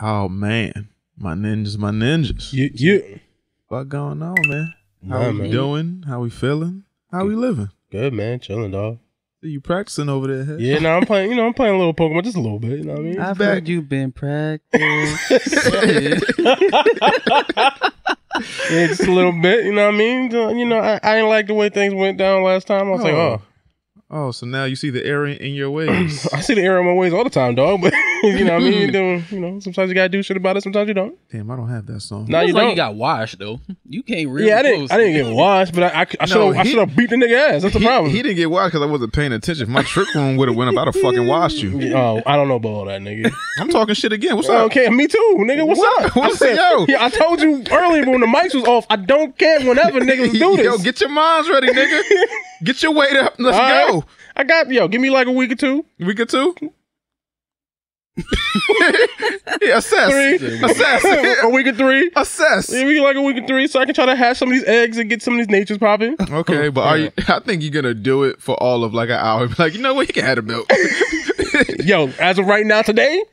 Oh man, my ninjas. What going on, man? How we doing? How we feeling? How we living? Good, man. Chilling, dog. You practicing over there, Hesh? Yeah, no, I'm playing. I'm playing a little Pokemon, just a little bit. You know what I mean? I've heard you've been practicing. Yeah, just a little bit. You know what I mean? You know, I didn't like the way things went down last time. I was like, oh, so now you see the error in your ways. I see the error in my ways all the time, dog. But you know what I mean? Sometimes you gotta do shit about it. Sometimes you don't. Damn, I don't have that song. No, you don't. You got washed though. You can't really. Yeah, I didn't get washed, but I should have beat the nigga ass. That's the problem. He didn't get washed because I wasn't paying attention. If my trick room would have went up, I'd have fucking washed you. Oh, I don't know about all that, nigga. I'm talking shit again. What's up? Okay, me too, nigga. What's up? I told you earlier when the mics was off. I don't care whenever niggas do this. Yo, get your minds ready, nigga. Get your weight up. Let's go. I got give me like a week or two. A week or two? Yeah, assess. A week or 3. Assess. Give me like a week or 3 so I can try to hatch some of these eggs and get some of these natures popping. Okay, but I think you're gonna do it for all of like an hour. Be like, you know what? He can have a belt. Yo, as of right now today,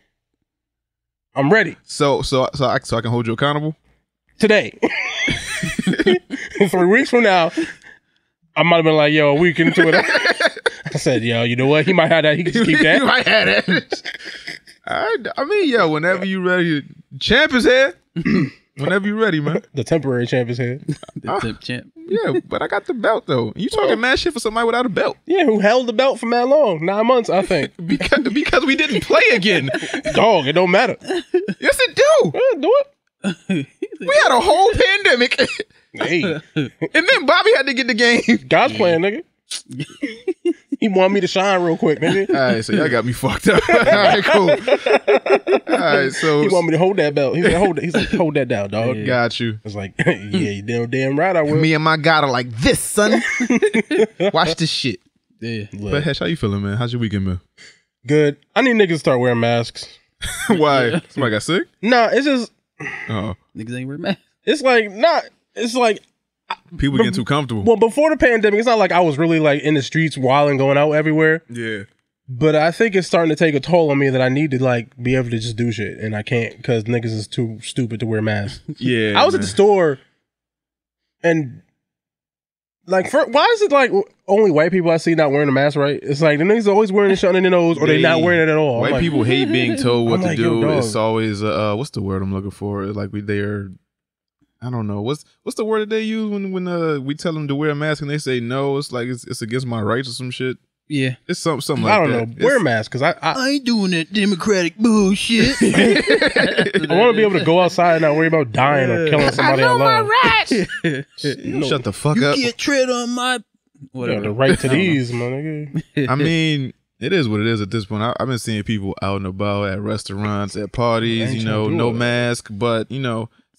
I'm ready. So I can hold you accountable? Today. 3 weeks from now, I might have been like, yo, a week into it. I said, yo, you know what? He might have that. He can just keep that. He might have that. I mean, yo, whenever you ready, champ is here. Whenever you ready, man. The temporary champ is here. The temp champ. Yeah, but I got the belt though. You talking mad shit for somebody without a belt? Yeah, who held the belt for mad long? 9 months, I think. because we didn't play again. Dog, it don't matter. Yes, it do. Yeah, do it. We had a whole pandemic. Hey. And then Bobby had to get the game. God's playing, nigga. He wanted me to shine real quick, nigga. All right, so y'all got me fucked up. All right, cool. All right, so he wanted me to hold that belt. He's like, hold that down, dog. Yeah. Got you. It's like, yeah, you damn right I will. Me and my God are like this, son. Watch this shit. Yeah. But Hesh, how you feeling, man? How's your weekend, man? Good. I need niggas to start wearing masks. Why? Yeah. Somebody got sick? Nah, it's just niggas ain't wearing masks. It's like people getting too comfortable. Well, before the pandemic, it's not like I was really like in the streets wilding, going out everywhere. Yeah. But I think it's starting to take a toll on me that I need to like be able to just do shit, and I can't because niggas is too stupid to wear masks. Yeah. I was at the store, and like, why is it like only white people I see not wearing a mask? Right? It's like the niggas are always wearing it shut in their nose, or they not wearing it at all. White people hate being told what to do. Yo, it's always what's the word I'm looking for? Like they're. I don't know. What's the word that they use when we tell them to wear a mask and they say no? It's like it's against my rights or some shit. Yeah, it's something like that. I don't know. Wear a mask because I ain't doing that Democratic bullshit. I want to be able to go outside and not worry about dying or killing somebody I love. My rights. Shut the fuck up. You can't tread on my whatever. The right to these, my nigga. I mean, it is what it is at this point. I've been seeing people out and about at restaurants, at parties. No mask, but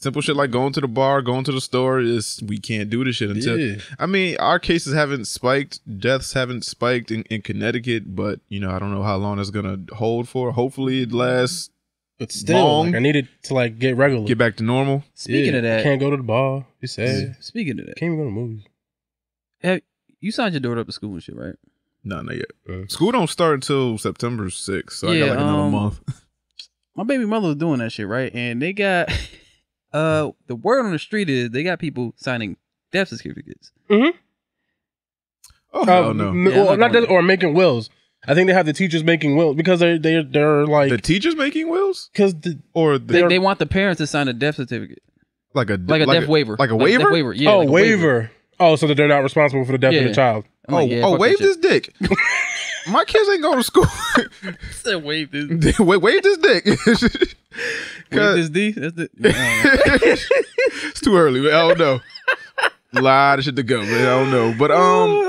simple shit like going to the bar, going to the store we can't do this shit until. Yeah. I mean, our cases haven't spiked, deaths haven't spiked in Connecticut, but I don't know how long it's gonna hold for. Hopefully, it lasts. But still, long. I needed to like get regular, get back to normal. Speaking of that, can't go to the bar. You sad. Speaking of that, can't even go to movies. You signed your daughter up to school and shit, right? No, not yet. School don't start until September 6th, so I got like another month. My baby mother was doing that shit, right? And they got. The word on the street is they got people signing death certificates. Mm-hmm. Oh no! Well, not that, or making wills. I think they have the teachers making wills because they're like the teachers making wills because they want the parents to sign a death certificate, like a death waiver, like a waiver. Death waiver. Yeah, oh, like waiver. Oh, so that they're not responsible for the death of the child. Wave this dick. My kids ain't going to school. Said wave this. Wave this dick. Wave this D. That's the. It's too early. Man. I don't know. A lot of shit to go, man. I don't know. But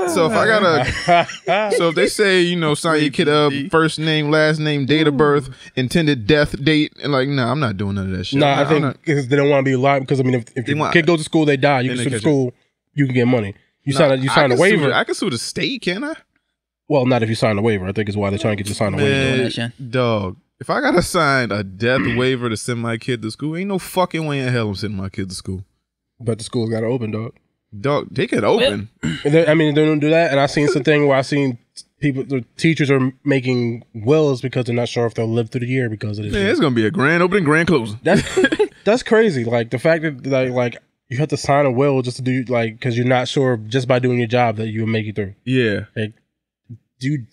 so if I gotta, so if they say sign your kid up, first name, last name, date of birth, intended death date, and like, I'm not doing none of that shit. No, I think because they don't want to be liable. Because I mean, if your kid goes to school, they die. You can sue the school. You can get money. You sign a waiver. I can sue the state, can I? Well, not if you sign a waiver. I think is why they're trying to get you to sign a waiver. Dog, if I gotta sign a death waiver to send my kid to school, ain't no fucking way in hell I'm sending my kid to school. But the school's got to open, dog. Dog, they could open. I mean, they don't do that. And I seen something where I seen the teachers are making wills because they're not sure if they'll live through the year because of this. Yeah, it's gonna be a grand opening, grand closing. That's crazy. Like the fact that like you have to sign a will just to do like because you're not sure just by doing your job that you will make it through. Yeah. Like,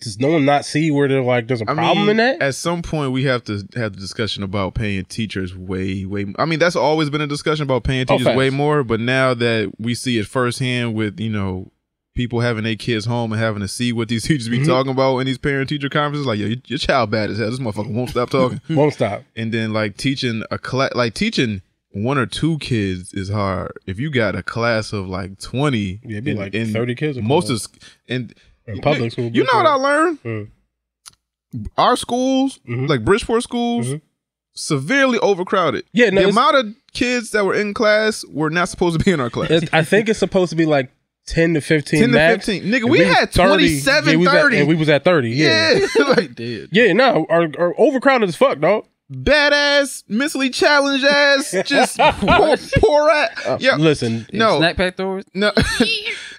does no one not see where they're like there's a problem in that? At some point, we have to have the discussion about paying teachers way. I mean, that's always been a discussion about paying teachers way more. But now that we see it firsthand with people having their kids home and having to see what these teachers be talking about in these parent-teacher conferences, like, yo, your child bad as hell. This motherfucker won't stop talking. Won't stop. And then like teaching a class, like teaching 1 or 2 kids is hard. If you got a class of like 20, it'd be like 30 kids. Most of in public school. You know what I learned? Our schools, like Bridgeport schools, severely overcrowded. Yeah, no, the amount of kids that were in class were not supposed to be in our class. I think it's supposed to be like 10 to 15 10 max. To 15. Nigga, we had 27, 30. And we was at 30. Yeah. Like, yeah, no, our overcrowded as fuck, dog. Badass, mentally challenged ass, just poor ass. Yeah, listen, no snack pack throwers. No,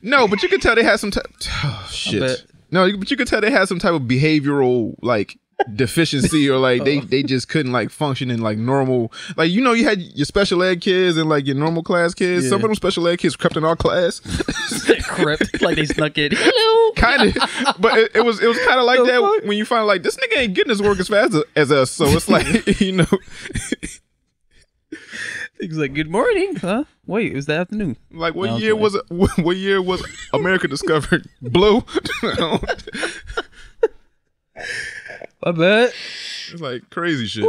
no, but you could tell they had some type. Oh shit! No, but you could tell they had some type of behavioral like deficiency, or like they just couldn't like function in like normal. Like you had your special ed kids and like your normal class kids. Some of them special ed kids crept in our class. Crept like they snuck in. Hello, kind of. But it was kind of like that when you find like this nigga ain't getting his work as fast as us. So it's like He's like, good morning, huh? Wait, it was the afternoon. Like what year was America discovered? Blue. My bad. It's like crazy shit.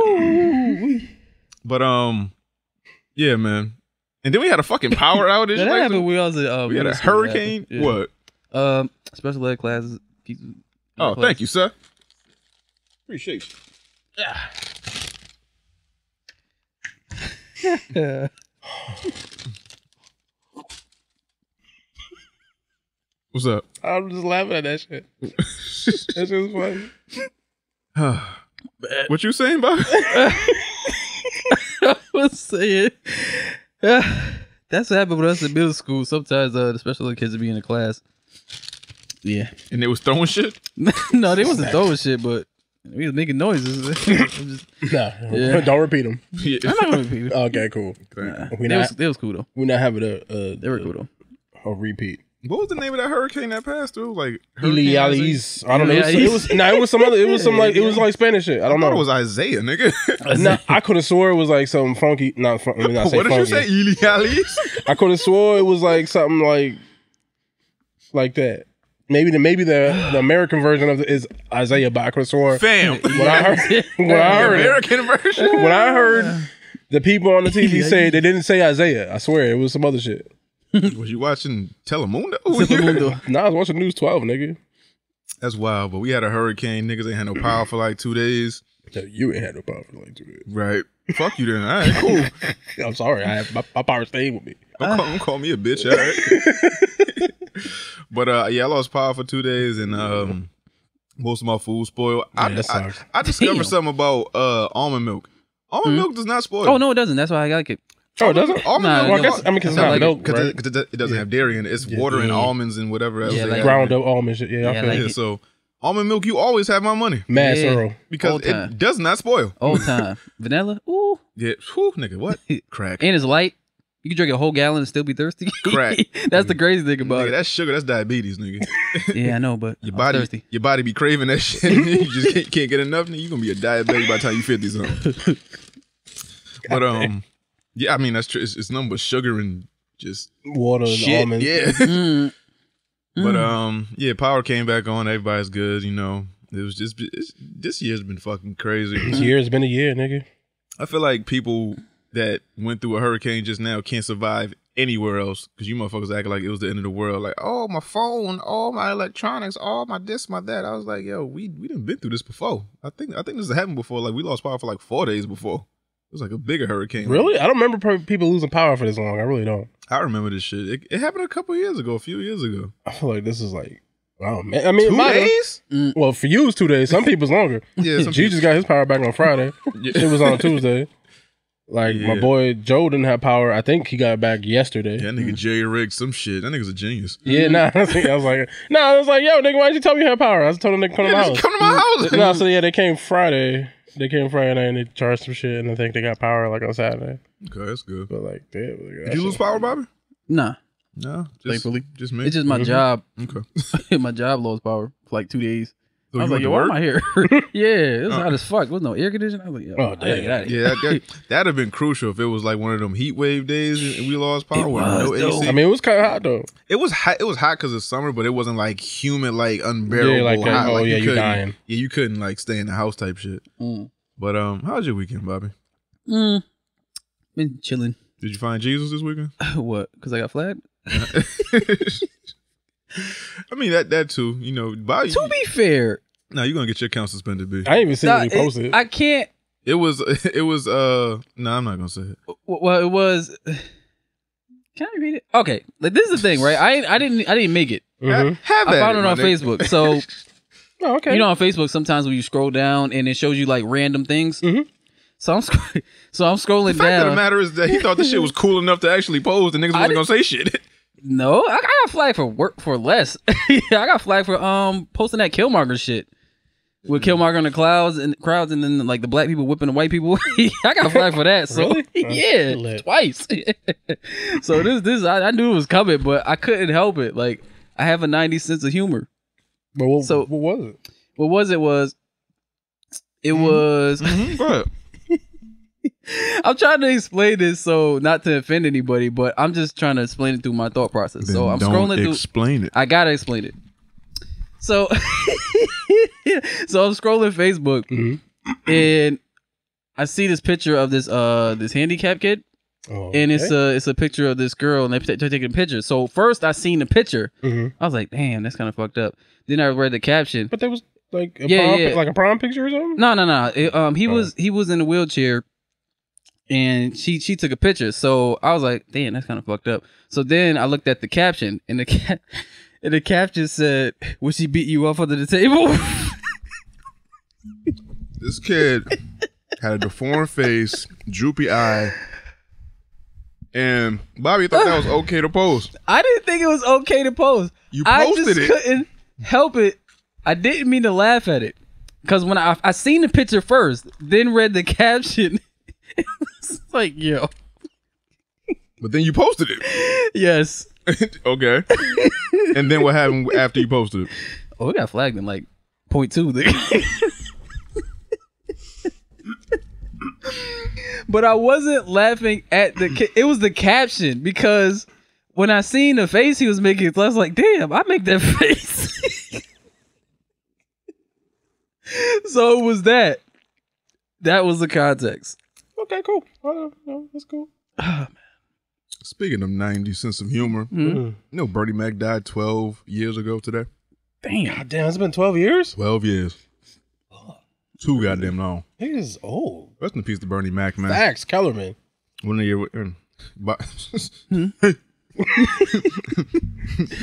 But yeah, man. And then we had a fucking power outage. That happened. We had a hurricane. Yeah. What? Special ed classes. Oh, thank you, sir. Appreciate you. Yeah. What's up? I'm just laughing at that shit. That shit was funny. What you saying, Bob? I was saying, that's what happened with us in middle school. Sometimes the special ed kids would be in the class. Yeah. And they was throwing shit? No, they wasn't throwing shit, but we was making noises. Don't repeat them. Yeah. I'm not gonna repeat them. Okay, cool. They was cool though. We're not having they were cool though. A repeat. What was the name of that hurricane that passed through? Like Elias. I don't know. It was some other. It was some like it was like Spanish shit. I don't know. It was Isaiah, nigga. No, I could have swore it was like something funky. Not say what funky. Did you say? Elias? I could have swore it was like something like that. Maybe the American version of it is Isaiah, but I could have swore. Fam. When I heard American version. When I heard the people on the TV say they didn't say Isaiah, I swear it was some other shit. Was you watching Telemundo? Nah, I was watching News 12, nigga. That's wild, but we had a hurricane. Niggas ain't had no power for like 2 days. No, you ain't had no power for like 2 days. Right. Fuck you then. All right, cool. I'm sorry. My power stayed with me. Don't call me a bitch, all right? But I lost power for 2 days and most of my food spoiled. I discovered something about almond milk. Almond milk does not spoil. Oh, no, it doesn't. That's why I got it. Oh, it doesn't? Almond milk? Well, I guess, because it's not milk, right? Because it doesn't have dairy in it. It's water and almonds and whatever else. Like ground up almond shit. Yeah, I feel it. So almond milk, you always have my money. Mad Earl. Because it does not spoil. Old time. Vanilla? Ooh. Yeah. Whew, nigga, what? Crack. And it's light. You can drink a whole gallon and still be thirsty. Crack. That's the crazy thing about it. That's sugar. That's diabetes, nigga. Yeah, I know, but your body be craving that shit. You just can't get enough. Nigga, you gonna be a diabetic by the time you 50 something. But yeah, I mean that's true. It's nothing but sugar and just water and almonds. Yeah. But yeah, power came back on. Everybody's good. You know, it was just this year's been fucking crazy. This year's been a year, nigga. I feel like people that went through a hurricane just now can't survive anywhere else because you motherfuckers acting like it was the end of the world. Like, oh, my phone, all my electronics, all my this, my that. I was like, yo, we done been through this before. I think this has happened before. Like, we lost power for like 4 days before. It was like a bigger hurricane. Really? I don't remember people losing power for this long. I really don't. I remember this shit. It happened a few years ago. I feel like this is like, oh man. I mean, 2 days? Well, for you it's 2 days. Some people's longer. Yeah. G just got his power back on Friday. It was on Tuesday. Like my boy Joe didn't have power. I think he got back yesterday. Yeah, that nigga Jerry rigged some shit. That nigga's a genius. Yeah, I was like, I was like, yo, nigga, why'd you tell me you had power? I was telling them to come to my house. Come to my house. No, so yeah, they came Friday. They came Friday night and they charged some shit, and I think they got power like on Saturday. Okay, that's good. But like, damn, did you lose power, Bobby? Nah. No, thankfully, just me. It's just my job. Okay. My job lost power for like 2 days. So I was like, yo, why am I here? Yeah, it was hot as fuck. There was no air conditioning. I was like, yo, oh, damn. Get out of here. Yeah, that'd have been crucial if it was like one of them heat wave days and we lost power. No AC. I mean, it was kind of hot though. It was hot. It was hot because it's summer, but it wasn't like humid, like unbearable Yeah, like hot. oh like, yeah, you're dying. Yeah, you couldn't like stay in the house type shit. But how was your weekend, Bobby? Been chilling. Did you find Jesus this weekend? What? Because I got flagged? I mean that too. You know, Bobby. To be fair, no, you're gonna get your account suspended, B. I ain't even seen what he posted. I can't. It was. No, I'm not gonna say it. Well, it was. Can I read it? Okay, like this is the thing, right? I didn't make it. Have I found it on Facebook. So, oh, okay. You know, on Facebook, sometimes when you scroll down and it shows you like random things. So I'm scrolling the fact down. of the matter is that he thought this shit was cool enough to actually post, and niggas wasn't gonna say shit. No, I got flagged for less. I got flagged for posting that Killmonger shit with Killmonger in the crowds and then like the black people whipping the white people. I got flagged for that. So really? Yeah, twice. So this I knew it was coming, but I couldn't help it. Like I have a 90s sense of humor. But what was it? What was it? It was. Go ahead. I'm trying to explain this so not to offend anybody, but I'm just trying to explain it through my thought process. Then so I'm scrolling through. Explain it. I gotta explain it. So, so I'm scrolling Facebook and I see this picture of this handicapped kid, and it's a picture of this girl, and they're taking a picture. So first I seen the picture, I was like, damn, that's kind of fucked up. Then I read the caption, but there was like a prom picture or something. No. He was in a wheelchair. And she took a picture, so I was like, "Damn, that's kind of fucked up." So then I looked at the caption, and the caption said, "Would she beat you up under the table?" This kid had a deformed face, droopy eye, and Bobby thought that was okay to post. I didn't think it was okay to post. You posted it. I just couldn't help it. I didn't mean to laugh at it because when I seen the picture first, then read the caption. It's like, yo. But then you posted it. Yes. Okay. And then what happened after you posted it? Oh, we got flagged in like 0.2. But I wasn't laughing at it was the caption, because when I seen the face he was making, I was like, damn, I make that face. So it was that. That was the context. Okay, cool. That's cool. Speaking of 90s sense of humor, you know Bernie Mac died 12 years ago today? Damn. God damn, it's been 12 years? 12 years. Too goddamn long. He is old. Rest in peace to Bernie Mac, man. Facts, Kellerman. When the year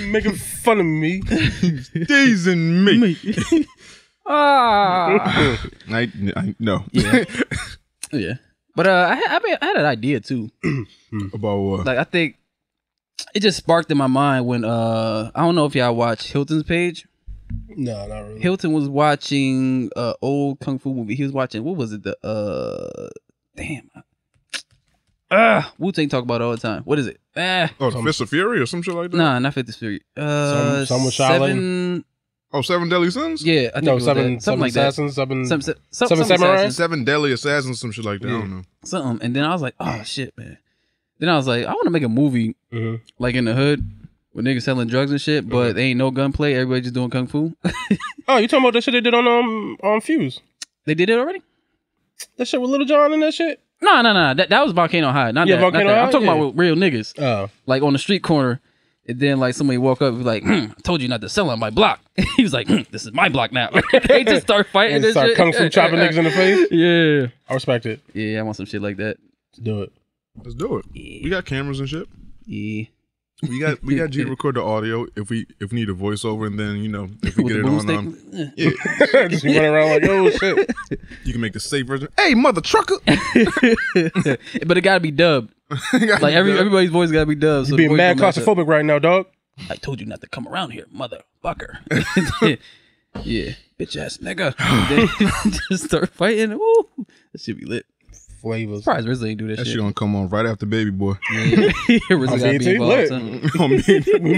Making fun of me. Teasing me. No. Yeah. Yeah. But I had an idea too. About what? Like I think it just sparked in my mind when I don't know if y'all watch Hilton's page. No, not really. Hilton was watching old kung fu movie. He was watching, what was it? Wu-Tang talk about it all the time. What is it? Fist of Fury or some shit like that? Nah, not Fist of Fury. Some with Shaolin. Seven Deadly Sins? Yeah, I think seven like assassins, that. Seven samurai, Seven Deadly Assassins, some shit like that. I don't know. Something. And then I was like, oh shit, man. Then I was like, I want to make a movie like in the hood with niggas selling drugs and shit, but they ain't no gunplay. Everybody just doing kung fu. Oh, you talking about that shit they did on Fuse? They did it already? That shit with Little John and that shit? No. That was Volcano High. Volcano High. I'm talking about with real niggas. Oh. Like on the street corner. And then like somebody walk up and be like, I told you not to sell on my block. He was like, this is my block now. They just start fighting and and start shit. kung fu chopping niggas in the face? Yeah. I respect it. Yeah, I want some shit like that. Let's do it. Let's do it. Yeah. We got cameras and shit. Yeah. We got G to record the audio if we need a voiceover, and then if we get it on. Just run around like, oh shit. You can make the safe version. Hey, mother trucker. But it gotta be dubbed. Like everybody's voice gotta be dubbed. You being mad claustrophobic right now, dog. I told you not to come around here, motherfucker. Yeah, bitch ass nigga. Just start fighting. Ooh, that should be lit. Flavors. Surprise, Rizzo ain't do that shit. That shit gonna come on right after Baby Boy. Yeah. Rizzo gotta be involved. We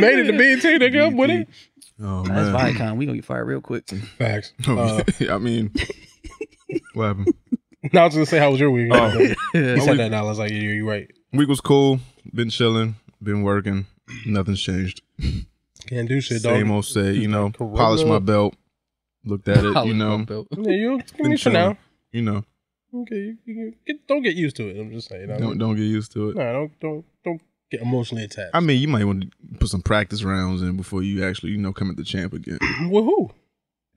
made it to BT, nigga. I'm with it. Oh That's man, Viacom. We gonna get fired real quick. Facts. I mean, what happened? No, I was gonna say, how was your week? Oh. He said that now. I was like, yeah, you're right. Week was cool. Been chilling. Been working. Nothing's changed. Can't do shit, dog. Same old say. Polish my belt. Looked at it. Yeah, you give me for now. Okay, don't get used to it. I'm just saying. Don't get used to it. No, don't get emotionally attached. I mean, you might want to put some practice rounds in before you actually, come at the champ again. Well, who?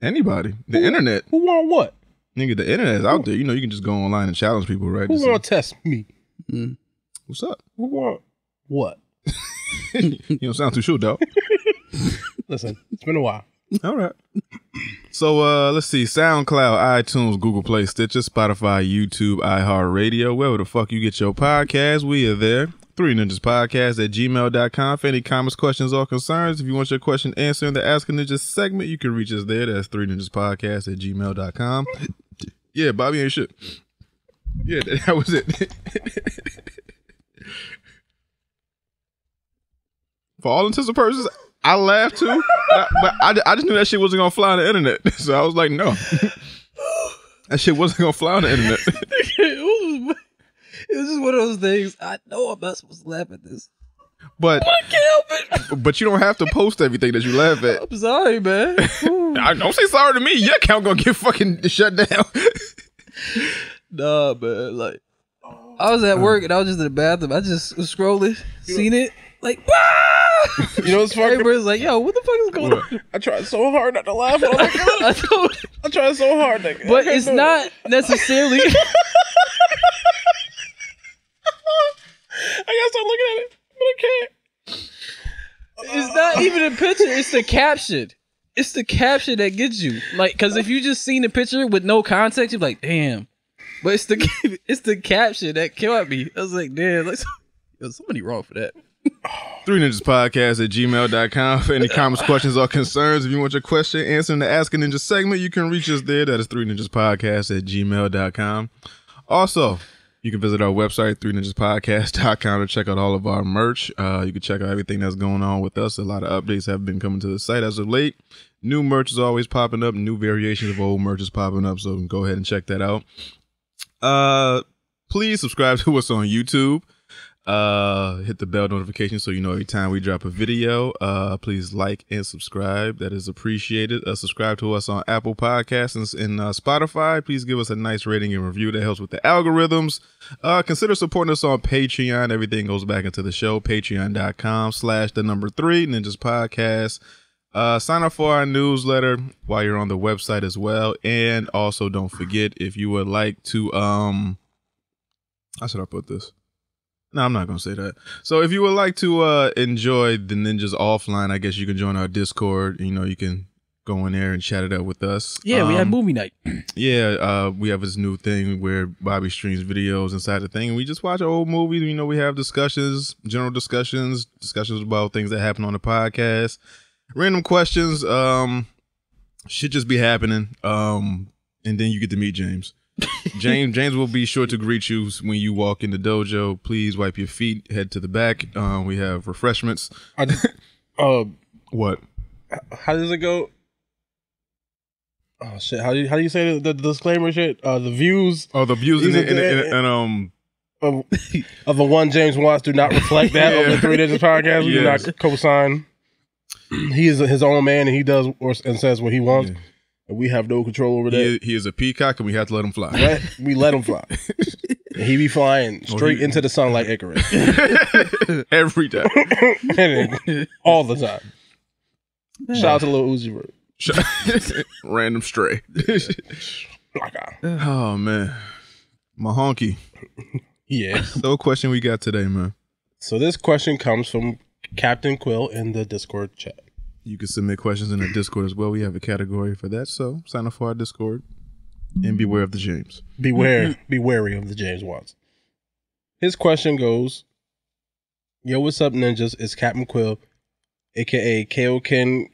Anybody. The internet. Who want what? Nigga, the internet is out there. You can just go online and challenge people, right? Who want to test me? What's up? Who want what? You don't sound too sure, dog. Listen, it's been a while. All right. So let's see. SoundCloud, iTunes, Google Play, Stitcher, Spotify, YouTube, iHeartRadio, wherever the fuck you get your podcast, we are there. 3ninjaspodcast@gmail.com. For any comments, questions, or concerns, if you want your question answered in the Ask a Ninja segment, you can reach us there. That's 3ninjaspodcast@gmail.com. Yeah, Bobby ain't shit. Yeah, that was it. For all intents and purposes, I laughed too, but I just knew that shit wasn't gonna fly on the internet. So I was like, no, that shit wasn't gonna fly on the internet. It was just one of those things. I know I'm not supposed to laugh at this, but I can't help it. But you don't have to post everything that you laugh at. I'm sorry, man. Don't say sorry to me. Your account gonna get fucking shut down. Nah, man. Like, I was at work and I was just in the bathroom. I just was scrolling, seen it, like, you know what's fucking? Everybody's like, yo, what the fuck is going on? I tried so hard not to laugh. I tried so hard, nigga. But it's not necessarily. I gotta start looking at it, but I can't. It's not even a picture. It's the caption. It's the caption that gets you. Like, because if you just seen the picture with no context, you're like, damn. But it's the caption that killed me. I was like, damn, like, there's somebody wrong for that. 3ninjaspodcast@gmail.com. For any comments, questions, or concerns, if you want your question answered in the Ask a Ninja segment, you can reach us there. That is 3ninjaspodcast@gmail.com. Also, you can visit our website, 3ninjaspodcast.com, to check out all of our merch. You can check out everything that's going on with us. A lot of updates have been coming to the site as of late. New merch is always popping up. New variations of old merch is popping up, so go ahead and check that out. Please subscribe to us on YouTube. Hit the bell notification so you know every time we drop a video. Please like and subscribe. That is appreciated. Subscribe to us on Apple Podcasts and Spotify. Please give us a nice rating and review. That helps with the algorithms. Consider supporting us on Patreon. Everything goes back into the show. Patreon.com/3 Ninjas Podcast. Sign up for our newsletter while you're on the website as well. And also don't forget, if you would like to how should I put this? No, I'm not going to say that. So if you would like to enjoy the Ninjas offline, I guess you can join our Discord. You can go in there and chat it up with us. Yeah, we had movie night. Yeah, we have this new thing where Bobby streams videos inside the thing, and we just watch old movies. We have discussions, general discussions about things that happen on the podcast, random questions. Should just be happening. And then you get to meet James. James will be sure to greet you when you walk in the dojo. Please wipe your feet, head to the back. We have refreshments. What? How does it go? Oh shit! How do you say the disclaimer shit? The views. Oh, the views of the one James wants do not reflect that of the 3 Ninjas Podcast. We do not co-sign. He is his own man, and he does and says what he wants. Yeah. And we have no control over that. He is a peacock, and we have to let him fly. We let him fly. And he be flying straight into the sun like Icarus. Every day. All the time. Man. Shout out to Lil Uzi Vert. Random stray. Oh, man. My honky. Yeah. So what question we got today, man? So this question comes from Captain Quill in the Discord chat. You can submit questions in the Discord as well. We have a category for that, so sign up for our Discord and beware of the James. Be wary of the James Watts. His question goes, yo, what's up, ninjas? It's Captain Quill, a.k.a. Kaoken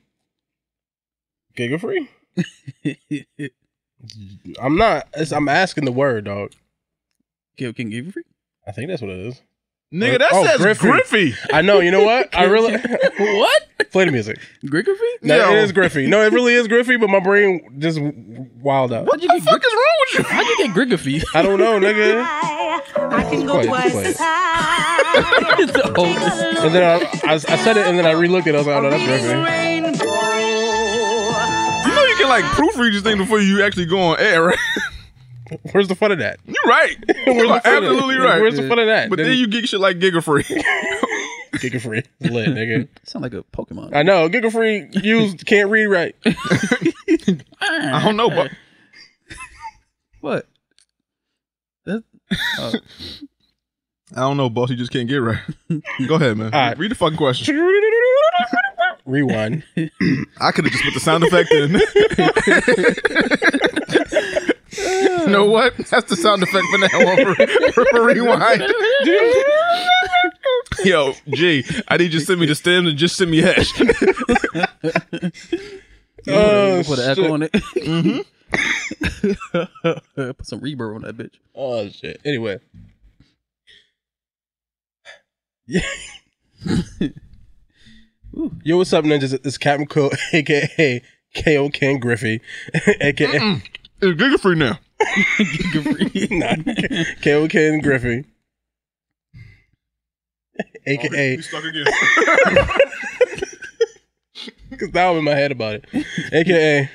Gigafrey? I'm asking the word, dog. Kaoken Gigafrey? I think that's what it is. Nigga, that says Griffey. I know, you know what? I really... What? Play the music. Griffey? No, it is Griffey. No, it really is Griffey, but my brain just wild out. What the fuck is wrong with you? How'd you get Griffey? I don't know, nigga. I can go twice as high. It's the oldest. And then I said it, and then I re-looked at it. I was like, oh, no, that's Griffey. You know you can like proofread this thing before you actually go on air, right? Where's the fun of that? You're right. You're absolutely right. Where's the fun of that? But then you get shit like Gigafrey. Gigafrey. Lit, nigga. Sound like a Pokemon. I know. Gigafrey can't read right. I don't know, but... What? I don't know, boss. You just can't get right. Go ahead, man. All right. Read the fucking question. Rewind. I could have just put the sound effect in. You know what? That's the sound effect for that one for rewind. Yo, G, I need you to send me the stems and just send me Hesh. Put an echo on it. Mm-hmm. Put some reverb on that bitch. Oh, shit. Anyway. Yo, what's up, ninjas? It's Captain Quill, a.k.a. K.O. Ken Griffey, a.k.a. It's Gigafrey now. Gigafrey. Nah, K.O. Ken Griffey, a.k.a. We stuck again. Because now I'm in my head about it. A.k.a.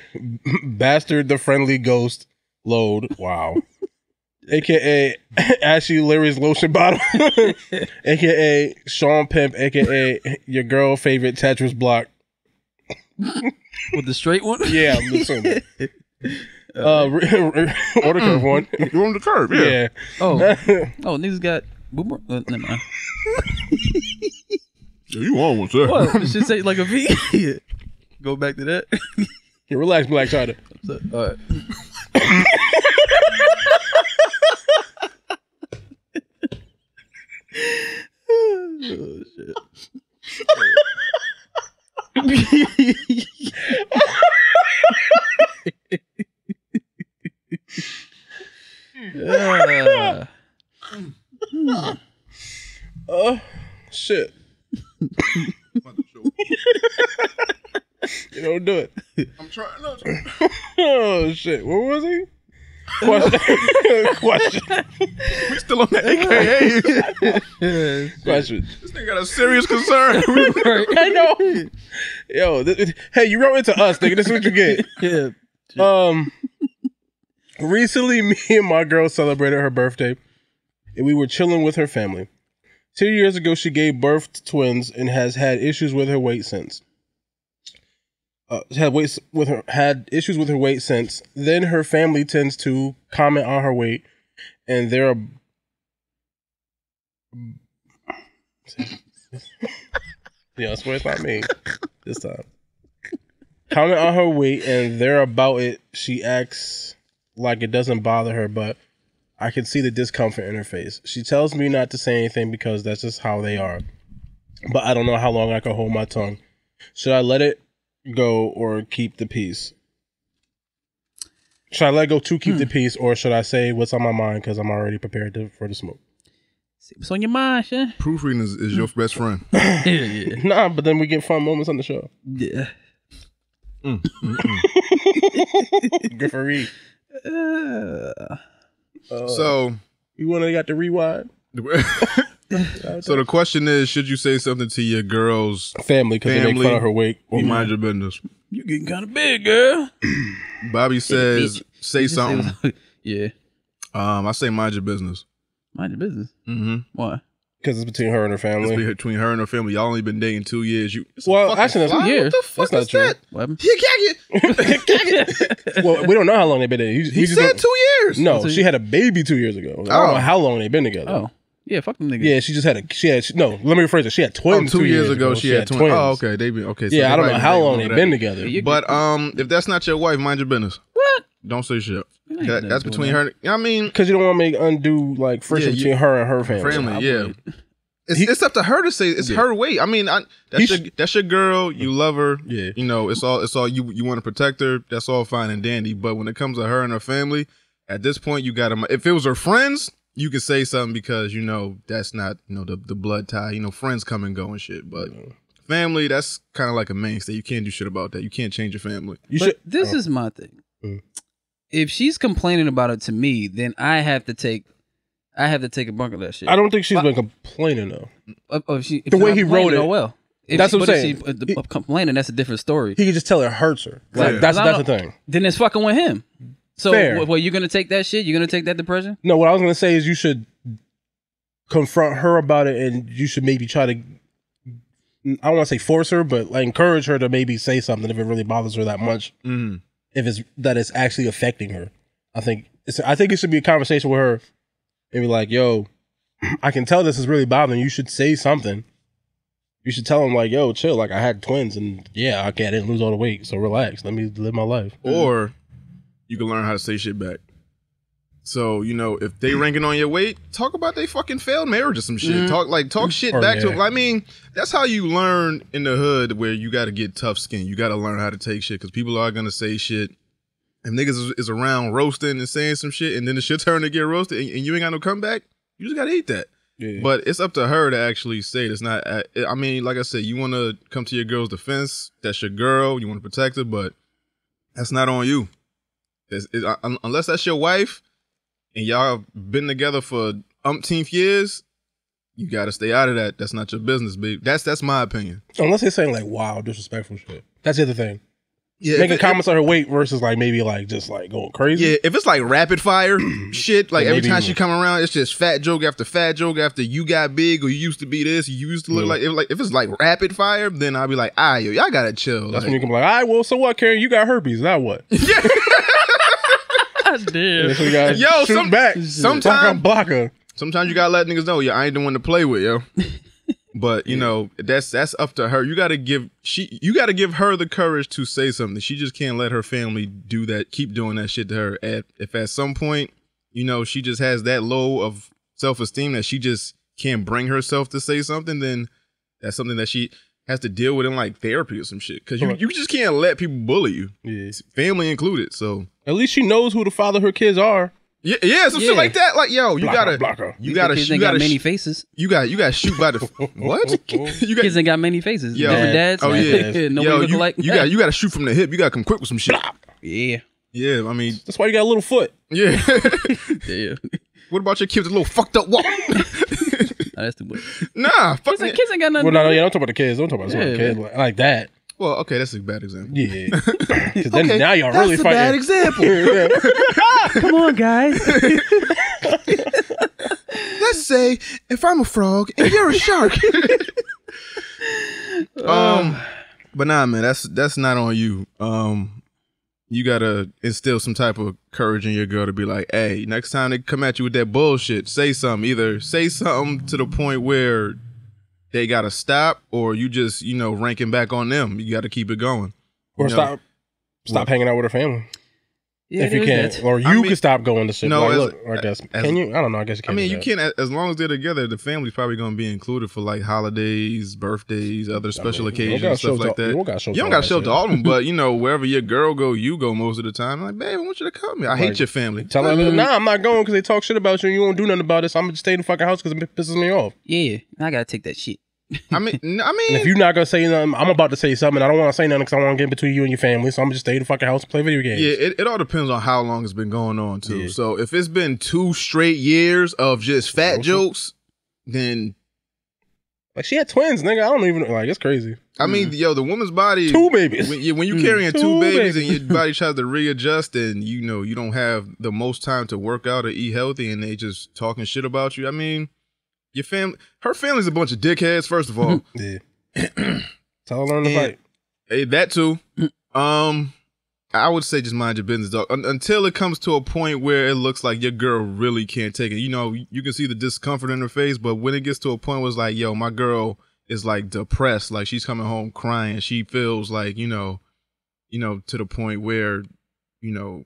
Bastard the Friendly Ghost Load. Wow. A.k.a. Ashy Larry's Lotion Bottle. A.k.a. Sean Pimp. A.k.a. your girl favorite Tetris block. With the straight one? Yeah, I'm assuming. Order curve one. You're on the curve, yeah. Oh, niggas got boomer. Never mind. Yeah, you on one, sir. What? It should say like a V. Yeah. Go back to that. Yeah, relax, Black China. All right. Oh, shit. Oh, shit. You don't do it. I'm trying. Oh, shit. What was he? Question. We still on the AKA. Question. This nigga got a serious concern. I know. Yo, hey, you wrote into us, nigga. This is what you get. Yeah. Recently, me and my girl celebrated her birthday, and we were chilling with her family. 2 years ago, she gave birth to twins and has had issues with her weight since. Had issues with her weight since. Then her family tends to comment on her weight, and they're yeah, I swear it's not me this time. Comment on her weight, and they're about it. She acts like it doesn't bother her, but I can see the discomfort in her face. She tells me not to say anything because that's just how they are. But I don't know how long I can hold my tongue. Should I let it go or keep the peace? Should I let go to keep the peace, or should I say what's on my mind because I'm already prepared for the smoke? See what's on your mind, Sean? Proofreading is your best friend. Yeah. Nah, but then we get fun moments on the show. Yeah. Good for read. So you want to got the rewind? So the question is, should you say something to your girl's family because they make fun of her weight? You mind your business. You getting kind of big, girl. Bobby says, say something. Yeah. I say mind your business. Mind your business. Mm-hmm. Why? Because it's between her and her family. It's between her and her family. Y'all only been dating 2 years. Well, actually, that's 2 years. What the fuck that's not is true. What happened? Well, we don't know how long they've been dating. He said 2 years. No, she had a baby 2 years ago. I don't know how long they've been together. Oh. Yeah, fuck them niggas. Yeah, she just had no, let me rephrase it. She had twins. 2 years ago, she had twins. Oh, okay. Okay. So yeah, I don't know how long they've been together. But if that's not your wife, mind your business. What? Don't say shit. That's between her. I mean, because you don't want to make undue like friction between her and her family. Yeah. It's up to her to say it's her way. I mean, that's your girl. You love her. Yeah. You know, it's all you want to protect her. That's all fine and dandy. But when it comes to her and her family, at this point, you got to. If it was her friends, you could say something because you know that's not the blood tie. You know, friends come and go and shit. But family, that's kind of like a mainstay. You can't do shit about that. You can't change your family. This is my thing. If she's complaining about it to me, then I have to take a bunk of that shit. I don't think she's been complaining though. The way he wrote it, well, that's what I'm saying. If she's complaining, that's a different story. He can just tell it hurts her. Like that's the thing. Then it's fucking with him. So, what, you gonna take that shit? You gonna take that depression? No, what I was gonna say is you should confront her about it, and you should maybe try to. I don't want to say force her, but like encourage her to maybe say something if it really bothers her that much. Mm-hmm. If it's actually affecting her, I think it should be a conversation with her. Maybe like, yo, I can tell this is really bothering you. You should say something. You should tell him like, yo, chill. Like I had twins, and yeah, okay, I didn't lose all the weight, so relax. Let me live my life. Or you can learn how to say shit back. So, if they ranking on your weight, talk about they fucking failed marriage or some shit. Talk shit back to them. I mean, that's how you learn in the hood where you got to get tough skin. You got to learn how to take shit because people are going to say shit. If niggas is around roasting and saying some shit and then it's your turn to get roasted and you ain't got no comeback, you just got to eat that. Yeah. But it's up to her to actually say it. It's not, I mean, like I said, you want to come to your girl's defense. That's your girl. You want to protect her, but that's not on you. Unless that's your wife and y'all been together for umpteenth years, you got to stay out of that. That's not your business, babe. That's my opinion. Unless they're saying like, wow, disrespectful shit. That's the other thing. Yeah, making comments on her weight versus like maybe like just like going crazy. Yeah, if it's like rapid fire shit, like every time she come around, it's just fat joke after you got big or you used to be this, you used to look like if it's like rapid fire, then I'll be like, yo, y'all gotta chill. That's when you can be like, all right, well, so what, Karen? You got herpes. Now what? Yeah. Damn. Yo, sometimes block her. Sometimes you gotta let niggas know, I ain't the one to play with, yo. But that's up to her. You gotta give her the courage to say something. She just can't let her family do that. Keep doing that shit to her. If at some point, she just has that low of self-esteem that she just can't bring herself to say something, then that's something that she has to deal with in like therapy or some shit. Because you just can't let people bully you. Yeah. Family included. So at least she knows who the father her kids are. Yeah, some shit like that. Like, yo, you gotta many faces. You gotta shoot by the what? Kids ain't got many faces. Yo, different dads. Oh yeah, nobody look alike. You gotta shoot from the hip. You gotta come quick with some shit. Yeah. Yeah, I mean that's why you got a little foot. Yeah. Yeah. What about your kids with a little fucked up walk? That's too much. Nah, kids ain't got nothing. Well, no, don't talk about the kids. Don't talk about the kids like that. Well, okay, that's a bad example. Yeah, because then now y'all really fighting. Bad example. Come on, guys. Let's say if I'm a frog and you're a shark. But nah, man, that's not on you. You gotta instill some type of courage in your girl to be like, hey, next time they come at you with that bullshit, say something. Either say something to the point where they gotta stop, or you just ranking back on them. You gotta keep it going, or stop hanging out with her family. Yeah, if you can, or you can stop going to shit. No, like, I guess can you? I don't know. I guess you can. I mean, you can as long as they're together. The family's probably gonna be included for like holidays, birthdays, other special occasions, stuff like that. You don't got to show to all of them, but wherever your girl go, you go most of the time. I'm like, babe, I want you to come here. I hate your family. Tell them, nah, I'm not going because they talk shit about you and you won't do nothing about it. So I'm gonna just stay in the fucking house because it pisses me off. Yeah, I gotta take that shit. I mean, and if you're not gonna say nothing, I'm about to say something. I don't want to say nothing because I want to get between you and your family. So I'm gonna just stay in the fucking house and play video games. Yeah, it all depends on how long it's been going on too. Yeah. So if it's been 2 straight years of just fat jokes, then like she had twins, nigga. I don't even like. It's crazy. I mean, the woman's body, 2 babies. When you carrying 2 babies and your body tries to readjust, and you don't have the most time to work out or eat healthy, and they just talking shit about you. I mean. Her family's a bunch of dickheads, first of all. Yeah. Tell her learn to fight. Hey, that too. I I would say just mind your business, dog. Until it comes to a point where it looks like your girl really can't take it. You know, you can see the discomfort in her face, but when it gets to a point where it's like, yo, my girl is like depressed, like she's coming home crying. She feels like, you know, to the point where, you know,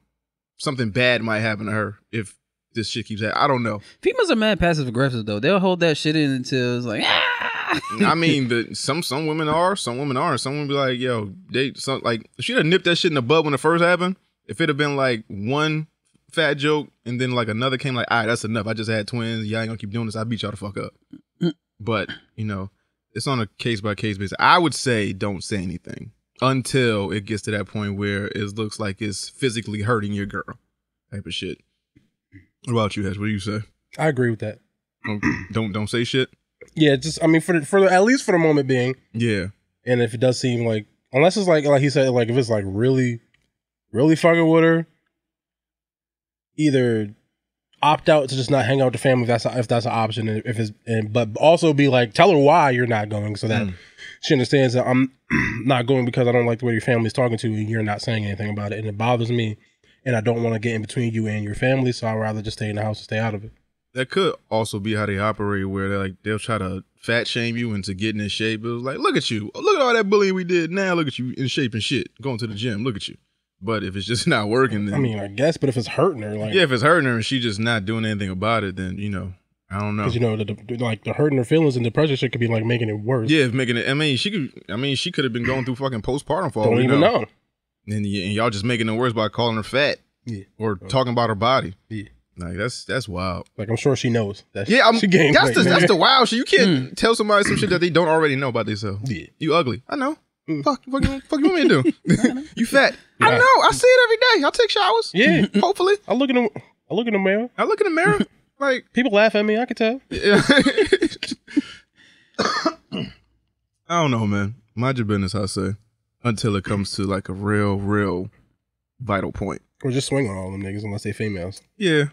something bad might happen to her if this shit keeps happening. I don't know. Females are mad passive aggressive though. They'll hold that shit in until it's like, I mean, some women are, some women aren't. Some women be like, yo, like she'd have nipped that shit in the bud when it first happened. If it had been like one fat joke and then like another came, like, all right, that's enough. I just had twins. Y'all ain't gonna keep doing this. I beat y'all the fuck up. But you know, it's on a case by case basis. I would say don't say anything until it gets to that point where it looks like it's physically hurting your girl, type of shit. What about you, Hesh? What do you say? I agree with that. Don't say shit. Yeah, just I mean for at least for the moment being. Yeah. And if it does seem like, unless it's like he said, like if it's like really, really fucking with her, either opt out to just not hang out with the family if that's an option, but also be like, tell her why you're not going so that she understands that I'm not going because I don't like the way your family's talking to you and you're not saying anything about it and it bothers me and I don't want to get in between you and your family, so I'd rather just stay in the house and stay out of it. That could also be how they operate, where they'll try to fat shame you into getting in shape. It was like, look at you, look at all that bullying we did. Now look at you in shape and shit, going to the gym. Look at you. But if it's just not working, then I mean, I guess. But if it's hurting her, like if it's hurting her and she just not doing anything about it, then you know, I don't know. Because you know, the hurting her feelings and depression shit could be like making it worse. Yeah, making it. I mean, she could have been going through fucking postpartum for all don't even know. And y'all just making it worse by calling her fat, or talking about her body. Yeah. Like that's wild. Like I'm sure she knows. That's the wild shit. You can't tell somebody some shit that they don't already know about themselves. Yeah. You ugly. I know. Fuck you want me to do? You fat. Yeah. I know. I see it every day. I take showers. Yeah. Hopefully. I look in the mirror. Like people laugh at me. I can tell. Yeah. I don't know, man. Mind your business, I say, until it comes to like a real vital point. Or just swing on all them niggas unless they females. Yeah.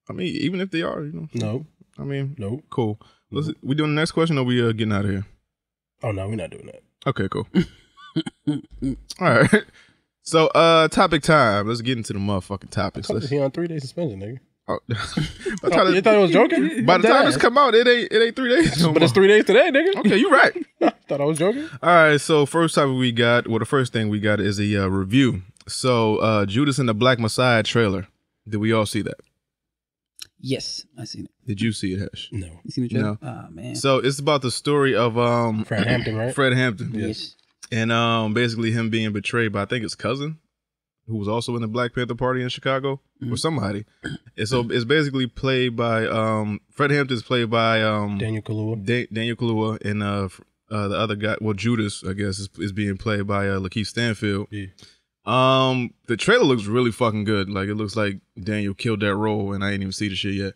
I mean, even if they are, you know. No. I mean, no. Cool. We doing the next question or we getting out of here? Oh, no, we're not doing that. Okay, cool. All right. So, topic time. Let's get into the motherfucking topics. He on 3-day suspension, nigga. Oh. You thought I was joking? By the time this come out, it ain't 3 days. But it's 3 days today, nigga. Okay, you right. Thought I was joking. All right, so the first thing we got is a review. So, Judas and the Black Messiah trailer. Did we all see that? Yes, I seen it. Did you see it, Hesh? No. You seen the trailer? No. Oh, man. So it's about the story of Fred Hampton, right? Fred Hampton. Yes. And basically him being betrayed by I think his cousin, who was also in the Black Panther Party in Chicago, or somebody. And so it's basically played by Fred Hampton's played by Daniel Kaluuya. Daniel Kaluuya, and the other guy, well, Judas, I guess, is being played by Lakeith Stanfield. Yeah. The trailer looks really fucking good. Like it looks like Daniel killed that role, and I didn't even see the shit yet.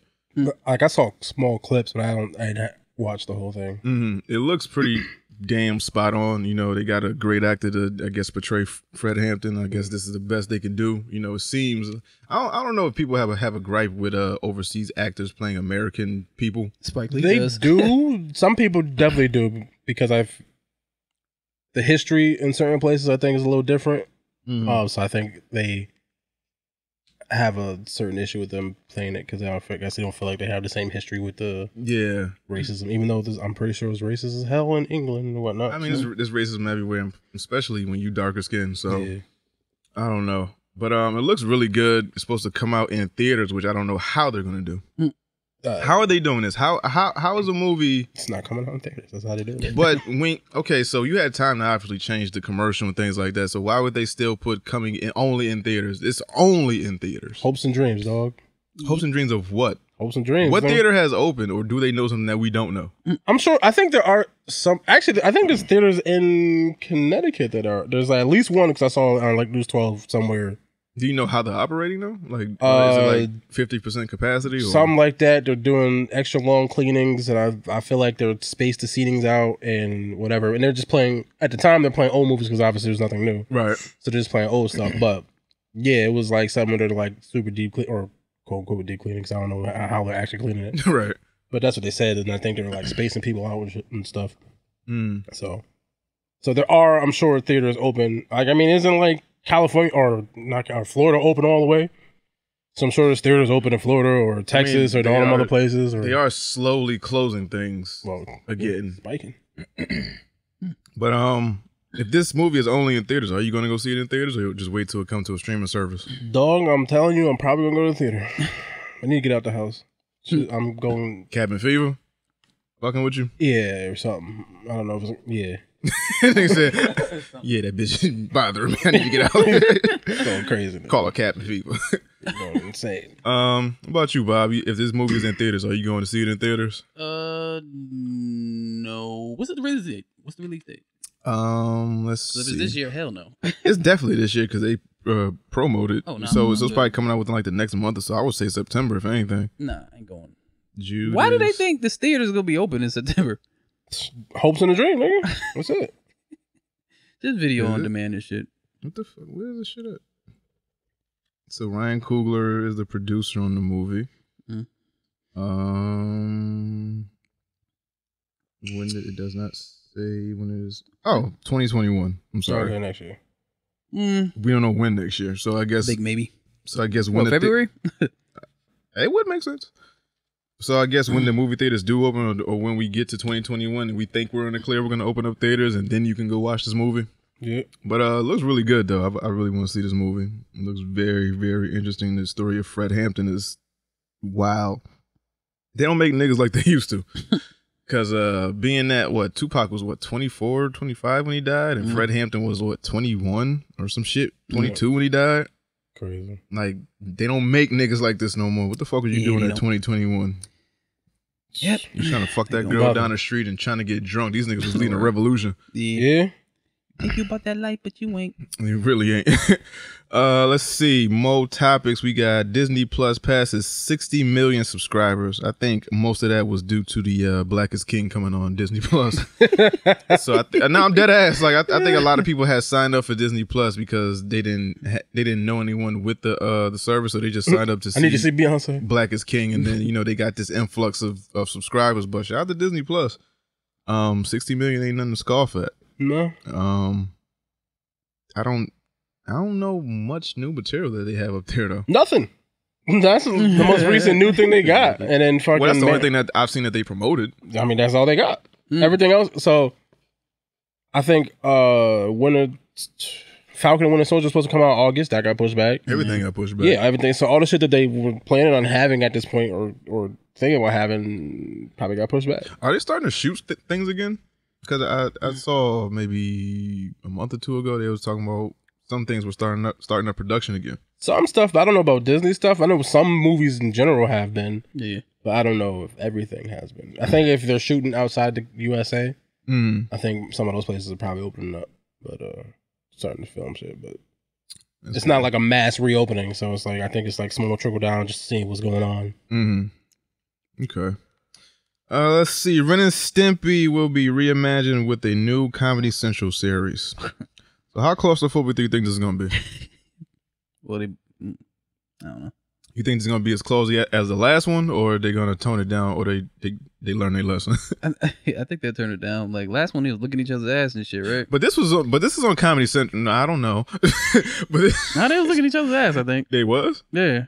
Like I saw small clips, but I didn't watch the whole thing. Mm-hmm. It looks pretty damn spot on. You know, they got a great actor to, I guess, portray Fred Hampton. I guess this is the best they can do. You know, it seems. I don't know if people have a gripe with overseas actors playing American people. Spike Lee they does. do. Some people definitely do because the history in certain places I think is a little different. Mm-hmm. So I think they have a certain issue with them playing it because I guess they don't feel like they have the same history with the racism. Even though I'm pretty sure it was racist as hell in England and whatnot. I mean, there's racism everywhere, especially when you darker skin. So I don't know, but it looks really good. It's supposed to come out in theaters, which I don't know how they're gonna do. How are they doing this? How is a movie? It's not coming out in theaters. That's how they do it. But so you had time to obviously change the commercial and things like that. So why would they still put coming in only in theaters? It's only in theaters. Hopes and dreams, dog. Hopes and dreams of what? Hopes and dreams. What theater has opened, or do they know something that we don't know? I'm sure. I think there are some. Actually, I think there's theaters in Connecticut that are. There's at least one because I saw on like News 12 somewhere. Do you know how they're operating though? Like, is it like 50% capacity? Or? Something like that. They're doing extra long cleanings, and I feel like they're spaced the seatings out and whatever. And they're just playing. At the time, they're playing old movies because obviously there's nothing new, right? So they're just playing old stuff. But yeah, it was like something that are like super deep or quote unquote deep cleanings. I don't know how they're actually cleaning it, right? But that's what they said, and I think they're like spacing people out and stuff. So there are, I'm sure, theaters open. Like, I mean, isn't like California or not Florida open all the way. So I'm sure there's theaters open in Florida or Texas or all them other places. Or, they are slowly closing things again. Spiking. But if this movie is only in theaters, are you going to go see it in theaters or just wait till it comes to a streaming service? Dog, I'm telling you, I'm probably going to go to the theater. I need to get out the house. I'm going... Cabin Fever? Fucking with you? Yeah, or something. I don't know if it's... Yeah. They said, yeah, that bitch bothering me. I need to get out. Going crazy. Call her Cabin Fever. Going insane. What about you, Bob? If this movie is in theaters, are you going to see it in theaters? No. What's the release date? What's the release date? Let's see. If it's this year, hell no. It's definitely this year because they promoted. Oh, no, so it's probably coming out within like the next month or so. I would say September, if anything. Nah, I ain't going. Judas. Why do they think this theater is gonna be open in September? Hopes and a dream, nigga. What's it? Just video on demand and shit. What the fuck? Where's this shit at? So Ryan Coogler is the producer on the movie. When it does not say when it is. Oh, 2021. I'm sorry. Okay, next year. We don't know when next year, so I guess big maybe. So I guess when February. It would make sense. So I guess when the movie theaters do open, or when we get to 2021 and we think we're in the clear, we're gonna open up theaters, and then you can go watch this movie. Yeah. But it looks really good though. I really want to see this movie. It looks very, very interesting. The story of Fred Hampton is wow. They don't make niggas like they used to. Cause being that Tupac was 24, 25 when he died, and Fred Hampton was 21 or some shit, 22 when he died. Crazy. Like they don't make niggas like this no more. What the fuck are you doing in 2021? Yep. You trying to fuck that girl down the street and trying to get drunk. These niggas was leading a revolution. Yeah. Think you about that life, but you ain't. You really ain't. Let's see. More topics. We got Disney Plus passes 60 million subscribers. I think most of that was due to the Black is King coming on Disney Plus. So now I'm dead ass. Like I think a lot of people had signed up for Disney Plus because they didn't know anyone with the service, so they just signed up to see. I need to see Beyonce. Black is King, and then they got this influx of subscribers. But shout out to Disney Plus. 60 million ain't nothing to scoff at. No. I don't know much new material that they have up there though. Nothing. That's the most recent new thing they got. And then fucking that's the only thing that I've seen that they promoted. I mean, that's all they got. Everything else. So I think Falcon and Winter Soldier was supposed to come out in August. That got pushed back. Everything got pushed back. Yeah, everything. So all the shit that they were planning on having at this point or thinking about having probably got pushed back. Are they starting to shoot things again? Because I saw maybe a month or two ago they was talking about some things were starting up production again. Some stuff, but I don't know about Disney stuff. I know some movies in general have been. Yeah. But I don't know if everything has been. I think if they're shooting outside the USA, I think some of those places are probably opening up, but starting to film shit. But it's not like a mass reopening, so it's like I think it's like small trickle down just to see what's going on. Okay. Let's see. Ren and Stimpy will be reimagined with a new Comedy Central series. So how claustrophobic do you think this is going to be? Well, I don't know. You think it's going to be as close as the last one, or are they going to tone it down, or they learn their lesson? I think they turned it down. Like last one, he was looking at each other's ass and shit, right? But this is on Comedy Central. No, I don't know. But no, they was looking at each other's ass. I think they was. Yeah.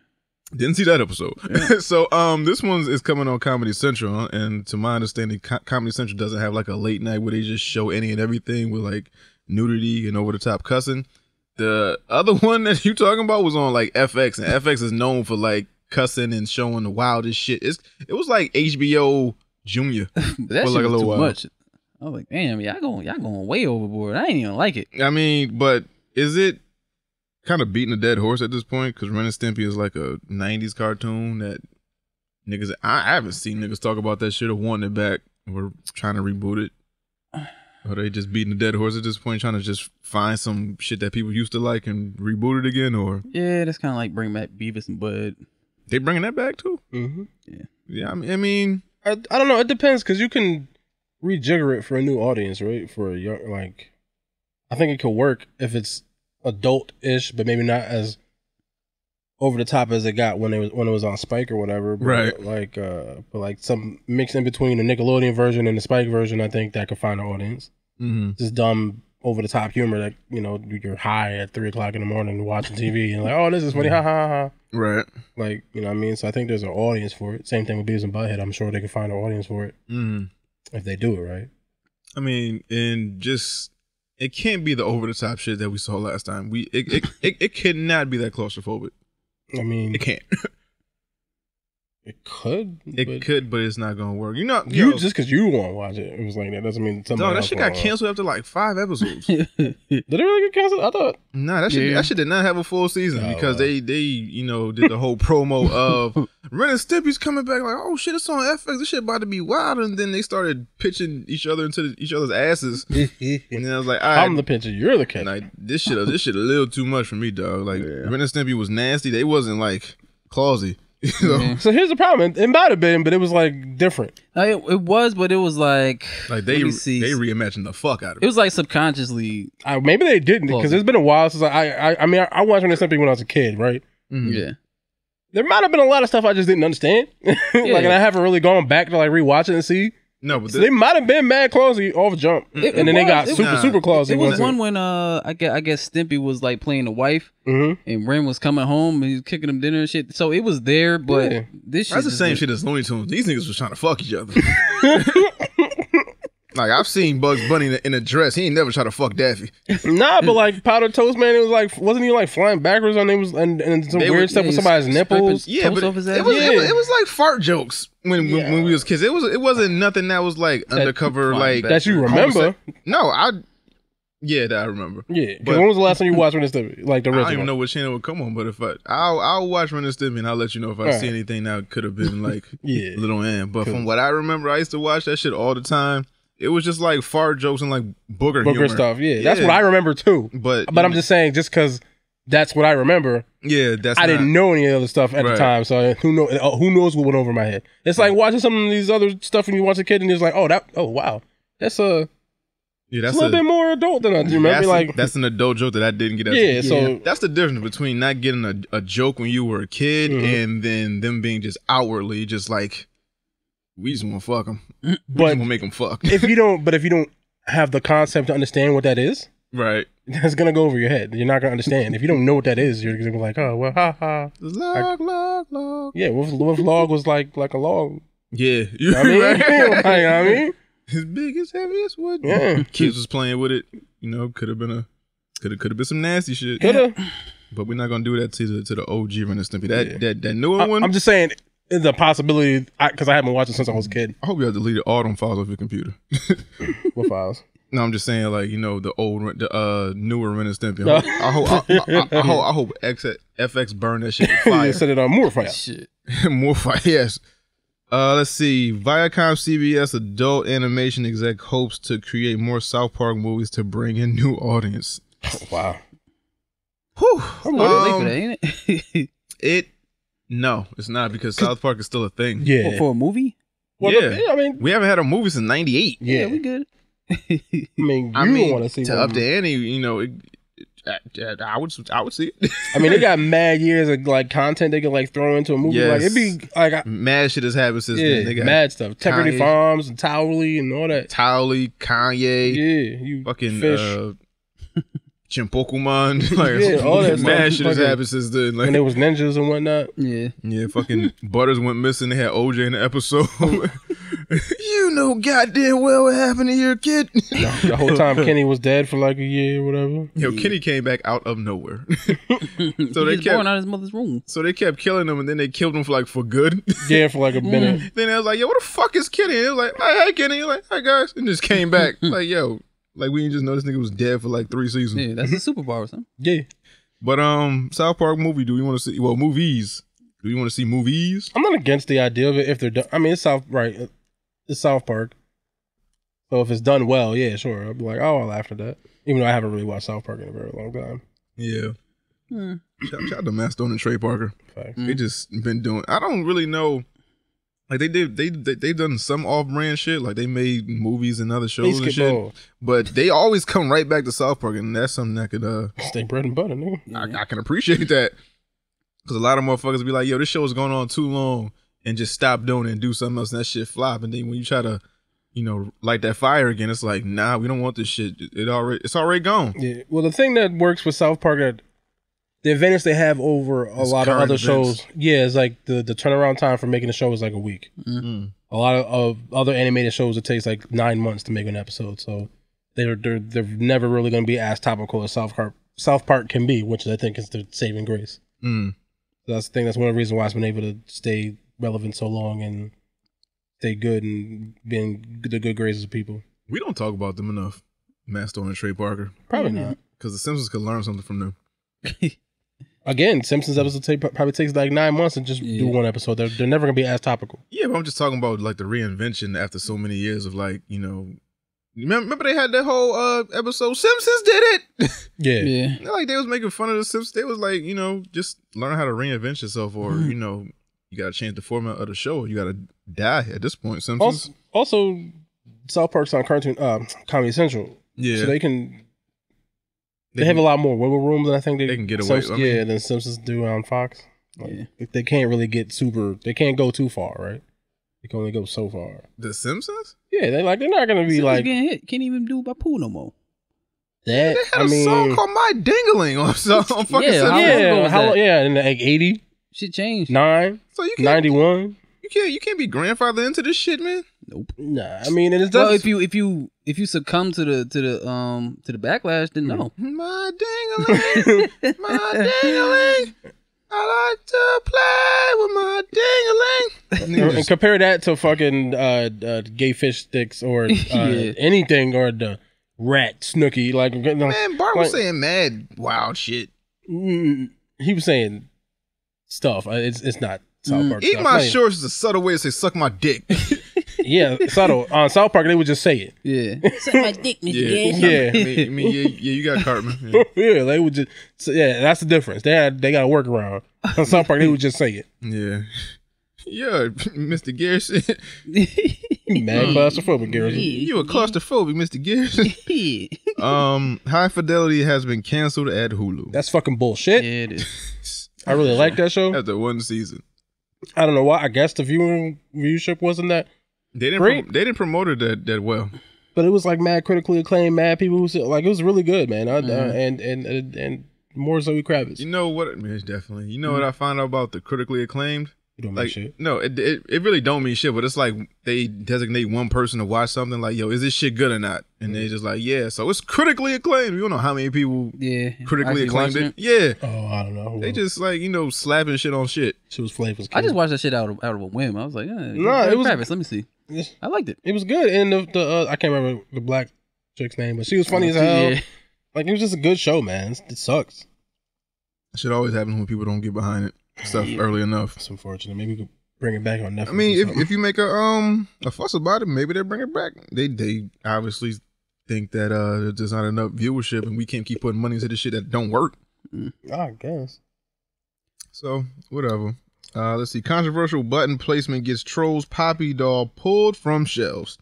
Didn't see that episode. Yeah. So this one is coming on Comedy Central, and to my understanding, Comedy Central doesn't have like a late night where they just show any and everything with like nudity and over the top cussing. The other one that you talking about was on like FX, and FX is known for like cussing and showing the wildest shit. It was like HBO Junior that for shit like a was little too while. much. I was like, damn, y'all going way overboard. I ain't even like it. I mean, but is it kind of beating a dead horse at this point? Because Ren and Stimpy is like a 90s cartoon that niggas, I haven't seen niggas talk about that shit or wanting it back. We're trying to reboot it. Or they just beating a dead horse at this point, trying to just find some shit that people used to like and reboot it again? Or yeah, that's kind of like bring back Beavis and Bud. They bringing that back too? Yeah. I mean, I don't know. It depends because you can rejigger it for a new audience, right? For a young, like, I think it could work if it's adult-ish, but maybe not as over the top as it got when it was on Spike or whatever. But right. But like some mix in between the Nickelodeon version and the Spike version, I think that could find an audience. Just dumb over the top humor that you're high at 3 o'clock in the morning watching TV and like, oh, this is funny, ha ha ha. Right. Like, you know what I mean? So I think there's an audience for it. Same thing with Beavis and Butthead. I'm sure they can find an audience for it if they do it right. I mean, and just it can't be the over the top shit that we saw last time. It cannot be that claustrophobic. I mean, it can't. It could. It could, but it's not gonna work. Just because you want to watch it, it was like that doesn't mean something. No, that shit got canceled after like 5 episodes. Did it really get canceled? I thought. Nah, that shit did not have a full season because they did the whole promo of Ren and Stimpy's coming back like, oh shit, it's on FX. This shit about to be wild, and then they started pitching each other into each other's asses. And then I was like, all right, I'm the pitcher, you're the catcher. Like, this shit a little too much for me, dog. Like Ren and Stimpy was nasty. They wasn't like clausy. So here's the problem. It might have been, but it was like different. It was, but it was like they reimagined the fuck out of it. It was like subconsciously. Maybe they didn't because it's been a while since I watched Ren and Stimpy when I was a kid, right? Mm-hmm. Yeah. There might have been a lot of stuff I just didn't understand, and I haven't really gone back to like rewatch it and see. No, but so they might have been mad clausy off jump, and then they got super clausy. It was one when I guess Stimpy was like playing the wife, and Ren was coming home and he was cooking him dinner and shit. So it was there, but this shit that's the same shit as Looney Tunes. These niggas was trying to fuck each other. Like I've seen Bugs Bunny in a dress. He ain't never tried to fuck Daffy. Nah, but like Powdered Toast Man, it was like wasn't he like flying backwards on and some weird stuff with somebody's nipples? Yeah, but it was like fart jokes when we was kids. It wasn't nothing that was like undercover like that you remember. No, that I remember. Yeah, because when was the last time you watched Ren and Stimpy? Like the original? I don't even know what channel would come on, but if I'll watch Ren and Stimpy and I'll let you know if I see anything that could have been like Little Ann. But from what I remember, I used to watch that shit all the time. It was just like fart jokes and like booger humor stuff. Yeah, that's what I remember too. But I'm just saying, just because that's what I remember. Yeah, I didn't know any other stuff at the time, so who knows what went over my head. It's like watching some of these other stuff when you watch a kid and it's like, wow, that's a little bit more adult than I remember. That's an adult joke that I didn't get. So that's the difference between not getting a joke when you were a kid and then them being just outwardly just like, we just want to fuck them. We just want to make them fuck. if you don't have the concept to understand what that is, right, that's gonna go over your head. You're not gonna understand. If you don't know what that is, you're gonna be like, oh well, ha ha. Log. Yeah, what log was like a log. Yeah, you know what I mean? As big as heavy as wood. Yeah, kids was playing with it. Could have been been some nasty shit. Coulda. But we're not gonna do that to the OG Ren and Stimpy. That newer one. I'm just saying. It's a possibility because I haven't watched it since I was a kid. I hope you have deleted all them files off your computer. What files? No, I'm just saying, like, the newer Ren and Stimpy. I hope FX burn that shit with fire. You set it on more fire. Shit. More fire, yes. Let's see. Viacom CBS adult animation exec hopes to create more South Park movies to bring in new audience. Wow. Whew. I'm late for that, ain't it? No, it's not because South Park is still a thing. Yeah. For a movie? Well, I mean, we haven't had a movie since '98. Yeah, we good. I mean, you want to see up to Annie? I would see it. I mean, they got mad years of like content they could like throw into a movie. Yes. Like it'd be like mad shit has happened since then. They got mad stuff. Integrity Farms and Towley and all that. Towley, Kanye, you fucking fish. Pokemon, like all that mad shit has happened since then. Like when there was ninjas and whatnot. Yeah. Fucking Butters went missing. They had OJ in the episode. You know goddamn well what happened to your kid. The whole time Kenny was dead for like a year or whatever. Kenny came back out of nowhere. So they kept born out of his mother's womb. So they kept killing him, and then they killed him for good. Yeah, for like a minute. Then I was like, yo, what the fuck is Kenny? And it was like, hey Kenny. He was like, hi guys, and just came back. Like, yo. Like, we didn't just know this nigga was dead for like 3 seasons. Yeah, that's a superpower or something. Yeah. But South Park movie, do we want to see, movies? Do you want to see movies? I'm not against the idea of it if they're done. I mean, it's South Park. So if it's done well, yeah, sure. I'll be like, oh, I'll laugh at that. Even though I haven't really watched South Park in a very long time. Yeah. Shout out to Matt Stone and Trey Parker. Facts. They just been doing, I don't really know. Like they've done some off-brand shit. Like they made movies and other shows and shit. But they always come right back to South Park, and that's something that could stay bread and butter, nigga. I can appreciate that because a lot of motherfuckers be like, "Yo, this show is going on too long," and just stop doing it and do something else, and that shit flop. And then when you try to light that fire again. It's like, nah, we don't want this shit. It's already gone. Yeah. Well, the thing that works with South Park, that the advantage they have over a lot of other shows, is like the turnaround time for making a show is like a week. Mm-hmm. A lot of other animated shows, it takes like 9 months to make an episode. So they're never really going to be as topical as South Park can be, which I think is the saving grace. Mm. So that's one of the reasons why it's been able to stay relevant so long and stay good and being the good graces of people. We don't talk about them enough, Matt Stone and Trey Parker. Probably not. Because the Simpsons could learn something from them. Again, Simpsons episode probably takes like 9 months to just do one episode. They're never going to be as topical. Yeah, but I'm just talking about like the reinvention after so many years of like, remember they had that whole episode, Simpsons did it! Yeah. Like they was making fun of the Simpsons. They was like, just learn how to reinvent yourself or, you got to change the format of the show. You got to die at this point, Simpsons. Also, South Park's on Comedy Central. Yeah. So they have a lot more wiggle room than I think they can get away with. Than Simpsons do on Fox. They can't really they can't go too far, right? They can only go so far. The Simpsons? Yeah, they're not going to be like getting hit. Can't even do Bapu no more. They had a song called My Dingaling on fucking Simpsons. In the 80. Shit changed. 9. So you 91. You can't be grandfathered into this shit, man. Nope. Nah, I mean, it's well, if you succumb to the backlash, then no. My dingaling, my dingaling. I like to play with my dingaling. And compare that to fucking gay fish sticks or anything, or the rat Snooki. Like, man, Bart was saying mad wild shit. He was saying stuff. It's not South Park. Eat my shorts is a subtle way to say suck my dick. Yeah, subtle. On South Park, they would just say it. Yeah. Suck my dick, Mr. Yeah. You got Cartman. Yeah, they would just. That's the difference. They got a workaround. On South Park, they would just say it. Yeah. Yeah, Mr. Garrison. Mad claustrophobic, Garrison. You a claustrophobic, Mr. Garrison. High Fidelity has been canceled at Hulu. That's fucking bullshit. Yeah, it is. I really like that show. After one season. I don't know why. I guess the viewership wasn't that great. They didn't promote it that well. But it was like mad critically acclaimed, mad people who said, like, it was really good, man. And more Zoe Kravitz. You know what? Man, definitely. You know what I found out about the critically acclaimed? It don't mean shit. No, it really don't mean shit. But it's like they designate one person to watch something. Like, yo, is this shit good or not? And they just like, yeah. So it's critically acclaimed. You don't know how many people critically acclaimed it. Yeah. Oh, I don't know. They just like slapping shit on shit. She was flavors. I just watched that shit out of a whim. I was like, no, it was Kravitz. Let me see. I liked it. It was good. And the I can't remember the black chick's name, but she was funny as hell. Yeah. Like, it was just a good show, man. It sucks. It should always happen when people don't get behind it stuff early enough. It's unfortunate. Maybe we could bring it back on Netflix. I mean, if you make a fuss about it, maybe they'll bring it back. They obviously think that there's not enough viewership and we can't keep putting money into the shit that don't work. I guess. So whatever. Let's see. Controversial button placement gets Trolls Poppy doll pulled from shelves.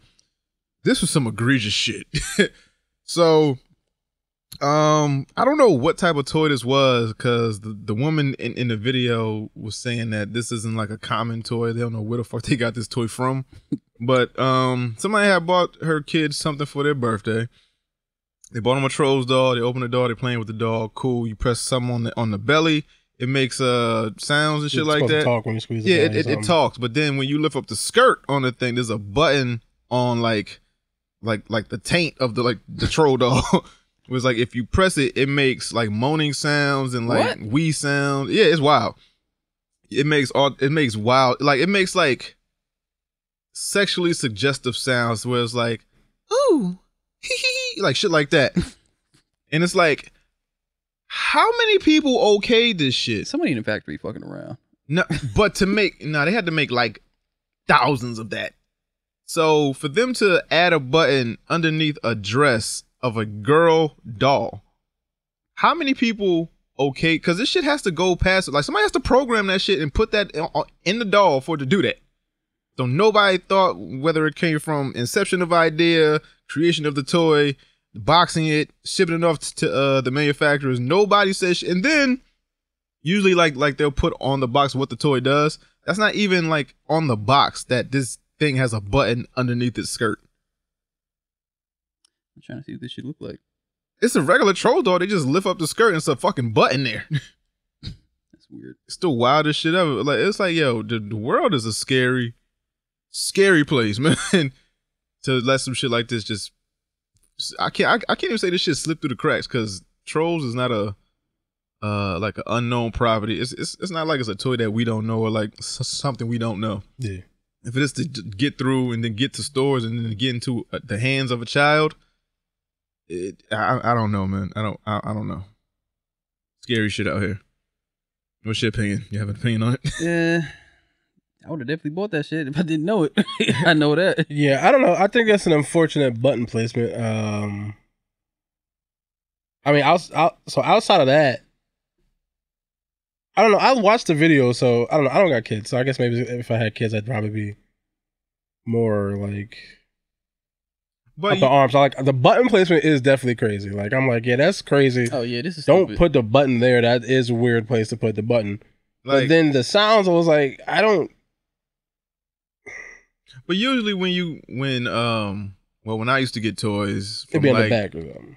This was some egregious shit. So I don't know what type of toy this was, because the woman in the video was saying that this isn't like a common toy. They don't know where the fuck they got this toy from. But somebody had bought her kids something for their birthday. They bought them a Trolls doll. They open the door. They're playing with the doll. Cool. You press something on the belly. It makes sounds and shit like that. Talk when you squeeze it talks. But then when you lift up the skirt on the thing, there's a button on like the taint of the troll doll. It was like if you press it, it makes like moaning sounds and like wee sounds. Yeah, it's wild. It makes wild, like it makes like sexually suggestive sounds where it's like, ooh, like shit like that. And it's like, how many people okayed this shit? Somebody in the factory fucking around. No, but they had to make like thousands of that. So for them to add a button underneath a dress of a girl doll, how many people okay? Because this shit has to go past it. Like somebody has to program that shit and put that in the doll for it to do that. So nobody thought, whether it came from inception of idea, creation of the toy, boxing it, shipping it off to the manufacturers. Nobody says shit. And then usually like they'll put on the box what the toy does. That's not even like on the box that this thing has a button underneath its skirt. I'm trying to see what this shit look like. It's a regular troll doll. They just lift up the skirt and it's a fucking button there. That's weird. It's the wildest shit ever. Like it's like, yo, the world is a scary place, man. To let some shit like this just, I can't even say this shit slipped through the cracks because Trolls is not a like an unknown property. It's not like it's a toy that we don't know or like something we don't know. Yeah. If it is to get through and then get to stores and then get into the hands of a child, I don't know, man. I don't know. Scary shit out here. What's your opinion? You have an opinion on it? Yeah, I would have definitely bought that shit if I didn't know it. I know that. Yeah, I don't know. I think that's an unfortunate button placement. I mean, so outside of that, I don't know. I watched the video, so I don't know. I don't got kids, so I guess maybe if I had kids, I'd probably be more like up the arms. Like the button placement is definitely crazy. Like I'm like, yeah, that's crazy. Oh yeah, this is Don't stupid. put the button there. That is a weird place to put the button. Like, but then the sounds, I was like, I don't. But usually when I used to get toys, It'd be on like, the back or something.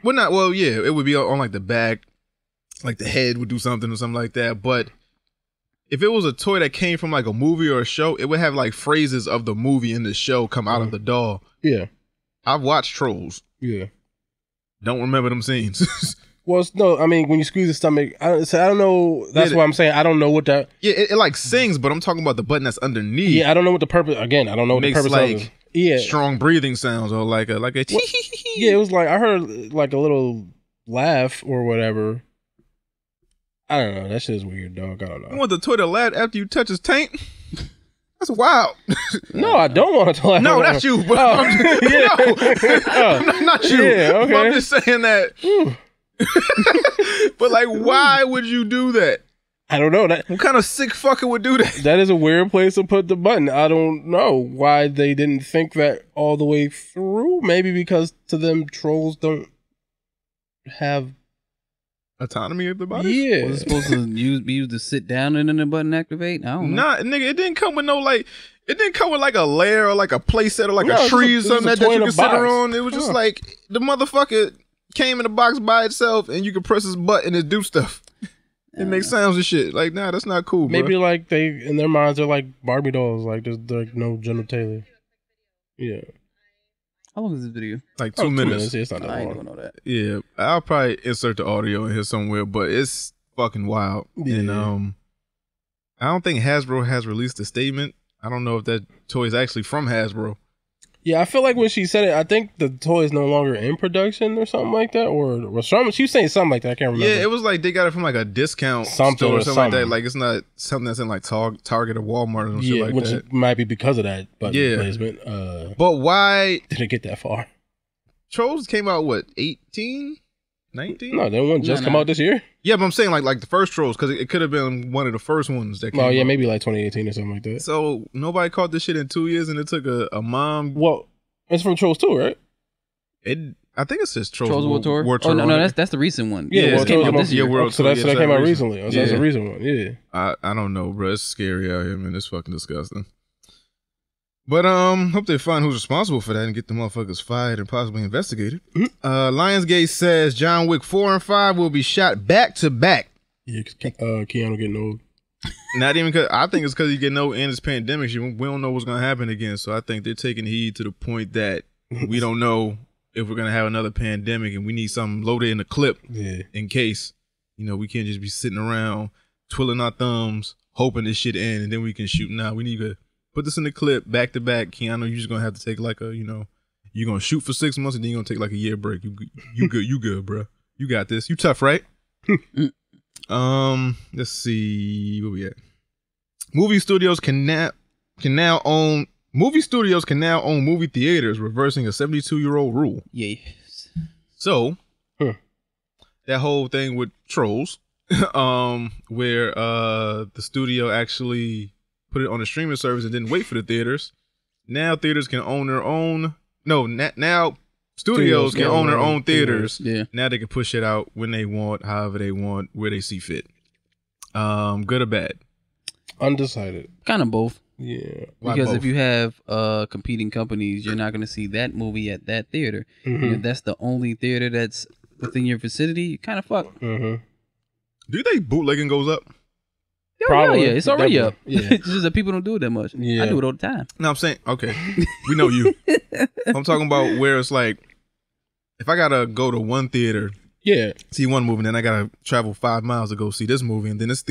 Yeah, it would be on like the back, like the head would do something or something like that. But if it was a toy that came from like a movie or a show, it would have like phrases of the movie and the show come out of the doll. Yeah. I've watched Trolls. Yeah. Don't remember them scenes. Well, no, I mean, when you squeeze the stomach, I don't know. That's why I'm saying I don't know what that. Yeah, it like sings, but I'm talking about the button that's underneath. Yeah, I don't know what the purpose. Again, I don't know what the purpose like of it. Yeah, strong breathing sounds or like a. Yeah, it was like I heard like a little laugh or whatever. I don't know. That shit is weird, dog. I don't know. You want the toy to laugh after you touch his taint? That's wild. No, I don't want to laugh. No, that's you. But not you. Yeah, okay. I'm just saying that. But like, why would you do that? I don't know. What kind of sick fucker would do that? That is a weird place to put the button. I don't know why they didn't think that all the way through. Maybe because to them, trolls don't have autonomy of the body. Yeah, was it supposed to be used to sit down and then the button activate? I don't know. Nah, nigga, it didn't come with no like. It didn't come with like a layer or like a play set or like a tree or something that you could sit on. It was just like the motherfucker came in a box by itself and you could press his button and do stuff. It makes sounds and shit. Like, nah, that's not cool, Maybe bro. like they, in their minds, they're like Barbie dolls. Like there's like no genitalia. Yeah. How long is this video? Like 2 minutes. It's not that I ain't long. gonna know that. Yeah, I'll probably insert the audio in here somewhere, but it's fucking wild. Yeah. And I don't think Hasbro has released a statement. I don't know if that toy is actually from Hasbro. Yeah, I feel like when she said it, I think the toy is no longer in production or something like that, or something. She was saying something like that. I can't remember. Yeah, it was like they got it from like a discount Something store or or something like that. something. Like it's not something that's in like Target or Walmart or shit like which that. might be because of that button placement. But why didn't get that far? Trolls came out what 18, 19? No, that one just come out this year. Yeah, but I'm saying like the first Trolls because it could have been one of the first ones that came out. Yeah, maybe like 2018 or something like that. So nobody caught this shit in 2 years, and it took a mom. Well, it's from Trolls 2, right? I think it says Trolls World Tour. World Oh Tour. no, that's the recent one. Yeah, it came out this year. World so Tour, that came out recently. So that's a recent one. Yeah. I don't know, bro. It's scary out here, man. It's fucking disgusting. But hope they find who's responsible for that and get the motherfuckers fired and possibly investigated. Lionsgate says John Wick 4 and 5 will be shot back to back. Yeah, Keanu getting old. Not even because I think it's because he's getting old and it's pandemic. We don't know what's gonna happen again. So I think they're taking heed to the point that we don't know if we're gonna have another pandemic and we need something loaded in the clip in case. You know, we can't just be sitting around twiddling our thumbs hoping this shit end and then we can shoot. Now we need to put this in the clip back to back. Keanu, you're just gonna have to take like a, you're gonna shoot for 6 months and then you're gonna take like a year break. You good, bro. You got this. You tough, right? Let's see where we at. Movie studios can now own movie theaters, reversing a 72-year-old rule. Yes. So that whole thing with Trolls, where the studio actually put it on a streaming service and didn't wait for the theaters. Now theaters can own their own. No, now studios can own their own theaters. Yeah. Now they can push it out when they want, however they want, where they see fit. Good or bad? Undecided. Kind of both. Yeah. Because if you have competing companies, you're not going to see that movie at that theater. And if that's the only theater that's within your vicinity, you kind of fucked. Do you think bootlegging goes up? Probably. Yeah, it's already Definitely. up. Yeah. It's just that people don't do it that much. Yeah. I do it all the time. No, I'm saying, okay, we know you. I'm talking about where it's like, if I gotta go to one theater, see one movie, and then I gotta travel 5 miles to go see this movie, and then this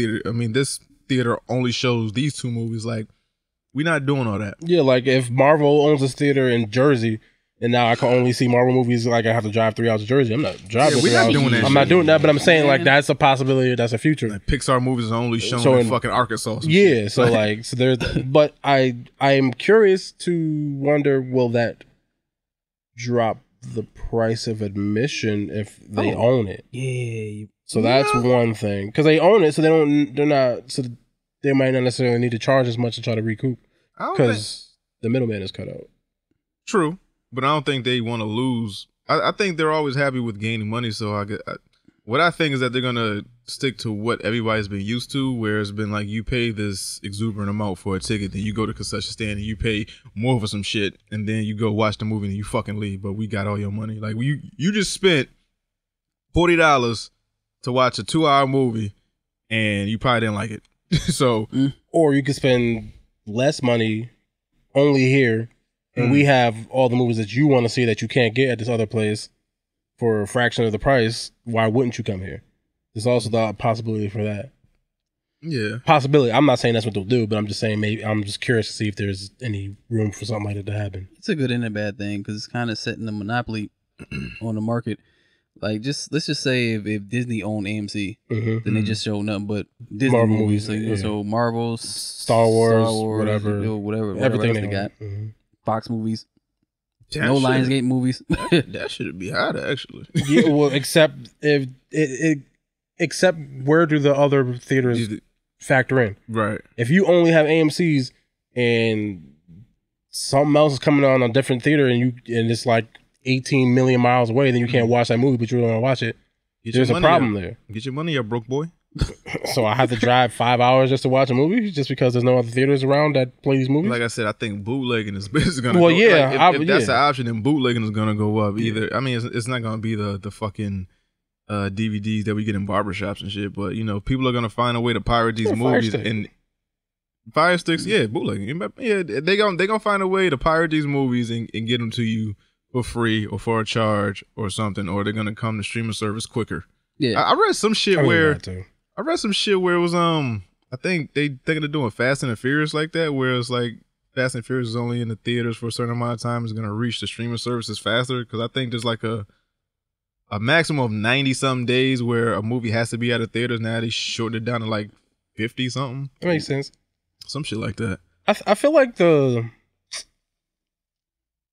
theater only shows these two movies. Like, we're not doing all that. Yeah, like if Marvel owns this theater in Jersey, and now I can only see Marvel movies, like I have to drive 3 hours to Jersey. I'm not driving. We're not doing that. I'm not doing that, but I'm saying like that's a possibility. That's a future. Like Pixar movies are only shown in fucking Arkansas. Yeah, so like so there's. But I am curious to wonder, will that drop the price of admission if they own it? Yeah. So that's one thing, because they own it, so they're not. So they might not necessarily need to charge as much to try to recoup, because the middleman is cut out. True. But I don't think they want to lose. I think they're always happy with gaining money. So what I think is that they're going to stick to what everybody's been used to, where it's been like you pay this exuberant amount for a ticket, then you go to concession stand and you pay more for some shit, and then you go watch the movie and you fucking leave, but we got all your money. Like you just spent $40 to watch a 2-hour movie and you probably didn't like it. So, or you could spend less money only here. And we have all the movies that you want to see that you can't get at this other place for a fraction of the price. Why wouldn't you come here? There's also the possibility for that. Yeah. Possibility. I'm not saying that's what they'll do, but I'm just saying maybe I'm just curious to see if there's any room for something like that to happen. It's a good and a bad thing because it's kind of setting the monopoly on the market. Like, let's just say if Disney owned AMC, then they just show nothing but Disney Marvel movies. movies, So Marvel, Star Wars, whatever everything they got. Fox movies. No Lionsgate movies. That should be hot, actually. Yeah, well, except if except where do the other theaters factor in? Right. If you only have AMC's and something else is coming on a different theater and it's like 18 million miles away, then you can't watch that movie, but you don't want to watch it. There's a problem there. Get your money up, broke boy. So I have to drive 5 hours just to watch a movie, just because there's no other theaters around that play these movies. Like I said, I think bootlegging is going to go. Well, yeah, like if that's an option, then bootlegging is going to go up. Either, I mean, it's not going to be the fucking DVDs that we get in barbershops and shit, but you know, people are going to find a way to pirate these movies and Fire Sticks. Yeah, bootlegging. Yeah, they gonna find a way to pirate these movies and get them to you for free or for a charge or something, or they're going to come to streaming service quicker. Yeah, I read some shit where it was I think they thinking of doing Fast and the Furious like that, where it's like Fast and Furious is only in the theaters for a certain amount of time, is gonna reach the streaming services faster, because I think there's like a maximum of 90 something days where a movie has to be out of theaters. Now they shortened it down to like 50 something. That makes sense. Some shit like that. I feel like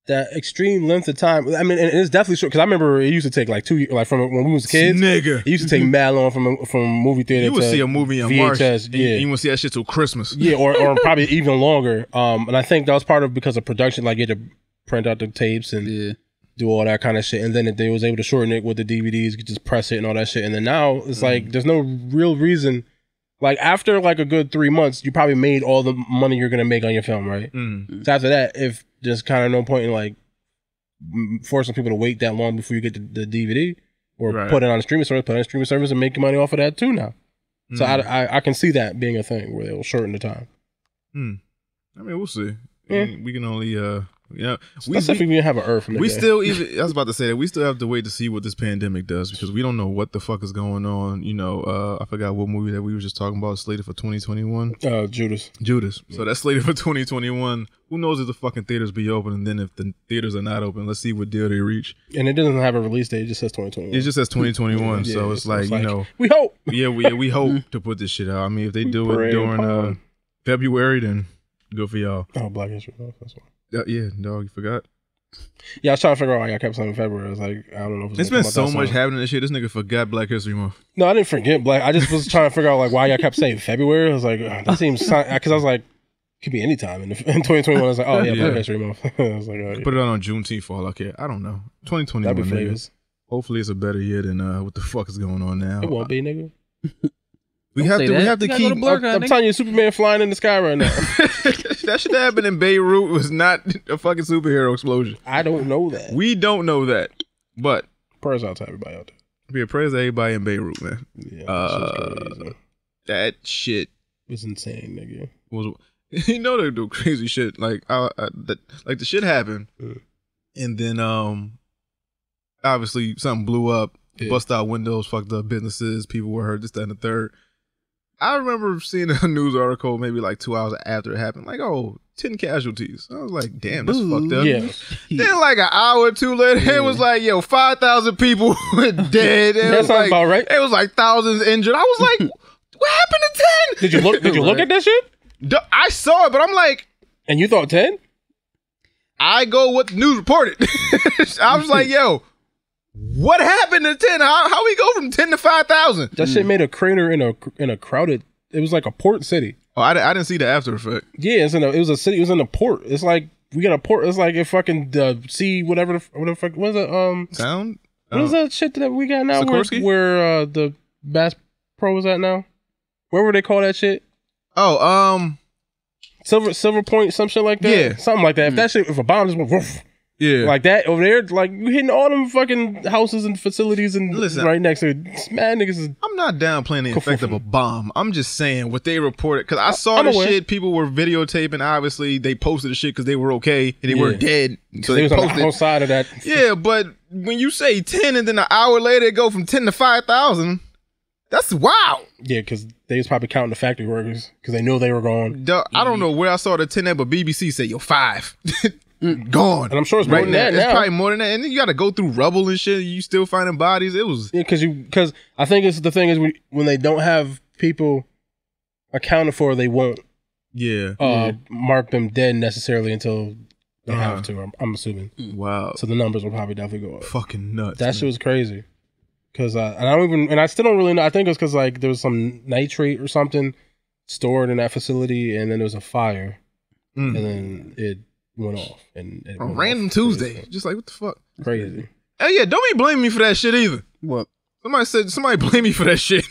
that extreme length of time. I mean, and it's definitely short, because I remember it used to take like 2 years, like from when we was kids. Nigga, it used to take mad long from movie theater. You would see a movie in March. Yeah, you would see that shit till Christmas. Yeah, or probably even longer. And I think that was part of because of production. Like you had to print out the tapes and do all that kind of shit, and then they was able to shorten it with the DVDs. You could just press it and all that shit. And then now it's like there's no real reason. Like after like a good 3 months, you probably made all the money you're gonna make on your film, right? So after that, if there's kind of no point in like forcing people to wait that long before you get the DVD, or put it on a streaming service, and make money off of that too now. So I can see that being a thing where they'll shorten the time. I mean, we'll see. We can only specifically we have an Earth. We still I was about to say that we still have to wait to see what this pandemic does, because we don't know what the fuck is going on. You know, I forgot what movie that we were just talking about, slated for 2021. Judas. Yeah. So that's slated for 2021. Who knows if the fucking theaters be open, and then if the theaters are not open, let's see what deal they reach. And it doesn't have a release date; it just says 2021. It just says 2021. So it's like, you know, we hope. Yeah, we hope to put this shit out. I mean, if they do it during February, then good for y'all. Oh, Black History Month. That's why. Yeah, dog, you forgot. Yeah, I was trying to figure out why I kept saying February. I was like, I don't know. It's been so much happening this year. This nigga forgot Black History Month. No, I didn't forget Black. I just was trying to figure out like why y'all kept saying February. I was like, that seems, because I was like, could be any time in 2021. I was like, oh yeah, Black History Month. I was like, oh, yeah. Put it on Juneteenth for all I care. I don't know. 2021. That'd be flavors. Hopefully, it's a better year than what the fuck is going on now. It won't be, nigga. We have to keep. I'm telling you, Superman flying in the sky right now. that shit that happened in Beirut was not a fucking superhero explosion. I don't know that. We don't know that, but prayers out to everybody out there. Yeah, prayers to everybody in Beirut, man. Yeah, that shit was insane, nigga. You know they do crazy shit like the shit happened, and then obviously something blew up, bust out windows, fucked up businesses, people were hurt, this, that, and the third. I remember seeing a news article maybe like 2 hours after it happened, like 10 casualties. I was like, damn, that's fucked up. Yeah. Then like an hour or two later, it was like, 5,000 people dead. That sounds about right. It was like thousands injured. I was like, what happened to 10? Did you look at that shit? I saw it, but I'm like, and you thought 10? I go what the news reported. I was like, what happened to 10? How we go from 10 to 5,000? That shit made a crater in a crowded. It was like a port city. Oh, I didn't see the after effect. Yeah, it was a city. It was in a port. It's like we got a port. It's like a fucking sea whatever the fuck. What is it? Sound. What is that shit that we got now? Where the Bass Pro was at now? Where would they call that shit? Silver Point, some shit like that. Yeah, something like that. If a bomb just went woof, like that over there, like you hitting all them fucking houses and facilities and right next to it. Mad niggas. I'm not downplaying the effect of a bomb. I'm just saying what they reported because I saw the shit. People were videotaping. Obviously, they posted the shit because they were okay and they weren't dead. So they was on the outside of that. Yeah, but when you say 10 and then an hour later it go from 10 to 5,000. That's wild. Yeah, because they was probably counting the factory workers because they knew they were gone. I don't know where I saw the 10 at, but BBC said, 5. Gone. And I'm sure it's more than that now. It's probably more than that. And then you got to go through rubble and shit. You still finding bodies. It was... Yeah, because I think it's the thing is when they don't have people accounted for, they won't mark them dead necessarily until they have to, I'm assuming. Wow. So the numbers will probably definitely go up. Fucking nuts. That shit was crazy. Because I still don't really know. I think it was because like there was some nitrate or something stored in that facility, and then there was a fire, and then it went off. And it went random off. Tuesday, Crazy. just like what the fuck? Crazy. Oh yeah, don't be blaming me for that shit either. What? Somebody blame me for that shit.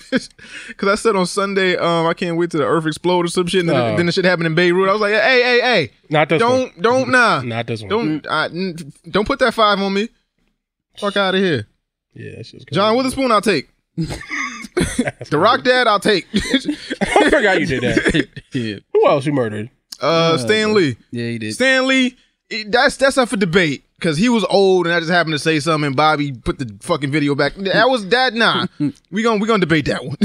Because I said on Sunday, I can't wait till the earth explode or some shit. And then the shit happened in Beirut. I was like, hey, not this one. Not this one. Don't put that 5 on me. Fuck out of here. Yeah, that's just John Witherspoon, I'll take. The Rock Dad, I'll take. I forgot you did that. Yeah. Who else you murdered? Stan Lee. Yeah, he did. Stan Lee, that's up for debate. Because he was old and I just happened to say something and Bobby put the fucking video back. Nah. we gonna debate that one.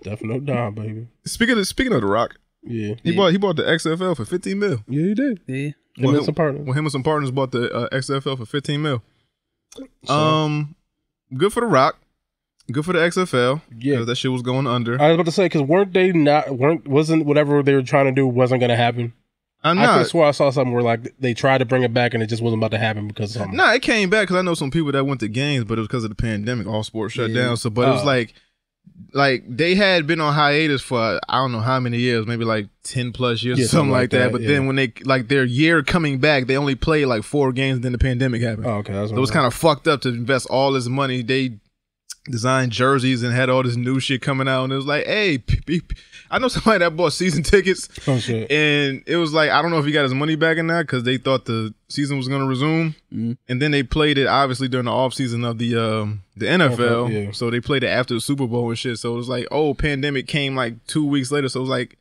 Definitely Don, baby. Speaking of The Rock, he bought the XFL for 15 mil. Yeah, he did. Yeah. Him and some partners. Him and some partners bought the XFL for 15 mil. Good for The Rock. Good for the XFL. Yeah, that shit was going under. I was about to say because wasn't whatever they were trying to do wasn't going to happen. I swear I saw something where like they tried to bring it back and it just wasn't about to happen because of something. Nah, it came back because I know some people that went to games, but it was because of the pandemic. All sports shut down. So, but it was like they had been on hiatus for I don't know how many years, maybe like 10 plus years or something like that. But then when they their year coming back, they only played like 4 games. And then the pandemic happened. Oh, okay, so it was kind of fucked up to invest all this money. They designed jerseys and had all this new shit coming out, and it was like, hey, I know somebody that bought season tickets, and it was like I don't know if he got his money back in that because they thought the season was going to resume, and then they played it obviously during the off season of the NFL, so they played it after the Super Bowl and shit. So it was like, oh, pandemic came like 2 weeks later, so it was like,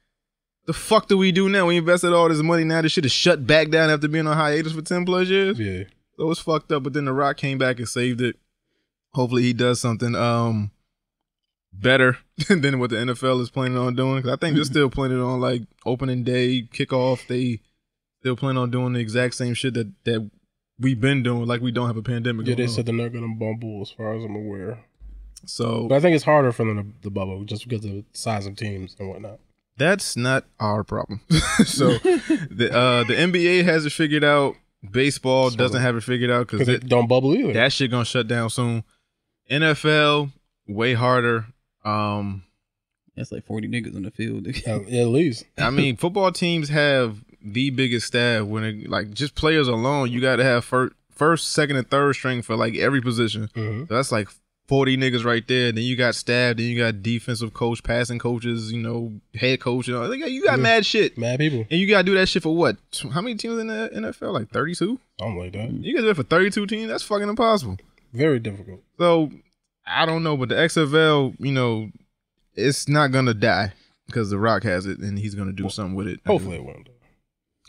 the fuck do we do now? We invested all this money, now this shit is shut back down after being on hiatus for 10 plus years. Yeah, so it was fucked up. But then The Rock came back and saved it. Hopefully he does something better than what the NFL is planning on doing. Because I think they're still planning on like opening day, kickoff. They still plan on doing the exact same shit that we've been doing. Like we don't have a pandemic. Yeah, they said they're not going to bubble as far as I'm aware. So, but I think it's harder for them to bubble just because of the size of teams and whatnot. That's not our problem. So the NBA has it figured out. Baseball doesn't have it figured out because it don't bubble either. That shit gonna shut down soon. NFL way harder. That's like 40 niggas on the field. At least. I mean, football teams have the biggest staff. When it, like just players alone, you got to have first, second, and third string for like every position. So that's like 40 niggas right there. Then you got staff. Then you got defensive coach, passing coaches, head coach. You got mad shit. Mad people. And you got to do that shit for what? How many teams in the NFL? Like 32? Something like that. You got to do it for 32 teams? That's fucking impossible. Very difficult. So, I don't know. But the XFL, it's not going to die because The Rock has it and he's going to do something with it. Hopefully it won't.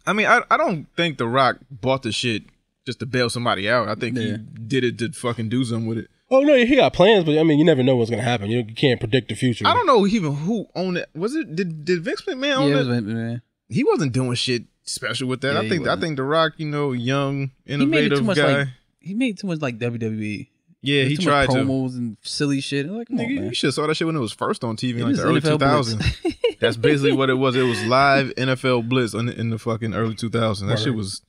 I mean, I don't think The Rock bought the shit just to bail somebody out. I think he did it to fucking do something with it. Oh, no, he got plans, but I mean, you never know what's going to happen. You can't predict the future. I don't know even who owned it. Was it, did Vince McMahon own it? Yeah, it was Vince McMahon. He wasn't doing shit special with that. Yeah, I think The Rock, young, innovative guy. He made too much like WWE. Yeah, he tried to. Promos and silly shit. I'm like, come on, man. You should have saw that shit when it was first on TV in like the early 2000s. That's basically what it was. It was live NFL Blitz in the fucking early 2000s. That shit was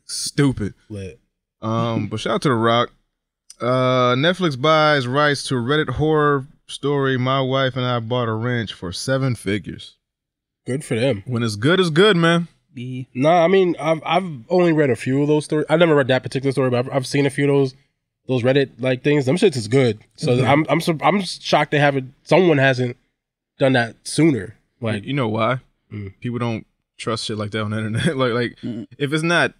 stupid. Lit. But shout out to The Rock. Netflix buys rights to Reddit horror story My Wife and I Bought a Wrench for 7 figures. Good for them. When it's good, man. Nah, I mean, I've only read a few of those stories. I never read that particular story, but I've seen a few of those Reddit like things. Them shits is good. So I'm shocked someone hasn't done that sooner. Like, you know why? People don't trust shit like that on the internet. like if it's not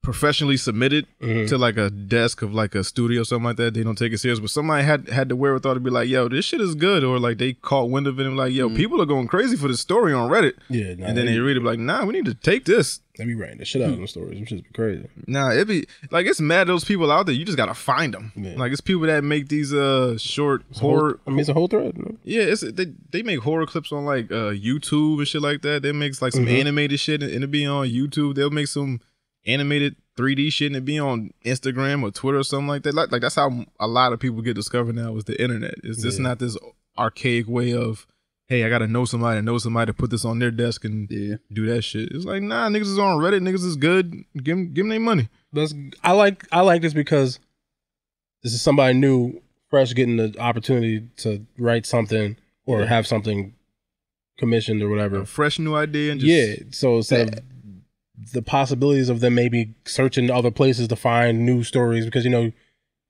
professionally submitted to like a desk of like a studio or something like that, they don't take it serious. But somebody had the wherewithal to be like, yo, this shit is good, or like they caught wind of it and like, yo, people are going crazy for this story on Reddit. Yeah, nah, and then they read it like, nah, we need to take this. They be writing the shit out of them stories, which is crazy. Nah, it be like, it's mad those people out there. You just gotta find them. Yeah. Like, it's people that make these short horror. It's a whole thread. No? Yeah, they make horror clips on like YouTube and shit like that. They make like some animated shit and it be on YouTube. They'll make some animated 3D shit and it be on Instagram or Twitter or something like that. Like that's how a lot of people get discovered now, is the internet. It's just not this archaic way of, hey, I gotta know somebody to put this on their desk and do that shit. It's like, nah, niggas is on Reddit, niggas is good. Give them their money. I like this because this is somebody new, fresh, getting the opportunity to write something or have something commissioned or whatever. A fresh new idea and just so instead of the possibilities of them maybe searching other places to find new stories, because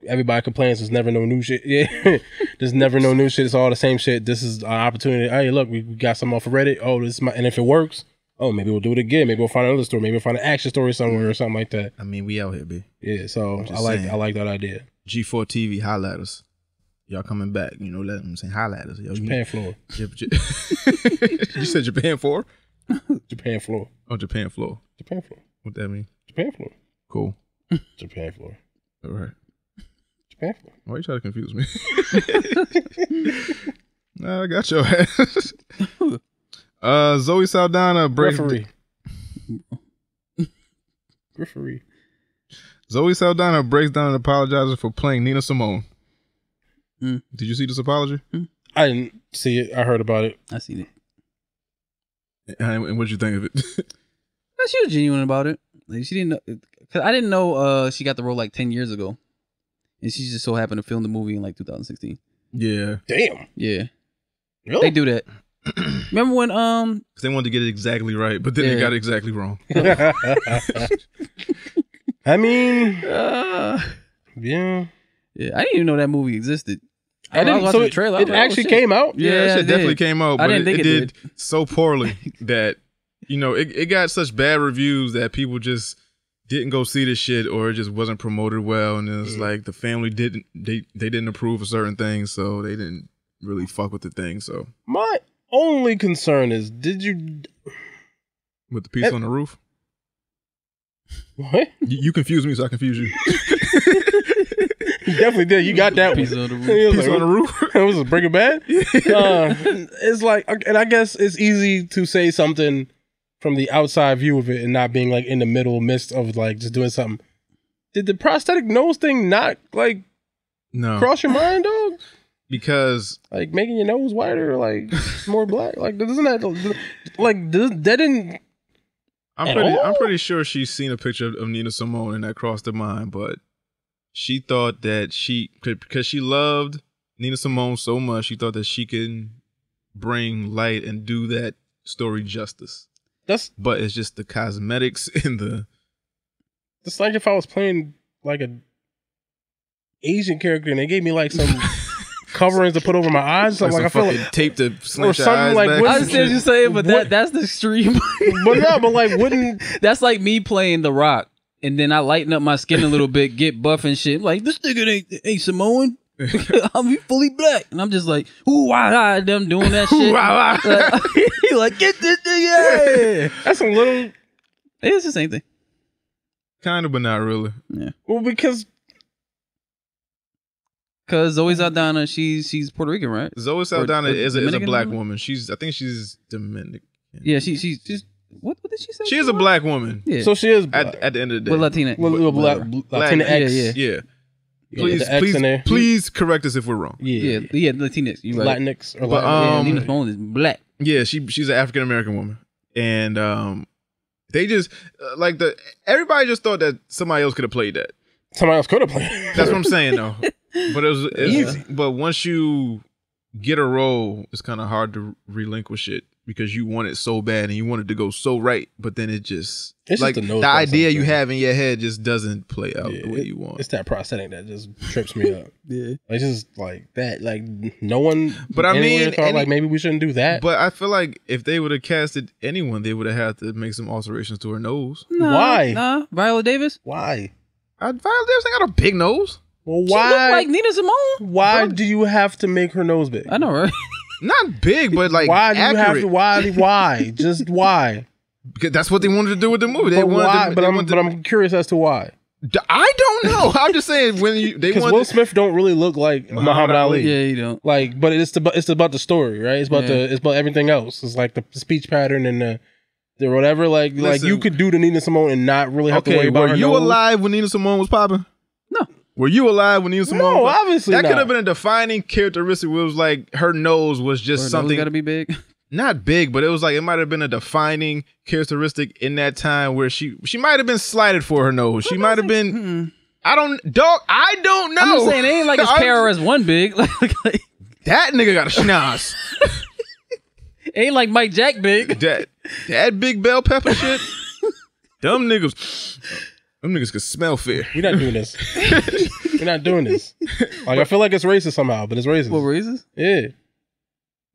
everybody complains there's never no new shit. Yeah, there's never no new shit. It's all the same shit. This is an opportunity. Hey, look, we got something off of Reddit. Oh, and if it works, maybe we'll do it again. Maybe we'll find another story. Maybe we'll find an action story somewhere or something like that. I mean, we out here, B. Yeah, so I like that idea. G4 TV, holla at us. Y'all coming back, let them say holla at us. Yo, Japan floor. You said Japan 4? Japan floor. Oh, Japan floor. Japan floor. What that mean? Japan floor. Cool. Japan floor. All right. Japan floor. Why you trying to confuse me? Nah, I got your ass. Zoe Saldana breaks. Referee. Zoe Saldana breaks down and apologizes for playing Nina Simone. Did you see this apology? I didn't see it. I heard about it. I seen it. And what did you think of it? She was genuine about it. Like, she didn't know, cause I didn't know she got the role like 10 years ago, and she just so happened to film the movie in like 2016. Yeah. Damn. Yeah. Really? They do that. Remember when Because they wanted to get it exactly right, but then they got it exactly wrong. I mean, yeah. I didn't even know that movie existed. I didn't. So the trailer. It actually came out. Yeah, that shit definitely came out, but I didn't think it did so poorly that it got such bad reviews that people just didn't go see the shit, or it just wasn't promoted well, and it was like the family didn't approve of certain things, so they didn't really fuck with the thing. So my only concern is, did you with the piece on the roof? What? You confused me, so I confused you. You definitely did. You got that piece one. on the roof. Piece on the roof. It was a Breaking Bad. It's like, and I guess it's easy to say something from the outside view of it and not being like in the midst of like just doing something. Did the prosthetic nose thing not like cross your mind, dog? Because like making your nose wider, like more black, like doesn't that like that didn't. I'm pretty sure she's seen a picture of Nina Simone and that crossed her mind, but she thought that because she loved Nina Simone so much, she thought that she can bring light and do that story justice. But it's just the cosmetics and the. It's like if I was playing like a Asian character, and they gave me like some coverings to put over my eyes. So like I feel like tape to slant or something your eyes like. back. I understand what you're saying, but that's the extreme. But no, but like wouldn't that's like me playing The Rock, and then I lighten up my skin a little bit, get buff and shit. Like this nigga ain't Samoan. I'm fully black, and I'm just like, ooh, why them doing that shit? Like, get this nigga. That's a little. It's the same thing. Kind of, but not really. Yeah. Well, because Zoe Saldana, she's Puerto Rican, right? Zoe Saldana is a Dominican black woman? woman. I think she's Dominican. Yeah, she's what did she say? She is a black woman. Yeah. so she is black. At the end of the day. With Latina. Latina X. Yeah. Please correct us if we're wrong. Yeah, Latinx. You right? Latinx or But Nina Simone is black. Yeah, she's an African American woman, and they just everybody just thought that somebody else could have played that. Somebody else could have played. That's what I'm saying though. But it's easy. But once you get a role, it's kind of hard to relinquish it because you want it so bad and you want it to go so right. But then it's just the idea you have in your head just doesn't play out the way you want. It's that prosthetic that just trips me up. Yeah, it's just like that. Like no one. But I mean, thought like maybe we shouldn't do that. But I feel like if they would have casted anyone, they would have had to make some alterations to her nose. Why? Nah, Viola Davis. Why? Viola Davis ain't got a big nose. Well, She why? look like Nina Simone. Why do you have to make her nose big? I know, right? Not big, but like why do accurate. you have to? Why? Just why? Because that's what they wanted to do with the movie. They But why? wanted But I'm curious as to why. I don't know. I'm just saying they Because wanted Will Smith don't really look like Muhammad Ali. Yeah, you don't. Like, but it's about the story, right? It's about everything else. It's like the speech pattern and the whatever. Like you could do the Nina Simone and not really have to worry about her were you nose. alive when Nina Simone was popping? No. Were you alive when Nina Simone? No, was popping? obviously that not. could have been a defining characteristic. Where it was like her nose was just something. Got to be big. Not big, but it was like it might have been a defining characteristic in that time where she might have been slighted for her nose. She might have been. I don't know. I'm just saying, it ain't like it's KRS-One big. That nigga got a schnoz. Ain't like Mike Jack big. That big bell pepper shit. Them niggas can smell fear. We're not doing this. We're not doing this. Like I feel like it's racist somehow, but it's racist. What racist? Yeah.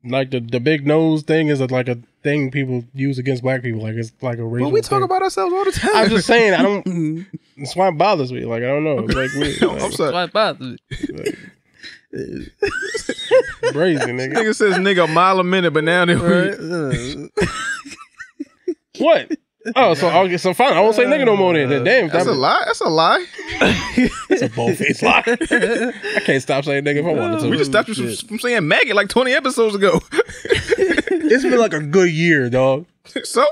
Like the big nose thing is like a thing people use against black people. Like it's like a racial. But we talk thing. about ourselves all the time. I'm just saying. I don't. That's why it bothers me. Like I don't know. It's like weird. Like, I'm sorry. Why it bothers crazy nigga. Nigga says nigga a mile a minute, but now they What? Oh, so fine. I won't say nigga no more then. Damn, that's a lie. That's a lie. It's a bold-faced lie. I can't stop saying nigga if I wanted to. We just stopped you from saying maggot like 20 episodes ago. It's been like a good year, dog. So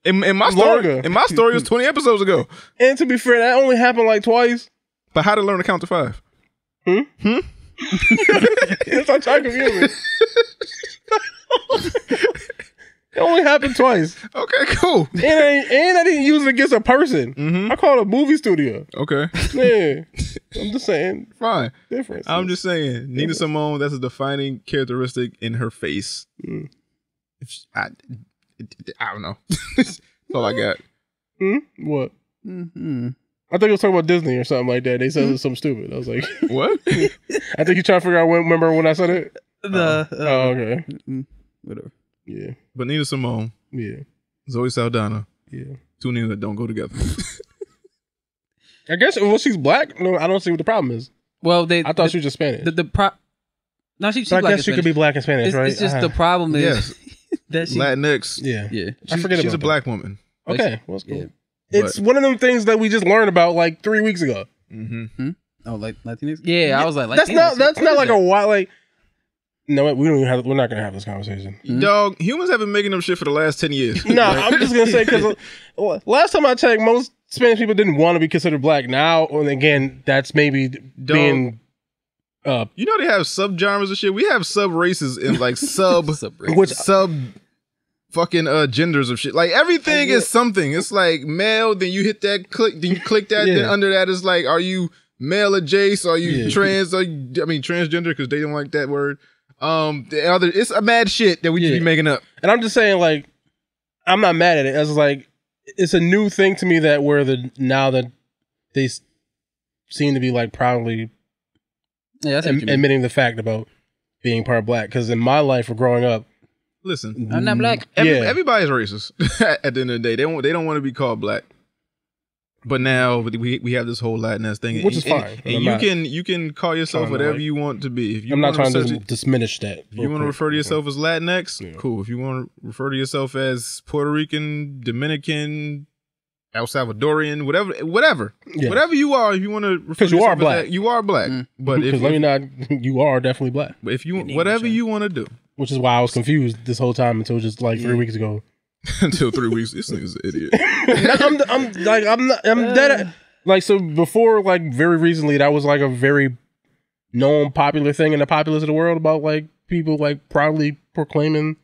in my Longer. story, it was 20 episodes ago. And to be fair, that only happened like twice. But how to learn to count to 5? It's not trying to confuse me. It only happened twice. Okay, cool. And I didn't use it against a person. I called a movie studio. Okay. Yeah. I'm just saying. Fine. Difference. I'm just saying. Nina Simone, that's a defining characteristic in her face. I don't know. That's all I got. What? I think he was talking about Disney or something like that. They said it was something stupid. I was like, What? I think you trying to figure out remember when I said it? Oh, okay. Whatever. Yeah. But Nina Simone, Yeah. Zoe Saldana, Yeah. two niggas that don't go together. I guess she's black. No, I don't see what the problem is. Well, I thought she was just Spanish. No, she's but I black guess she could be black and Spanish, it's, right? It's just the problem is Yes. that she. Latinx. Yeah. Yeah. I forget She's about a black woman. that. Okay. Well, that's cool. Yeah. It's one of them things that we just learned about like 3 weeks ago. Oh, like Latinx? Yeah, I was like, That's Latinx? not like a while. Like, no, we're not gonna have this conversation. Dog, humans have been making up shit for the last 10 years. No, I'm just gonna say because last time I checked, most Spanish people didn't want to be considered black. Now, and again, that's maybe being. You know they have subgenres of shit. We have sub races and like sub fucking genders of shit. Like everything is something. It's like male, then you hit that click, then you click that, then under that is like, are you male adjacent? Are you trans? Transgender because they don't like that word. It's a mad shit that we just be making up. And I'm just saying, like, I'm not mad at it. It's like it's a new thing to me that now that they seem to be like probably Yeah, admitting the fact about being part black. Because in my life of growing up, listen, I'm not black. Everybody's racist at the end of the day. They don't want to be called black. But now we have this whole Latinx thing, which is fine. And you can call yourself whatever you want to be. If you I'm not trying to diminish that. If you want to refer to yourself as Latinx, cool. If you want to refer to yourself as Puerto Rican, Dominican, El Salvadorian, whatever you are, if you want to refer to yourself as that, you are black. But you are definitely black. But if you whatever you want to do, which is why I was confused this whole time until just like 3 weeks ago. Until 3 weeks, this nigga's an idiot. I'm dead. Like, so before, like, very recently, that was like a very known popular thing in the populace of the world about like people like proudly proclaiming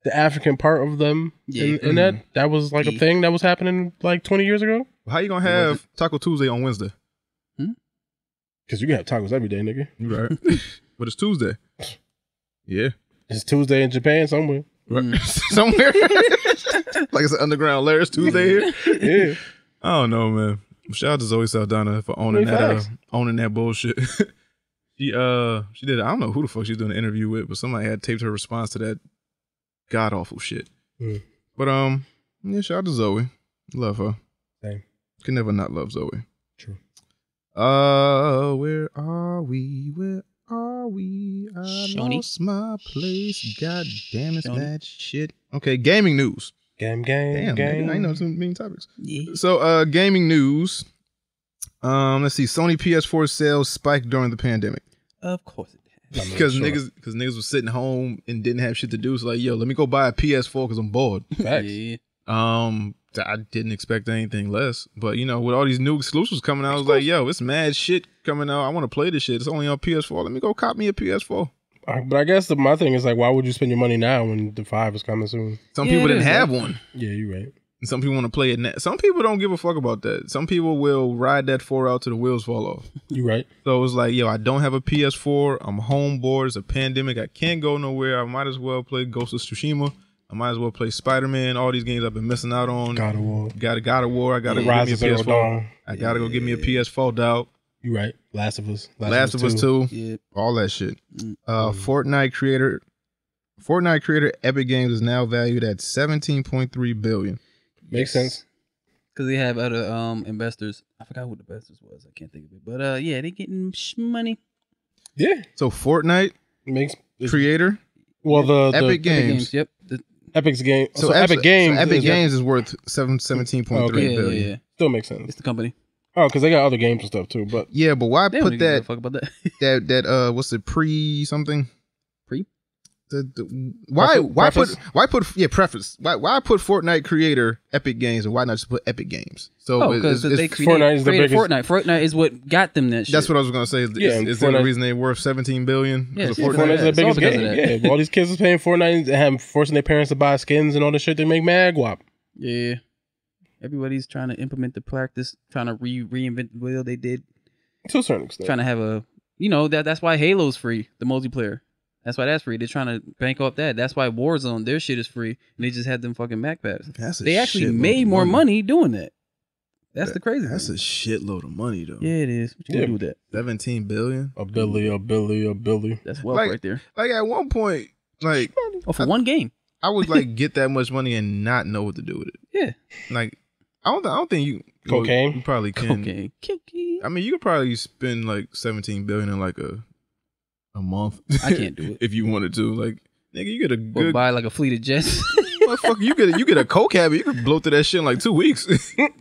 the African part of them. And that was like a thing that was happening like 20 years ago. How you gonna have Taco Tuesday on Wednesday? Because you can have tacos every day, nigga. Right. But it's Tuesday. Yeah. It's Tuesday in Japan somewhere. Right. Somewhere. Like it's an underground lair. It's Tuesday here. Yeah. I don't know, man. Shout out to Zoe Saldana for owning that bullshit. She did. I don't know who the fuck she's doing an interview with, but somebody had taped her response to that god awful shit. But yeah, shout out to Zoe. Love her. Same. Can never not love Zoe. True. Where are we? I lost my place. God damn it, that shit. Okay, gaming news. Game. Damn, I know some mean topics. Yeah. So, gaming news. Let's see. Sony PS4 sales spiked during the pandemic. Of course it did. Because niggas was sitting home and didn't have shit to do. So like, yo, let me go buy a PS4 because I'm bored. Facts. Yeah. I didn't expect anything less. But, you know, with all these new exclusives coming out, I was like, yo, it's mad shit coming out. I want to play this shit. It's only on PS4. Let me go cop me a PS4. But I guess my thing is like, why would you spend your money now when the 5 is coming soon? Some people didn't have one. Yeah, you're right. And some people want to play it now. Some people don't give a fuck about that. Some people will ride that 4 out till the wheels fall off. You're right. So it was like, yo, I don't have a PS4. I'm home bored. It's a pandemic. I can't go nowhere. I might as well play Ghost of Tsushima. I might as well play Spider-Man. All these games I've been missing out on. God of War. God of War. I gotta go get me a PS4. I gotta go get me a PS4 out. You right. Last of Us. Last of Us 2. Yep. All that shit. Fortnite creator Epic Games is now valued at $17.3 billion. Makes sense. Because they have other investors. I forgot who the investors was. I can't think of it. But yeah, they getting money. Yeah. So Fortnite creator. Well, the Epic Games. Yep. Epic's game. So Epic Games. Epic Games is worth $17.3 billion. Yeah. Still makes sense. It's the company. Oh, because they got other games and stuff too. But yeah, but why put that? Fuck about that. that what's it? Pre something. Pre. Why put Fortnite creator Epic Games and why not just put Epic Games? So because they Fortnite is the biggest. Fortnite is what got them that shit. That's what I was gonna say. Is that the reason they're worth $17 billion? Yeah, Fortnite is the biggest game. Yeah, all these kids are playing Fortnite and forcing their parents to buy skins and all this shit. They make mad guap. Yeah, everybody's trying to implement the practice, trying to reinvent the wheel they did to a certain extent. Trying to have a, that's why Halo's free, the multiplayer. That's why that's free. They're trying to bank off that. That's why Warzone, their shit is free, and they just had them fucking Mac pads. They actually made more money doing that. That's the crazy thing. That's a shitload of money, though. Yeah, it is. What you gonna do with that? $17 billion. A billy. That's wealth right there. Like at one point, like for one game, I would like get that much money and not know what to do with it. Yeah. Like I don't think you cocaine. Well, you probably can. Cocaine. I mean, you could probably spend like $17 billion in like a month. I can't do it. If you wanted to, like, nigga, you get a good buy like a fleet of jets. Motherfucker, you get a coke habit. You could blow through that shit in like 2 weeks.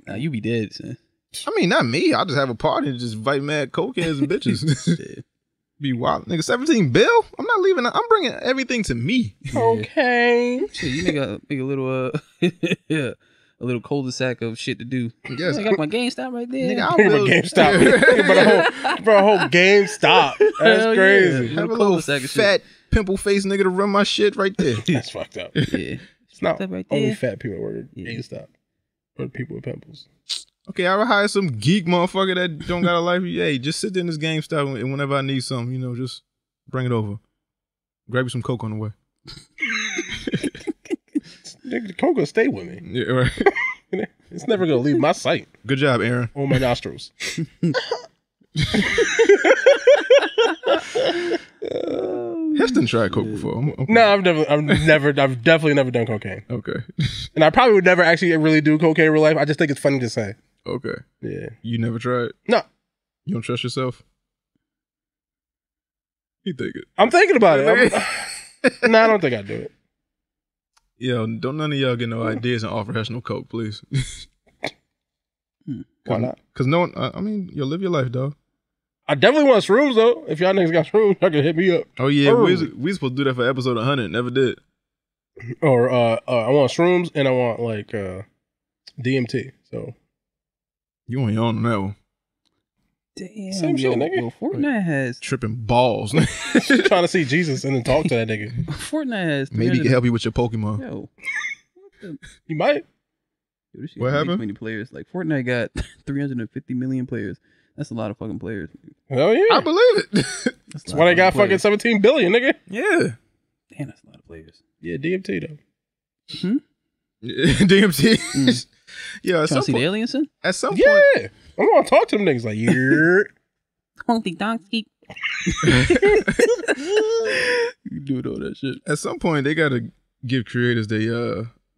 Nah, you be dead, son. I mean, not me. I'll just have a party and just invite mad cokeheads and bitches. Be wild, nigga. 17 bill. I'm not leaving. I'm bringing everything to me. Okay. Shit, you make a little a little cul-de-sac of shit to do. Yes, I got my GameStop right there. Nigga, I'll build GameStop. Bro, a whole GameStop. That's crazy. Yeah. Have a little fat pimple face nigga to run my shit right there. That's fucked up. Yeah, it's not right only fat people that work at GameStop. Or people with pimples. Okay, I would hire some geek motherfucker that don't got a life. Hey, just sit there in this GameStop and whenever I need something, just bring it over. Grab you some coke on the way. Nigga, the coke gonna stay with me. Yeah, right. It's never gonna leave my sight. Good job, Aaron. On my nostrils. Hesh didn't try coke before. Okay. No, I've definitely never done cocaine. Okay. And I probably would never actually really do cocaine in real life. I just think it's funny to say. Okay. Yeah. You never tried? No. You don't trust yourself? You think it? I'm thinking about it. No, I don't think I'd do it. Yo, don't none of y'all get no ideas and offer Hesh no coke, please. Why not? Because no one, I mean, you'll live your life, dog. I definitely want shrooms, though. If y'all niggas got shrooms, y'all can hit me up. Oh, yeah. We supposed to do that for episode 100. Never did. Or I want shrooms and I want, like, DMT. So You on your own on that one. Damn. Same shit, nigga. Well, Fortnite has tripping balls. Trying to see Jesus and then talk to that nigga. Fortnite has maybe he can help you with your Pokemon. Yo, you might. Dude, what happened? Many players. Like Fortnite got 350 million players. That's a lot of fucking players. Oh yeah, I believe it. That's why they got fucking 17 billion, nigga. Yeah. Damn, that's a lot of players. Yeah, DMT though. DMT. Yeah, trying to see the aliens in? At some point, yeah, I'm gonna talk to them niggas like, yeah. Honky donkey. You doing all that shit. At some point, they gotta give creators they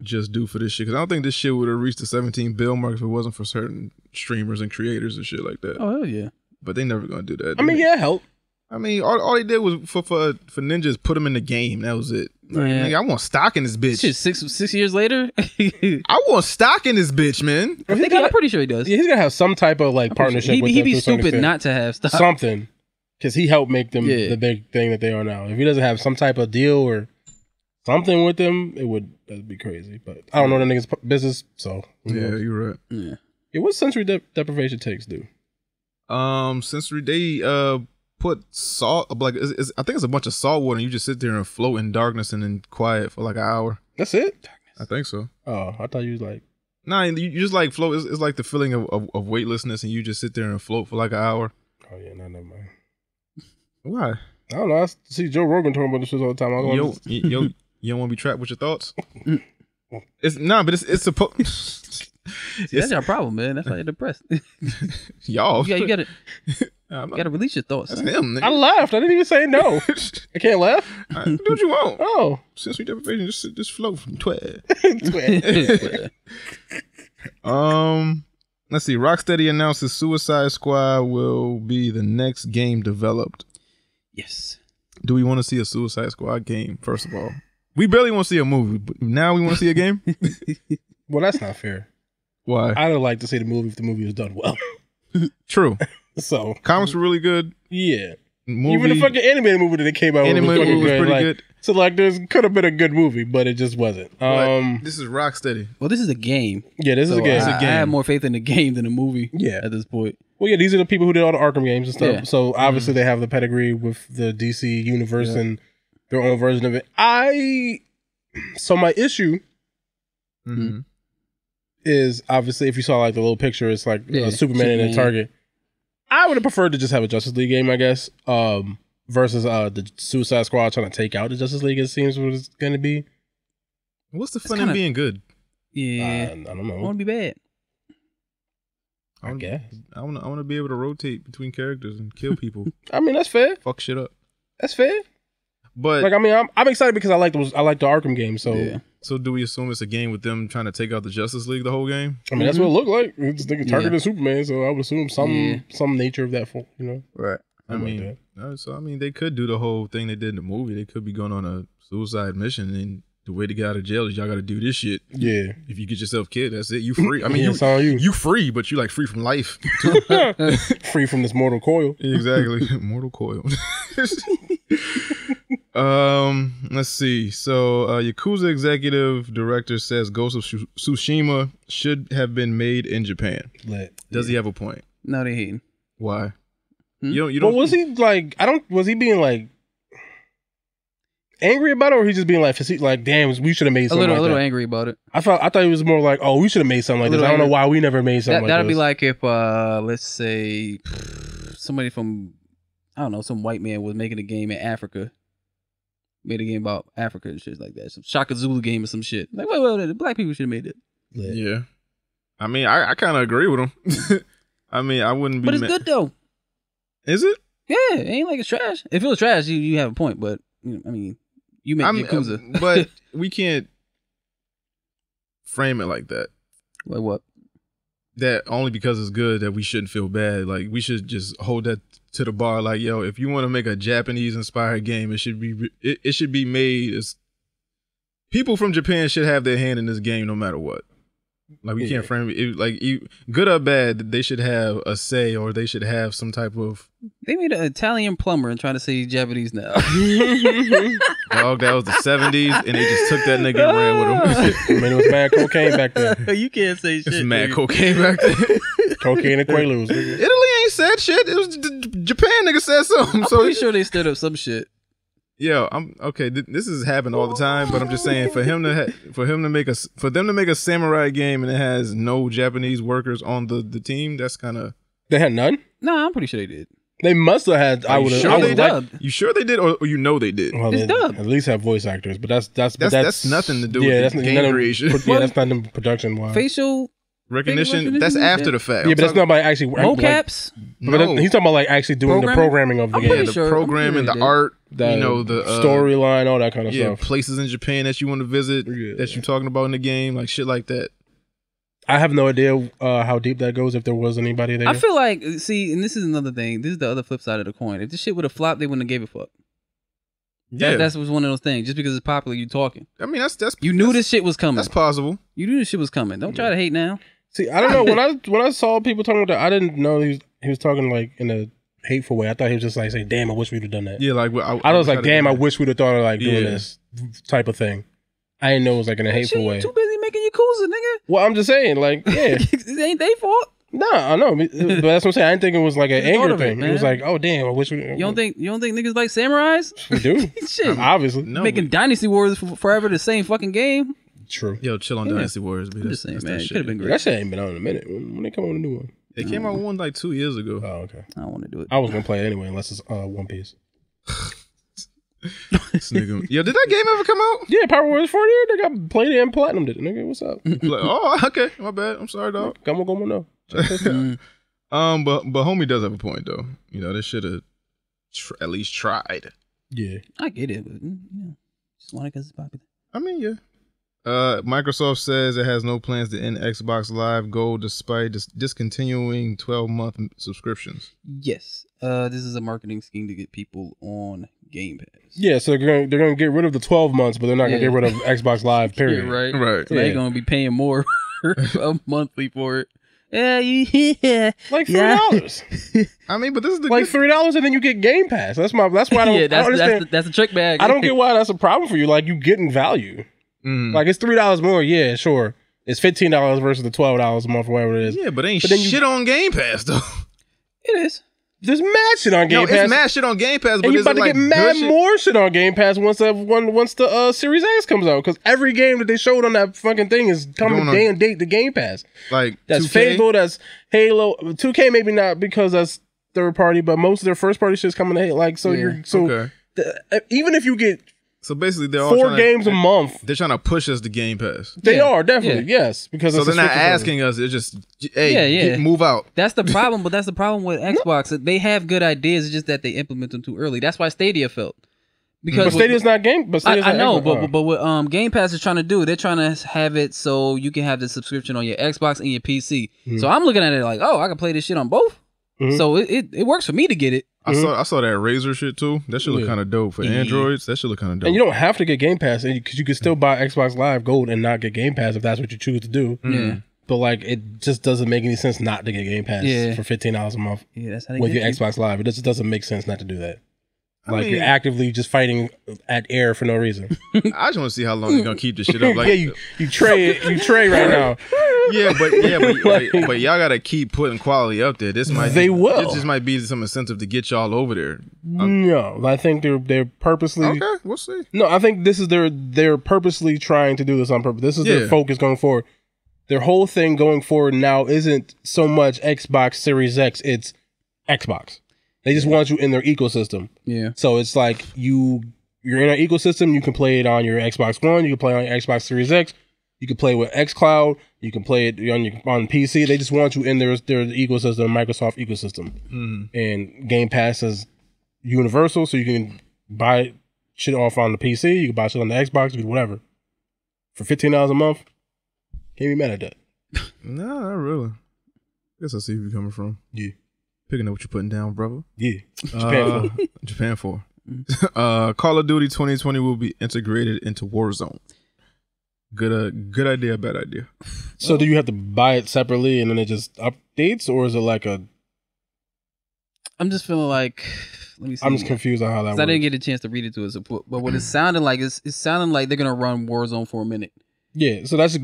just do for this shit. Because I don't think this shit would have reached the 17 bill mark if it wasn't for certain streamers and creators and shit like that. Oh hell yeah! But they never gonna do that. I mean, yeah, help. I mean, all they did was for ninjas put them in the game. That was it. Like, nigga, I want stock in this bitch. Shit, six years later, I want stock in this bitch, man. I'm pretty sure he does. Yeah, he's gonna have some type of like partnership. He'd be stupid not to have stock. Something, because he helped make them the big thing that they are now. If he doesn't have some type of deal or something with them, that'd be crazy. But I don't know the nigga's business, so yeah, you're right. Yeah. What sensory deprivation takes do? Sensory they put salt, like I think it's a bunch of salt water, and you just sit there and float in darkness and then quiet for like an hour. That's it? I think so. Oh, I thought you was like... Nah, you just like float. It's like the feeling of weightlessness, and you just sit there and float for like an hour. Oh yeah, never mind. Why? I don't know. I see Joe Rogan talking about this shit all the time. You don't want to be trapped with your thoughts? It's supposed... That's your problem, man. That's why you're depressed. Y'all. Yeah, you gotta release your thoughts. That's him, nigga. I laughed. I didn't even say no. I can't laugh. Do what you want. Oh, sensory deprivation, just float from twat. Let's see. Rocksteady announces Suicide Squad will be the next game developed. Yes. Do we want to see a Suicide Squad game? First of all, we barely want to see a movie, but now we want to see a game. Well, that's not fair. Why? I'd like to see the movie if the movie was done well. True. So comics were really good. Yeah. Even the fucking animated movie that it came out with was pretty good. So like, could have been a good movie, but it just wasn't. This is Rocksteady. Well, this is a game. Yeah, this is a game. I have more faith in the game than the movie. Yeah. At this point. Well, yeah, these are the people who did all the Arkham games and stuff. Yeah. So obviously they have the pedigree with the DC universe and their own version of it. So my issue is obviously if you saw like the little picture, it's like Superman in a Target. I would have preferred to just have a Justice League game, I guess, versus the Suicide Squad trying to take out the Justice League. It seems what it's going to be. What's the fun in being good? Yeah, I don't know. I want to be bad. I guess I want to be able to rotate between characters and kill people. I mean, that's fair. Fuck shit up. That's fair. But like, I mean, I'm excited because I like the Arkham game. So So do we assume it's a game with them trying to take out the Justice League the whole game? I mean, that's what it looked like. It's targeted Superman, so I would assume some nature of that, Right. I mean, they could do the whole thing they did in the movie. They could be going on a suicide mission, and the way to get out of jail is y'all got to do this shit. Yeah. If you get yourself killed, that's it. You free. I mean, it's all you. You free, but you like free from life. Free from this mortal coil. Exactly. Mortal coil. Let's see. So, Yakuza executive director says Ghost of Tsushima should have been made in Japan. Does he have a point? No, they hating. Why? You don't. Well, was he like? Was he being like angry about it, or he just being like, damn, we should have made something a little angry about it. I thought he was more like, oh, we should have made something like this. I don't know why we never made something like this. That'd be like if, let's say, somebody from, I don't know, some white man was making a game in Africa. Made a game about Africa and shit like that. Some Shaka Zulu game or some shit. Like, wait, the black people should have made it. Yeah. I mean, I kind of agree with him. I mean, I wouldn't be. But it's good though. Is it? Yeah, it ain't like it's trash. If it was trash, you have a point, but I mean, you make Yakuza. But we can't frame it like that. Like what? That only because it's good that we shouldn't feel bad. Like we should just hold that to the bar. Like, yo, if you want to make a Japanese inspired game, it should be made as people from Japan should have their hand in this game no matter what. Like we can't frame it like good or bad. They should have a say, or they should have some type of. They made an Italian plumber and trying to say he's Japanese now. Dog, that was the 70s, and they just took that nigga and ran with him. I mean, it was mad cocaine back then. You can't say shit. It's mad cocaine back then. Cocaine and Quaaludes. Italy ain't said shit. It was Japan nigga said something. I'm pretty sure they stirred up some shit. Yo, I'm okay. This has happened all the time, but I'm just saying for them to make a samurai game and it has no Japanese workers on the team, that's kind of. They had none? No, I'm pretty sure they did. They must have had. You sure they did, or you know they did? Well, it's dubbed. At least have voice actors, but that's nothing to do with game creation. That's not in production wise. Facial recognition. That's after the fact. Yeah, but that's not by actually mocaps. No. He's talking about like actually doing the programming of the game, the programming, the art, the storyline, all that kind of stuff. Places in Japan that you want to visit that you're talking about in the game, like shit like that. I have no idea how deep that goes, if there was anybody there. I feel like, see, and this is another thing. This is the other flip side of the coin. If this shit would have flopped, they wouldn't have gave a fuck. Yeah, that was one of those things. Just because it's popular, you talking. I mean, that's you knew this shit was coming. That's possible. You knew this shit was coming. Don't try to hate now. See, I don't know. When I saw people talking about that, I didn't know he was talking like in a hateful way. I thought he was just like saying, "Damn, I wish we'd have done that." Yeah, like I was like, "Damn, I wish we'd have thought of like doing this type of thing." I didn't know it was like in a hateful way. Too busy making Yakuza, nigga. Well, I'm just saying, like, yeah, it ain't they fault. No, I know, but that's what I'm saying. I didn't think it was like an anger thing. It was like, oh damn, I wish we. You don't think niggas like samurais? We do. Shit, obviously. No, making Dynasty Warriors forever the same fucking game. True. Yo, chill on Dynasty Warriors. I'm just saying, man, it could have been great. That shit ain't been out in a minute. When they come out with a new one? They came out with one like 2 years ago. Oh, okay. I don't want to do it. I was gonna play it anyway, unless it's One Piece. Nigga. Yo, did that game ever come out? Yeah, Power Warriors 40. They got played it and platinum did it. Nigga, what's up? Like, oh, okay, my bad. I'm sorry, dog. Come on, no. But homie does have a point though. You know, they should have at least tried. Yeah, I get it, but just want it because it's popular. I mean, yeah. Microsoft says it has no plans to end Xbox Live Gold despite discontinuing 12-month subscriptions. Yes, this is a marketing scheme to get people on Game Pass. Yeah, so they're gonna get rid of the 12 months, but they're not gonna get rid of Xbox Live. Period. Yeah, right. So they're gonna be paying more monthly for it. Like $3. I mean, but this is the like $3, and then you get Game Pass. That's why I don't. I don't understand. That's a trick bag. I don't get why that's a problem for you. Like you getting value. Like it's $3 more. Yeah, sure. It's $15 versus the $12 a month, or whatever it is. Yeah, but ain't shit on Game Pass though. It is. There's mad shit on Game Pass. It's mad shit on Game Pass, but and you about to like get mad more shit on Game Pass once the Series X comes out, because every game that they showed on that fucking thing is coming day and date to Game Pass. Like that's 2K? Fable, that's Halo, 2K maybe not because that's third party, but most of their first party shit's coming to Halo. Like even if you get basically they're all 4 games a month, they're trying to push us to Game Pass. They are definitely yes, because so they're not asking us. It's just move out. That's the problem, but that's the problem with Xbox. They have good ideas, it's just that they implement them too early. That's why Stadia failed. Because Stadia's not game. But I know, but what Game Pass is trying to do, they're trying to have it so you can have the subscription on your Xbox and your PC. So I'm looking at it like, oh, I can play this shit on both. So it works for me to get it. I saw that Razer shit too. That should look kind of dope for Androids. That should look kind of dope. And you don't have to get Game Pass because you can still buy Xbox Live Gold and not get Game Pass if that's what you choose to do. Yeah. But like, it just doesn't make any sense not to get Game Pass for $15 a month. Yeah, that's how they with get your Xbox Live. It just doesn't make sense not to do that. I mean, you're actively just fighting at air for no reason. I just want to see how long they're gonna keep this shit up. Like, you trade right now. But y'all gotta keep putting quality up there. This might This just might be some incentive to get y'all over there. No, I think they're purposely. Okay, we'll see. No, I think this is they're purposely trying to do this on purpose. This is their focus going forward. Their whole thing going forward now isn't so much Xbox Series X. It's Xbox. They just want you in their ecosystem. Yeah. So it's like you're in our ecosystem. You can play it on your Xbox One. You can play it on your Xbox Series X. You can play with xCloud. You can play it on PC. They just want you in their ecosystem, Microsoft ecosystem. And Game Pass is universal, so you can buy shit off on the PC, you can buy shit on the Xbox, you can do whatever. For $15 a month, can't be mad at that. No, not really. I guess I see where you're coming from. Yeah. Picking up what you're putting down, brother. Yeah. Japan 4. Call of Duty 2020 will be integrated into Warzone. Good idea, bad idea. So do you have to buy it separately and then it just updates, or is it like a... I'm just feeling like... Let me see. I'm just confused on how that works. I didn't get a chance to read it to us, but what it sounded like is it's sounding like they're gonna run Warzone for a minute. Yeah, so that's...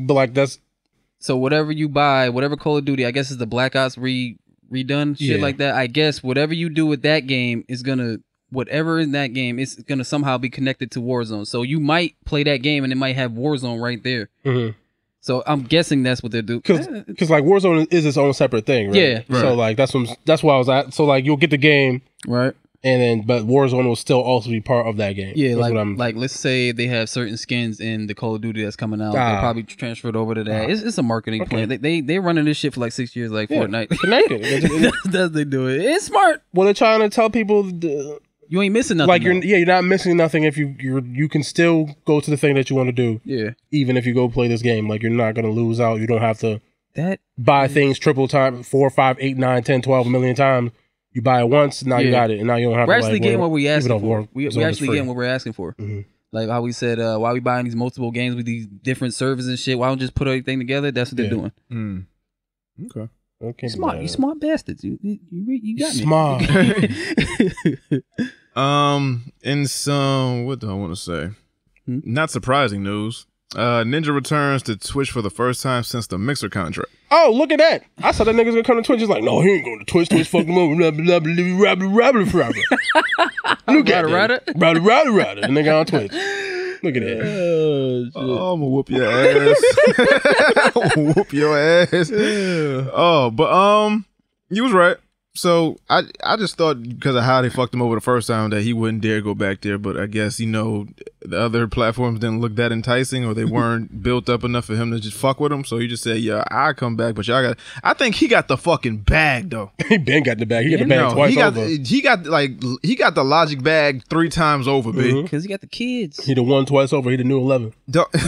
So whatever you buy, whatever Call of Duty, I guess is the Black Ops redone, shit like that. I guess whatever you do with that game is gonna... Whatever in that game is going to somehow be connected to Warzone. So you might play that game and it might have Warzone right there. Mm-hmm. So I'm guessing that's what they're doing. Because like Warzone is its own separate thing, right? Yeah. Right. So like that's why I was at. So like you'll get the game, right? And then but Warzone will still also be part of that game. Yeah, like let's say they have certain skins in the Call of Duty that's coming out. They're probably transferred over to that. It's a marketing plan. They're running this shit for like 6 years, like Fortnite. Connected. That's they do it. It's smart. Well, they're trying to tell people. You ain't missing nothing. Like you're not missing nothing if you can still go to the thing that you want to do. Yeah. Even if you go play this game, like you're not gonna lose out. You don't have to buy things triple time, 4, 5, 8, 9, 10, 12 a million times. You buy it once, now you got it, and now you don't have we're to. We're actually getting what we asking for. We actually free. getting what we're asking for. Mm-hmm. Like how we said, why we buying these multiple games with these different servers and shit? Why don't just put everything together? That's what they're doing. Mm. Okay. You smart bastards. You got me. Smart. In some, what do I want to say? Not surprising news. Ninja returns to Twitch for the first time since the Mixer contract. Oh, look at that! I saw that nigga's gonna come to Twitch. He's like, no, he ain't going to Twitch. Twitch fucked him up. Look at that. Rada. And nigga on Twitch. Look at that. Oh, I'm gonna whoop your ass. Whoop your ass. Yeah. Oh, but you was right. So I just thought because of how they fucked him over the first time that he wouldn't dare go back there. But I guess, the other platforms didn't look that enticing, or they weren't built up enough for him to just fuck with him. So he just said, yeah, I'll come back. But y'all I think he got the fucking bag, though. He been got the bag. He got the bag twice over. He got the Logic bag 3 times over, baby. Because he got the kids. He the one twice over. He the new 11. Dog, I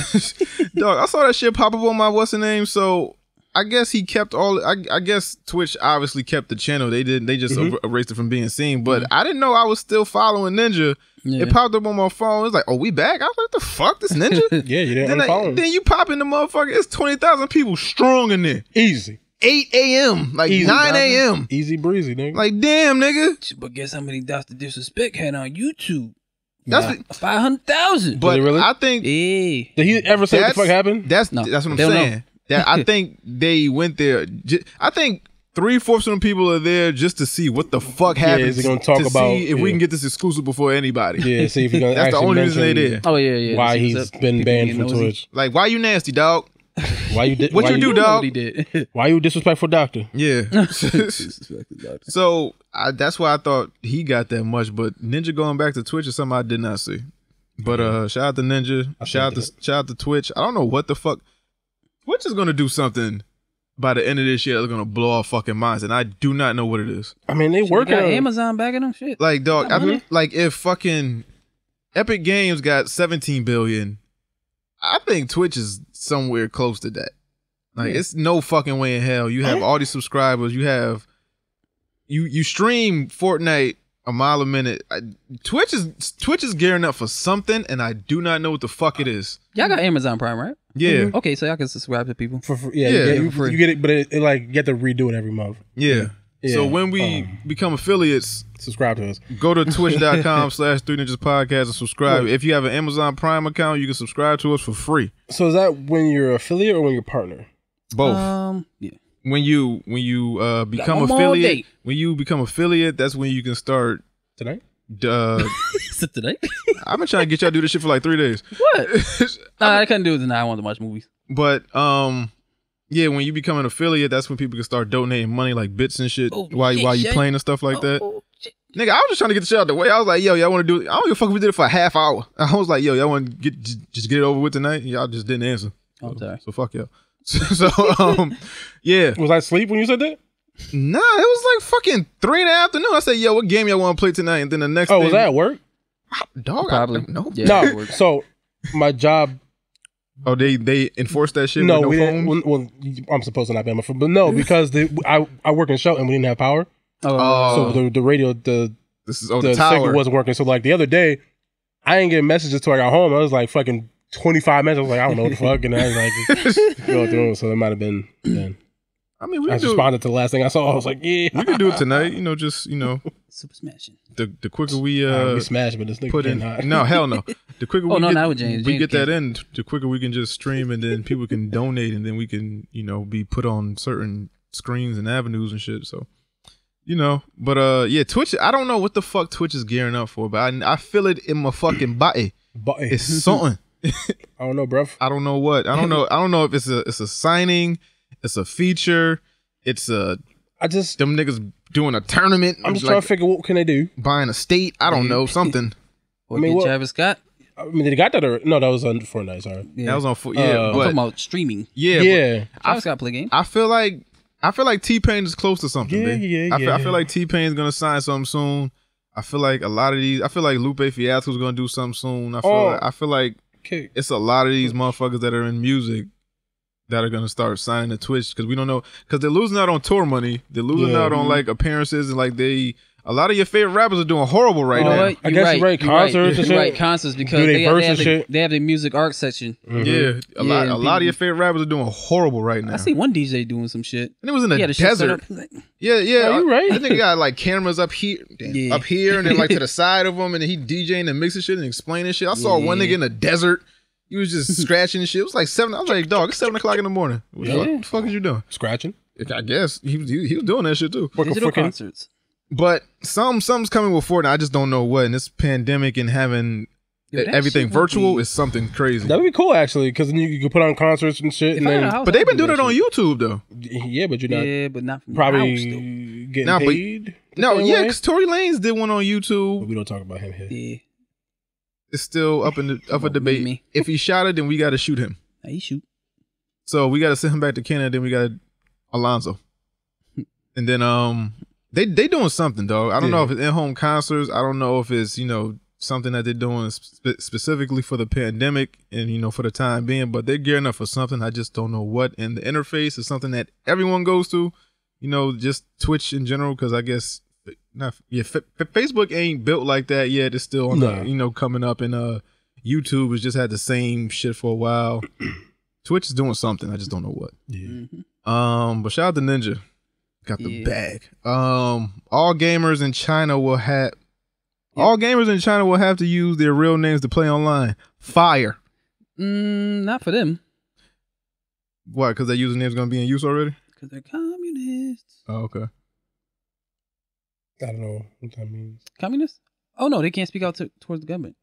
saw that shit pop up on my what's the name. So I guess he kept all. I guess Twitch obviously kept the channel. They didn't. They just erased it from being seen. But I didn't know I was still following Ninja. Yeah. It popped up on my phone. It's like, oh, we back. I was like, what the fuck, this Ninja? Yeah, you didn't unfollow him. Then you pop in the motherfucker. It's 20,000 people strong in there. Easy. 8 a.m. Like easy, 9 a.m. Easy breezy, nigga. Like, damn, nigga. But guess how many Dr. Disrespect had on YouTube? That's 500,000. But really? I think. Yeah. Did he ever say what the fuck happened? That's what I'm saying. That I think they went there. I think 3/4 of the people are there just to see what the fuck happens. Is he gonna talk about see if we can get this exclusive before anybody? Yeah, see if he's gonna. That's the only reason they there. Oh yeah. Why he's been banned from Twitch? Like, why you nasty, dog? Why you did? What you do, dog? What he did. Why you disrespectful doctor? Yeah. So that's why I thought he got that much. But Ninja going back to Twitch is something I did not see. But shout out to Ninja. Shout out to Twitch. I don't know what the fuck. Twitch is gonna do something by the end of this year that's gonna blow our fucking minds, and I do not know what it is. I mean, they work on Amazon backing them shit. Like, dog, like if fucking Epic Games got 17 billion, I think Twitch is somewhere close to that. Like, it's no fucking way in hell. You have all these subscribers. You have you stream Fortnite a mile a minute. Twitch is gearing up for something, and I do not know what the fuck it is. Y'all got Amazon Prime, right? Yeah. Okay, so y'all can subscribe to people for free. Yeah, you get it, but it like you have to redo it every month. Yeah. So when we become affiliates, subscribe to us. Go to twitch.com/3ninjas podcast and subscribe. If you have an Amazon Prime account, you can subscribe to us for free. So is that when you're affiliate or when you're partner? Both. Yeah. When you become affiliate, that's when you can start tonight. Is it today? I've been trying to get y'all to do this shit for like 3 days. What? I couldn't do it tonight. I wanted to watch movies. But yeah, when you become an affiliate, that's when people can start donating money like bits and shit while you playing and stuff like that. Nigga, I was just trying to get the shit out the way. I was like, yo, y'all want to do it? I don't give a fuck if we did it for a half hour. I was like, yo, y'all want to just get it over with tonight? Y'all just didn't answer. I'm sorry. So fuck y'all. So yeah. Was I asleep when you said that? Nah, it was like fucking 3 in the afternoon. I said, yo, what game y'all want to play tonight? And then the next day. Oh, was that at work? Dog, Probably. No. Yeah, No. So my job. Oh, they enforced that shit No, with we phones? didn't. Well, I'm supposed to not be on my phone, but no, because I work in Shelton, we didn't have power. Oh. So the radio, the This is the the signal tower. wasn't working. So like the other day, I didn't get messages till I got home. I was like fucking 25 minutes. I was like, I don't know what the fuck, and I was like going through it. So it might have been then. I mean, we I can do responded to the last thing I saw. I was like, yeah, we can do it tonight. Just Super smashing. the quicker we we smashed, but this nigga put in. cannot. No, hell no. The quicker we get, not with James. we James get that can't. in, the quicker we can just stream, and then people can donate, and then we can be put on certain screens and avenues and shit. So. But yeah, Twitch. I don't know what the fuck Twitch is gearing up for, but I feel it in my fucking body. It's something. I don't know, bruv. I don't know what. I don't know. I don't know if it's a signing, it's a feature, it's them niggas doing a tournament. I'm just trying to figure what can they do. Buying a state. I don't know, something. Or get Travis Scott. I mean, they got that or no? That was on Fortnite. Sorry. Yeah. That was on I'm but talking about streaming. yeah. Travis Scott play game. I feel like T-Pain is close to something. Yeah. I feel like T-Pain is gonna sign something soon. I feel like a lot of these. I feel like Lupe Fiasco's gonna do something soon. I feel like it's a lot of these motherfuckers that are in music that are gonna start signing to Twitch because we don't know because they're losing out on tour money. They're losing out on like appearances and like a lot of your favorite rappers are doing horrible right now. I guess you're right. Concerts and shit. Right, concerts because Do they verse have and shit? they have the music art section. Yeah, a lot of your favorite rappers are doing horrible right now. I see one DJ doing some shit. And it was in the He had a shit set desert. up. Like, Yeah. Are you right? I think he got like cameras up here, up here, and then like to the side of him, and then he DJing and mixing shit and explaining shit. I saw one nigga in the desert. He was just scratching and shit. It was like 7. I was like, dog, it's 7 o'clock in the morning. What the fuck is you doing? Scratching. I guess he was doing that shit too. digital concerts. But something's coming with Fortnite. I just don't know what. And this pandemic and having everything virtual is something crazy. That would be cool actually, because then you could put on concerts and shit. And then, but they've been doing it on YouTube though. Yeah, but you're not. Yeah, but not from Probably getting paid. Because Tory Lanez did one on YouTube. But we don't talk about him here. Yeah. It's still up a debate. If he shot it, then we got to shoot him. He shoot. So we got to send him back to Canada. Then we got Alonzo, and then they doing something, dog. I don't know if it's in-home concerts. I don't know if it's something that they're doing specifically for the pandemic and for the time being. But they're gearing up for something. I just don't know what. And the interface is something that everyone goes to. Just Twitch in general, because I guess. Facebook ain't built like that yet. It's still on coming up, and YouTube has just had the same shit for a while. Twitch is doing something. I just don't know what. Yeah. But shout out to Ninja, got the bag. All gamers in China will have to use their real names to play online. Fire. Not for them. Why? Because their username is gonna be in use already. Because they're communists. Oh, okay. I don't know what that means. Communists? Oh no, they can't speak out towards the government.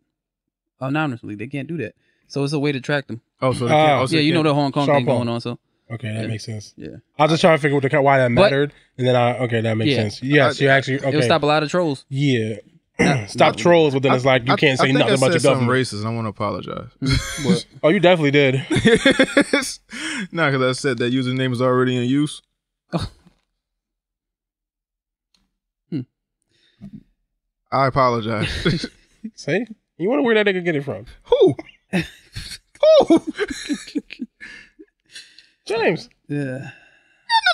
Anonymously, they can't do that. So it's a way to track them. Oh, so they can't. Yeah, you know the Hong Kong thing going on. So okay, that makes sense. Yeah, I was just trying to figure out why that mattered, and then that makes sense. Yes, you actually okay. It'll stop a lot of trolls. Yeah, stop trolls, but then it's like you can't say nothing about your government. Racist, and I want to apologize. Oh, you definitely did. Nah, because I said that username is already in use. I apologize. See? You wonder where that nigga get it from? Who? James. Yeah. Nothing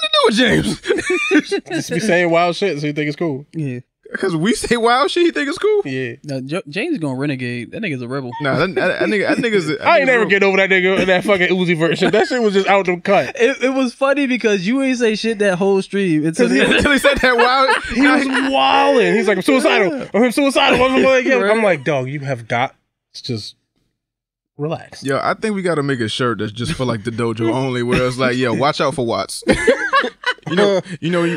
to do with James. Just be saying wild shit so you think it's cool. Yeah. Because we say wild shit, he think it's cool? Yeah. James is gonna renegade. That nigga's a rebel. Nah, that nigga's I ain't never get over that nigga in that fucking Uzi version. That shit was just out the cut. It was funny because you ain't say shit that whole stream until he said that wild. He was wilding. He's like, I'm suicidal. I'm suicidal. I'm like, dog, you have got to just relax. Yo, I think we got to make a shirt that's just for like the dojo only, where it's like, yo, watch out for Watts. You know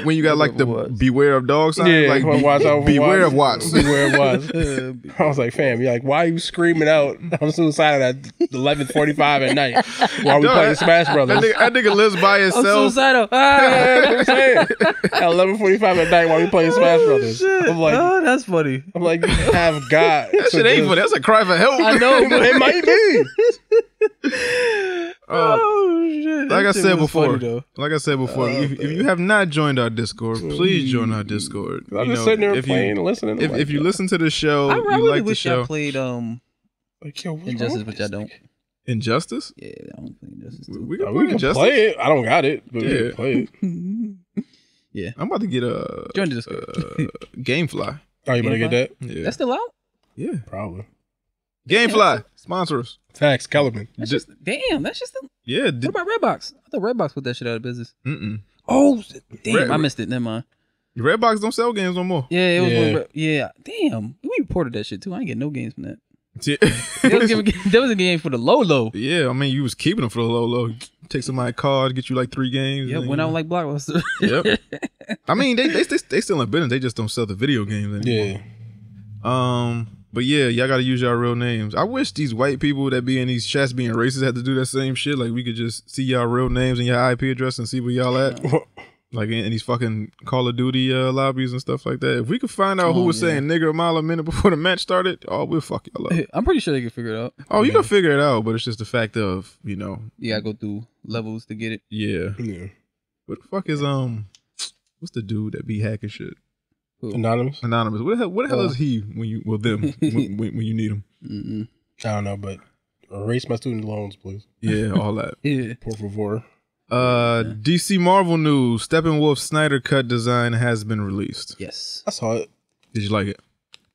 when you got like the beware of dog sign, like watch out for beware of Watts. Beware of Watts. I was like, fam, you're like, why are you screaming out I'm suicidal at 11:45 at night while we playing Smash Brothers? That nigga lives by himself. I'm suicidal. I'm saying. At 11:45 at night while we playing Smash Brothers. I'm like, oh, that's funny. I'm like, you have got that shit ain't funny. That's a cry for help. I know, but it might be. Shit. Like I That shit said was funny, before, though. if you have not joined our Discord, please join our Discord. I'm just sitting there playing and listening. If you listen to the show, I you really like the wish show. I played Like, yo, what's Injustice, wrong which with I don't. Injustice? Yeah, I don't play Injustice too. We can We can Injustice. play it. I don't got it, but we Yeah. can play it. Yeah, I'm about to get a join the Discord. Gamefly. Oh, you better get that? Yeah, That's still out. yeah. Probably. Gamefly sponsor us. Facts, Kellerman. That's just damn. That's just. Yeah. What about Redbox? I thought Redbox put that shit out of business. Mm-mm. Oh damn! Red- I missed it. Never mind. Redbox don't sell games no more. Yeah, it was. Yeah. Yeah, damn. We reported that shit too. I ain't get no games from that. Yeah. There was a game for the low. Yeah, I mean, you was keeping them for the low. Take somebody's card, get you like 3 games. Yeah, and went then, out like Blockbuster. Yep. I mean, they still in business. They just don't sell the video games anymore. Yeah. But yeah, y'all gotta use y'all real names. I wish these white people that be in these chats being racist had to do that same shit. Like we could just see y'all real names and your IP address and see where y'all at. Like in these fucking Call of Duty lobbies and stuff like that. If we could find out who was saying nigger a mile a minute before the match started, we'll fuck y'all up. I'm pretty sure they can figure it out. Oh, you can figure it out, but it's just the fact of, You gotta go through levels to get it. yeah. Yeah. What the fuck is what's the dude that be hacking shit? Anonymous? Anonymous. What the hell is he when you them when you need him? Mm-mm. I don't know, but erase my student loans, please. Yeah, all that. Yeah. Por favor. DC Marvel news: Steppenwolf Snyder cut design has been released. Yes. I saw it. Did you like it?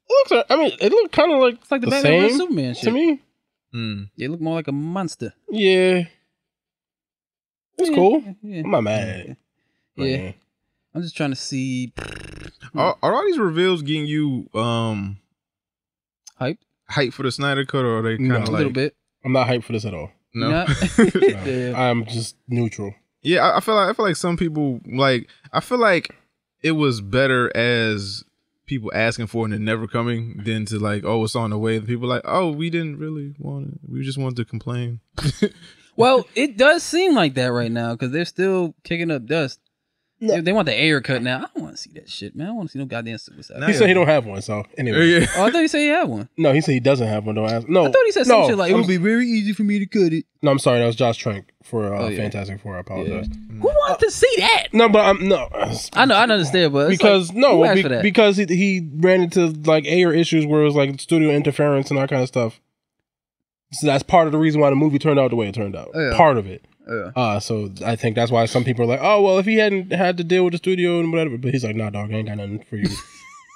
It looks. I mean, it looked kind of like It's like the the Batman vs same Superman shit. to me. Yeah, it looked more like a monster. Yeah. It's Yeah, cool. Yeah. I'm not mad. Yeah. I'm just trying to see. Are all these reveals getting you Hype? hype for the Snyder cut, or are they kind No. of A like little bit. I'm not hyped for this at all. no? Not- No. Yeah. I'm just neutral. Yeah, I feel like some people like. I feel like it was better as people asking for it and never coming than to like, oh, it's on the way. The people like, oh, we didn't really want it. We just wanted to complain. Well, it does seem like that right now because they're still kicking up dust. No. They want the air cut now. I don't want to see that shit, man. I don't want to see no goddamn suicide. Nah. He said he don't have one, so anyway. Yeah. Oh, I thought he said he had one. No, he said he doesn't have one. Don't ask. No, I thought he said some no, shit like it would be very easy for me to cut it. No, I'm sorry. That was Josh Trank for Oh, yeah. Fantastic Four. I apologize. Who wanted to see that? No, but I'm no. I know, I understand, but it's Because like, no, who asked for that? because he ran into like air issues where it was like studio interference and that kind of stuff. So that's part of the reason why the movie turned out the way it turned out. Yeah. Part of it. Yeah. So I think that's why some people are like, oh well, if he hadn't had to deal with the studio and whatever, but he's like, nah, dog, I ain't got nothing for you.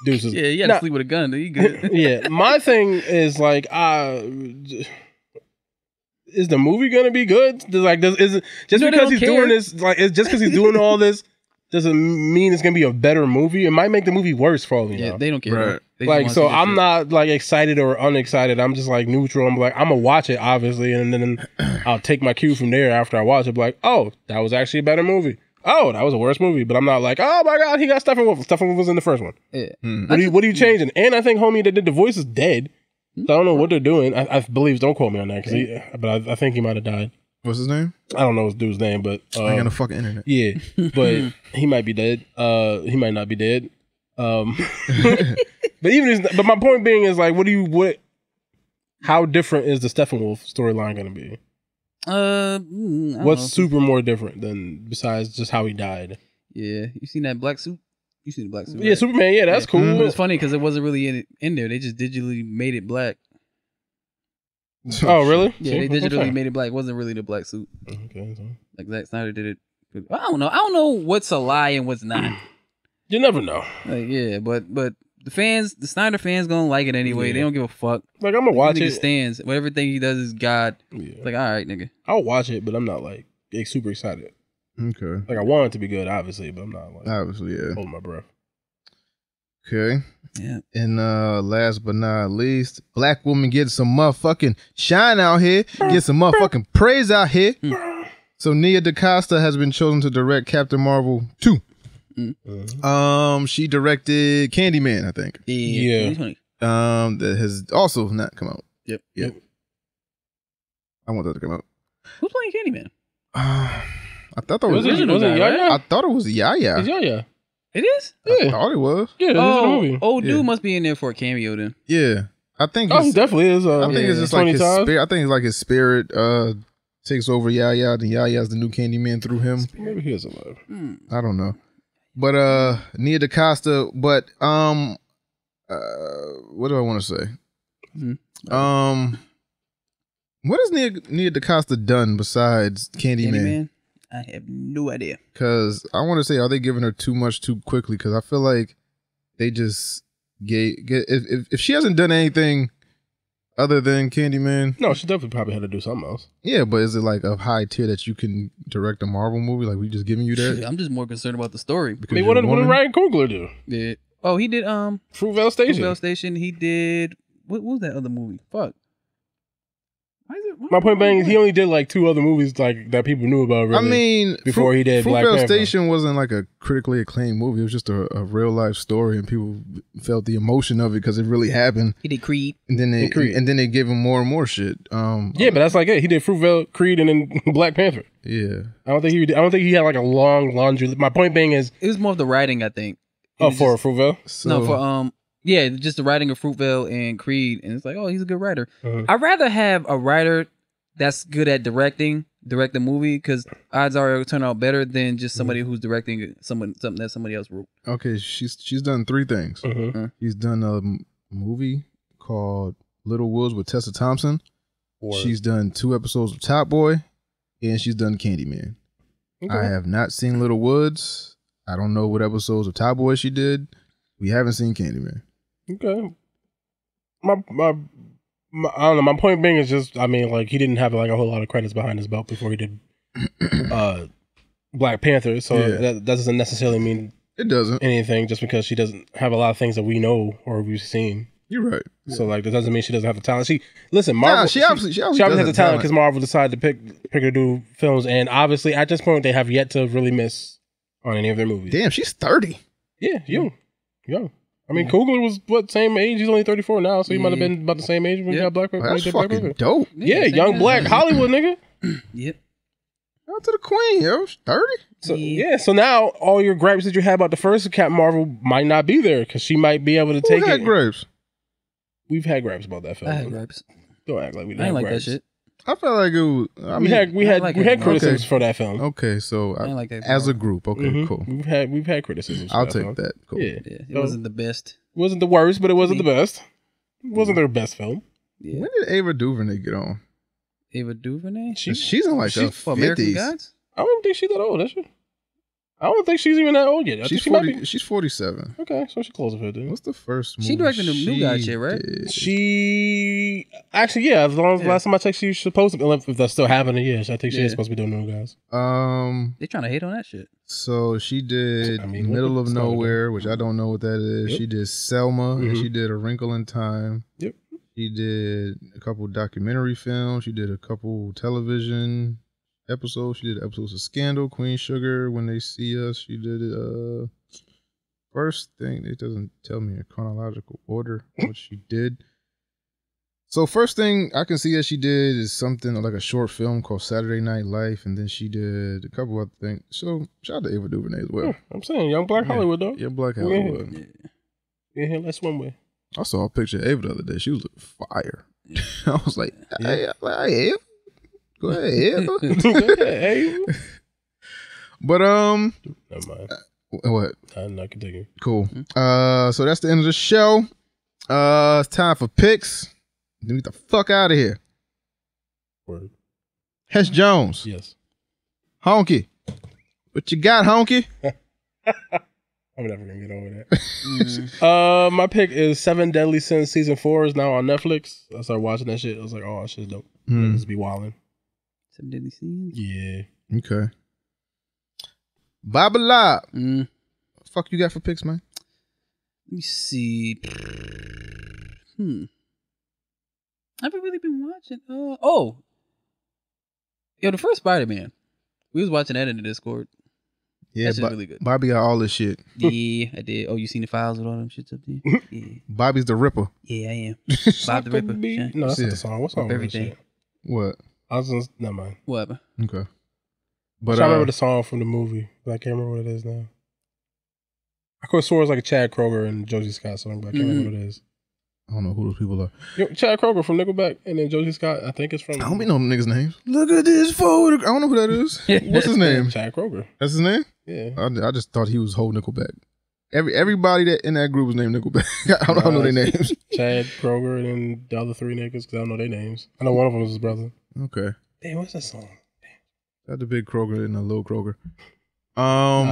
Deuces. Yeah, you had to sleep with a gun. Dude. You good? Yeah, my thing is like, is the movie gonna be good? Is it just No, they because don't he's care. doing this? Like, it's just because he's doing all this doesn't mean it's gonna be a better movie. It might make the movie worse for all you Yeah, know. they don't care. Right. They just Like, wanna so see that I'm shit. not like excited or unexcited. I'm just like neutral. I'm like, I'm gonna watch it obviously, and then I'll take my cue from there after I watch it. Be like, oh, that was actually a better movie. Oh, that was a worse movie. But I'm not like, oh my god, he got Steppenwolf. Steppenwolf was in the first one. Yeah. What are you changing? And I think homie that did the voice is dead. So I don't know what they're doing. I believe, don't quote me on that, but I think he might have died. What's his name? I don't know his dude's name, but I ain't got no fucking internet. yeah, but he might be dead. He might not be dead. But my point being is like, how different is the Steppenwolf storyline going to be? I don't What's know. super more different than besides just how he died? Yeah, you seen that black suit? You seen the black suit? Yeah, right? Superman. Yeah, that's cool. But it's funny because it wasn't really in there. They just digitally made it black. Oh, really? Yeah, See, they that's what I'm digitally saying. made it black. It wasn't really the black suit. Okay, so. Like Zack Snyder did it. I don't know. I don't know what's a lie and what's not. You never know. Like, yeah, but the Snyder fans gonna like it anyway. Yeah. They don't give a fuck. Like, I'm gonna watch Nigga it. stands. Everything he does is God. Yeah. It's like, all right, nigga. I'll watch it, but I'm not like super excited. Okay. Like, I want it to be good, obviously, but I'm not like Obviously, yeah. holding my breath. Okay. Yeah. And last but not least, black woman getting some motherfucking shine out here, get some motherfucking praise out here. So Nia DaCosta has been chosen to direct Captain Marvel 2. She directed Candyman, I think. Yeah. 2020. That has also not come out. Yep. I want that to come out. Who's playing Candyman? I thought that was original guy, Yaya? right? I thought it was Yaya. It's Yaya. It is? I thought it was. Yeah, this is the movie. Old Yeah. dude must be in there for a cameo then. Yeah. I think Oh, he it's, definitely is. I think it's just like 20 his times. spirit. I think it's like his spirit takes over Yaya, then Yaya's the new Candyman through him. Maybe he is alive. I don't know. But Nia DaCosta, but what do I want to say? What has Nia DaCosta done besides Candyman? I have no idea. Because I want to say, are they giving her too much too quickly? Because I feel like they just if she hasn't done anything other than Candyman. No, she definitely probably had to do something else. Yeah, but is it like a high tier that you can direct a Marvel movie? Like we just giving you that? I'm just more concerned about the story. I mean, what did Ryan Coogler do? Yeah. Oh, he did Fruitvale Station. Fruitvale Station. He did what was that other movie? Fuck. My point being, he only did like 2 other movies like that people knew about. Really, I mean, before he did Black Panther. Fruitvale Station wasn't like a critically acclaimed movie. It was just a real life story, and people felt the emotion of it because it really happened. He did Creed, and then they gave him more and more shit. Yeah, but that's like it. He did Fruitvale, Creed, and then Black Panther. Yeah, I don't think he had like a long laundry. My point being is, it was more of the writing, I think. For Fruitvale. No, for yeah, just the writing of Fruitvale and Creed, and it's like, oh, he's a good writer. I'd rather have a writer that's good at direct the movie, because odds are it'll turn out better than just somebody who's directing something that somebody else wrote. Okay, she's done 3 things. She's done a movie called Little Woods with Tessa Thompson. She's done 2 episodes of Top Boy, and she's done Candyman. Okay. I have not seen Little Woods. I don't know what episodes of Top Boy she did. We haven't seen Candyman. Okay. I don't know. My point being is just, I mean, like, he didn't have like a whole lot of credits behind his belt before he did Black Panther, so that doesn't necessarily mean it doesn't anything just because she doesn't have a lot of things that we know or we've seen. You're right. So like, that doesn't mean she doesn't have the talent. Marvel. She obviously has the talent because Marvel decided to pick her to do films, and obviously at this point they have yet to really miss on any of their movies. Damn, she's 30. Yeah, young. I mean, Coogler was same age? He's only 34 now, so he might have been about the same age when he got Black Panther. That's fucking dope. Yeah, young black Hollywood nigga. Yep. Out to the queen, yo. 30. So so now all your gripes that you had about the first Captain Marvel might not be there because she might be able to take it. Who had gripes? We've had gripes about that film. I had gripes. Don't act like we didn't. I didn't have like gripes. that shit. I felt like it was. We had criticisms for that film. Okay, so I like that as a group, okay, cool. We've had criticisms. I'll take that. Cool. Yeah, it wasn't the best. It wasn't the worst, but it wasn't the best. It wasn't their best film. Yeah. When did Ava DuVernay get on? Ava DuVernay? She's in like her 50s. American Gods? I don't think she's that old, is she? I don't think she's even that old yet. She's 40. She's 47. Okay, so she's close to 50. What's the first movie? She directed the New Guy shit, right? She actually, yeah. As long as last time I checked, she's supposed to. If that's still happening, I think she is supposed to be doing New Guys. They trying to hate on that shit. So she did Middle of Nowhere, which I don't know what that is. Yep. She did Selma, and she did A Wrinkle in Time. Yep. She did a couple documentary films. She did a couple television episodes. She did episodes of Scandal, Queen Sugar, When They See Us. She did first thing, it doesn't tell me in chronological order what she did. So first thing I can see that she did is something like a short film called Saturday Night Life, and then she did a couple other things. So shout out to Ava DuVernay as well. Yeah, I'm saying young black Hollywood though. Yeah, black Hollywood. Yeah, that's one way. I saw a picture of Ava the other day. She was looking fire. I was like, hey, Ava. Go ahead, Ava. But never mind. What? I'm not continuing. Cool. So that's the end of the show. It's time for picks. Get the fuck out of here. Word. Hesh Jones. Yes. Honky. What you got, Honky? I'm never gonna get over that. My pick is 7 Deadly Sins season 4 is now on Netflix. I started watching that shit. I was like, oh, shit's dope. This be wildin'. 7 Deadly Sins? Yeah. Okay. Baba Lob. Fuck you got for picks, man? Let me see. I haven't really been watching. The first Spider-Man. We was watching that in the Discord. Yeah, that's really good. Bobby got all this shit. Yeah, I did. Oh, you seen the files with all them shits up there? Yeah. Bobby's the Ripper. Yeah, I am. Bob the Ripper. No, that's not the song. What song? Everything. What? I was just never mind. What? Okay. But I remember the song from the movie, but I can't remember what it is now. I could have swore it was like a Chad Kroger and Josie Scott song, but I can't remember what it is. I don't know who those people are. Yo, Chad Kroeger from Nickelback, and then Josie Scott. I think it's from. I don't know them niggas' names. Look at this photo. I don't know who that is. What's his name? Chad Kroeger. That's his name. Yeah. I just thought he was whole Nickelback. Everybody that in that group was named Nickelback. I don't know their names. Chad Kroeger and then the other three niggas because I don't know their names. I know one of them was his brother. Okay. Damn, what's that song? That's the big Kroger and the little Kroger.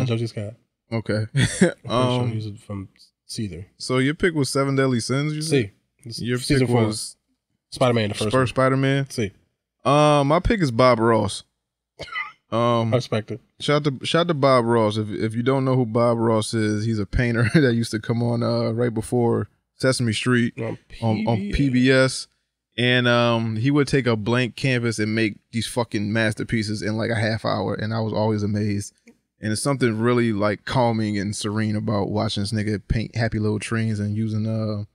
Josie Scott. Okay. I'm sure he's from Cedar. So your pick was Seven Deadly Sins. You said? Your pick was Spider-Man. The first Spider-Man. See. My pick is Bob Ross. I respect it. Shout out to Bob Ross. If you don't know who Bob Ross is, he's a painter that used to come on right before Sesame Street on PBS. And he would take a blank canvas and make these fucking masterpieces in like a half hour, and I was always amazed. And it's something really like calming and serene about watching this nigga paint happy little trees and using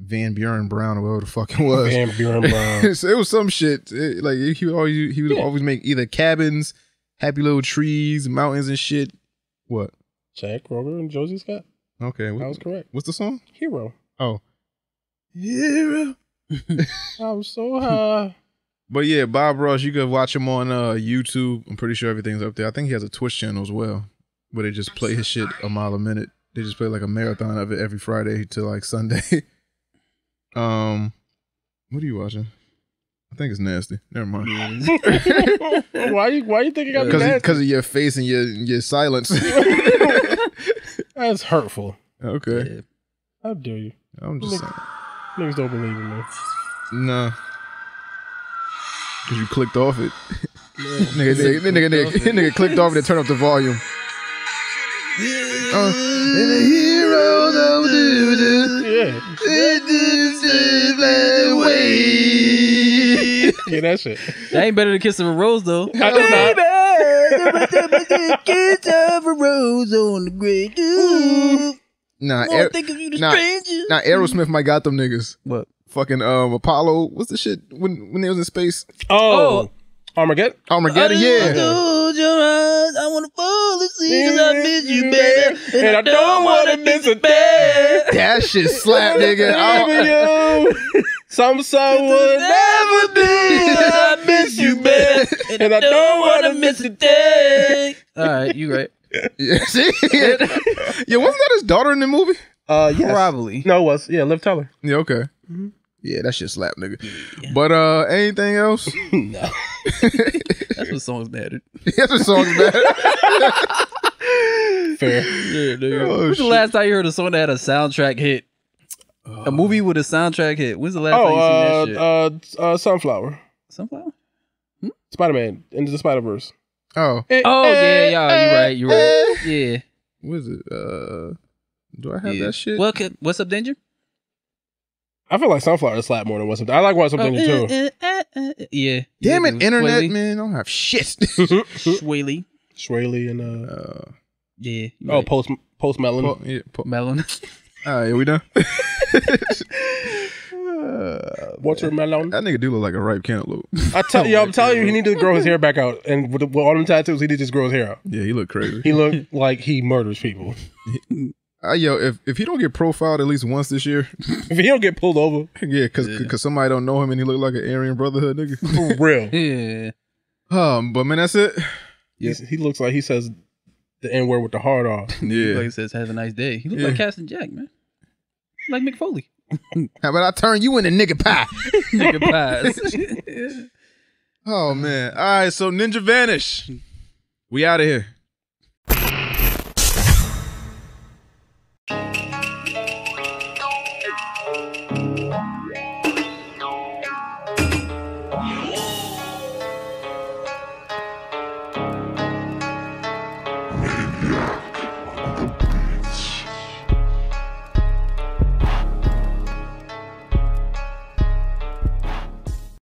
Van Buren Brown or whatever the fuck it was. Van Buren Brown. So it was some shit. He would always make either cabins, happy little trees, mountains and shit. What? Chad Kroeger and Josie Scott. Okay, that was correct. What's the song? Hero. Oh, Hero. I'm so high. But yeah, Bob Ross, you could watch him on YouTube. I'm pretty sure everything's up there. I think he has a Twitch channel as well, where they just play his shit a mile a minute. They just play like a marathon of it every Friday to like Sunday. What are you watching? I think it's nasty. Never mind. Why you think it got me nasty? Because of your face and your silence. That's hurtful. Okay. Yeah. How dare you? I'm just saying. Niggas don't believe in me. Nah. Because you clicked off it. Nigga clicked off it and turned up the volume. And the heroes of Yeah, that shit. That ain't better than Kiss of a Rose, though. I know not. Kiss of a Rose on the grave. Nah, Think of you the stranger. Nah, Aerosmith might got them niggas. What? Fucking Apollo. What's the shit when they was in space? Oh. Armageddon? Armageddon, yeah. Close your eyes. I want to fall asleep 'cause I miss you, baby. And I don't want to miss a day. That shit slap, nigga. Some would never be. I miss you, baby. And I don't want to miss a day. All right, you right. Yeah, see? Yeah, wasn't that his daughter in the movie? Yes. Probably. No, it was. Yeah, Liv Tyler. Yeah, okay. Mm-hmm. Yeah, that shit slap, nigga. Yeah. But anything else? No. That's what songs mattered. That's what songs mattered. Fair. Yeah, nigga. When's the last time you heard a song that had a soundtrack hit? A movie with a soundtrack hit. When's the last time you seen that shit? Sunflower. Sunflower? Spider-Man into the Spider-Verse. Oh. Yeah, you're right. Yeah. What is it? Do I have that shit? What's Up, Danger? I feel like Sunflower is slap more than What's Up. I like What's Up Danger too. Yeah. Damn it, internet, man. I don't have shit. Swaley. Swaley and yeah. Right. Post Melon. Melon. All right, we done? Watermelon. That nigga do look like a ripe cantaloupe. I'm telling you, he need to grow his hair back out. And with all them tattoos, he need to just grow his hair out. Yeah, he look crazy. He look like he murders people. Yo, if he don't get profiled at least once this year, if he don't get pulled over, yeah, because somebody don't know him and he look like an Aryan Brotherhood nigga. For real. Yeah. But man, that's it. Yep. He looks like he says the N word with the hard R. Yeah. Like he says, have a nice day. He looks like Caston Jack, man. Like Mick Foley. How about I turn you into nigga pie? Nigga pies. Oh man. All right, so Ninja Vanish. We out of here.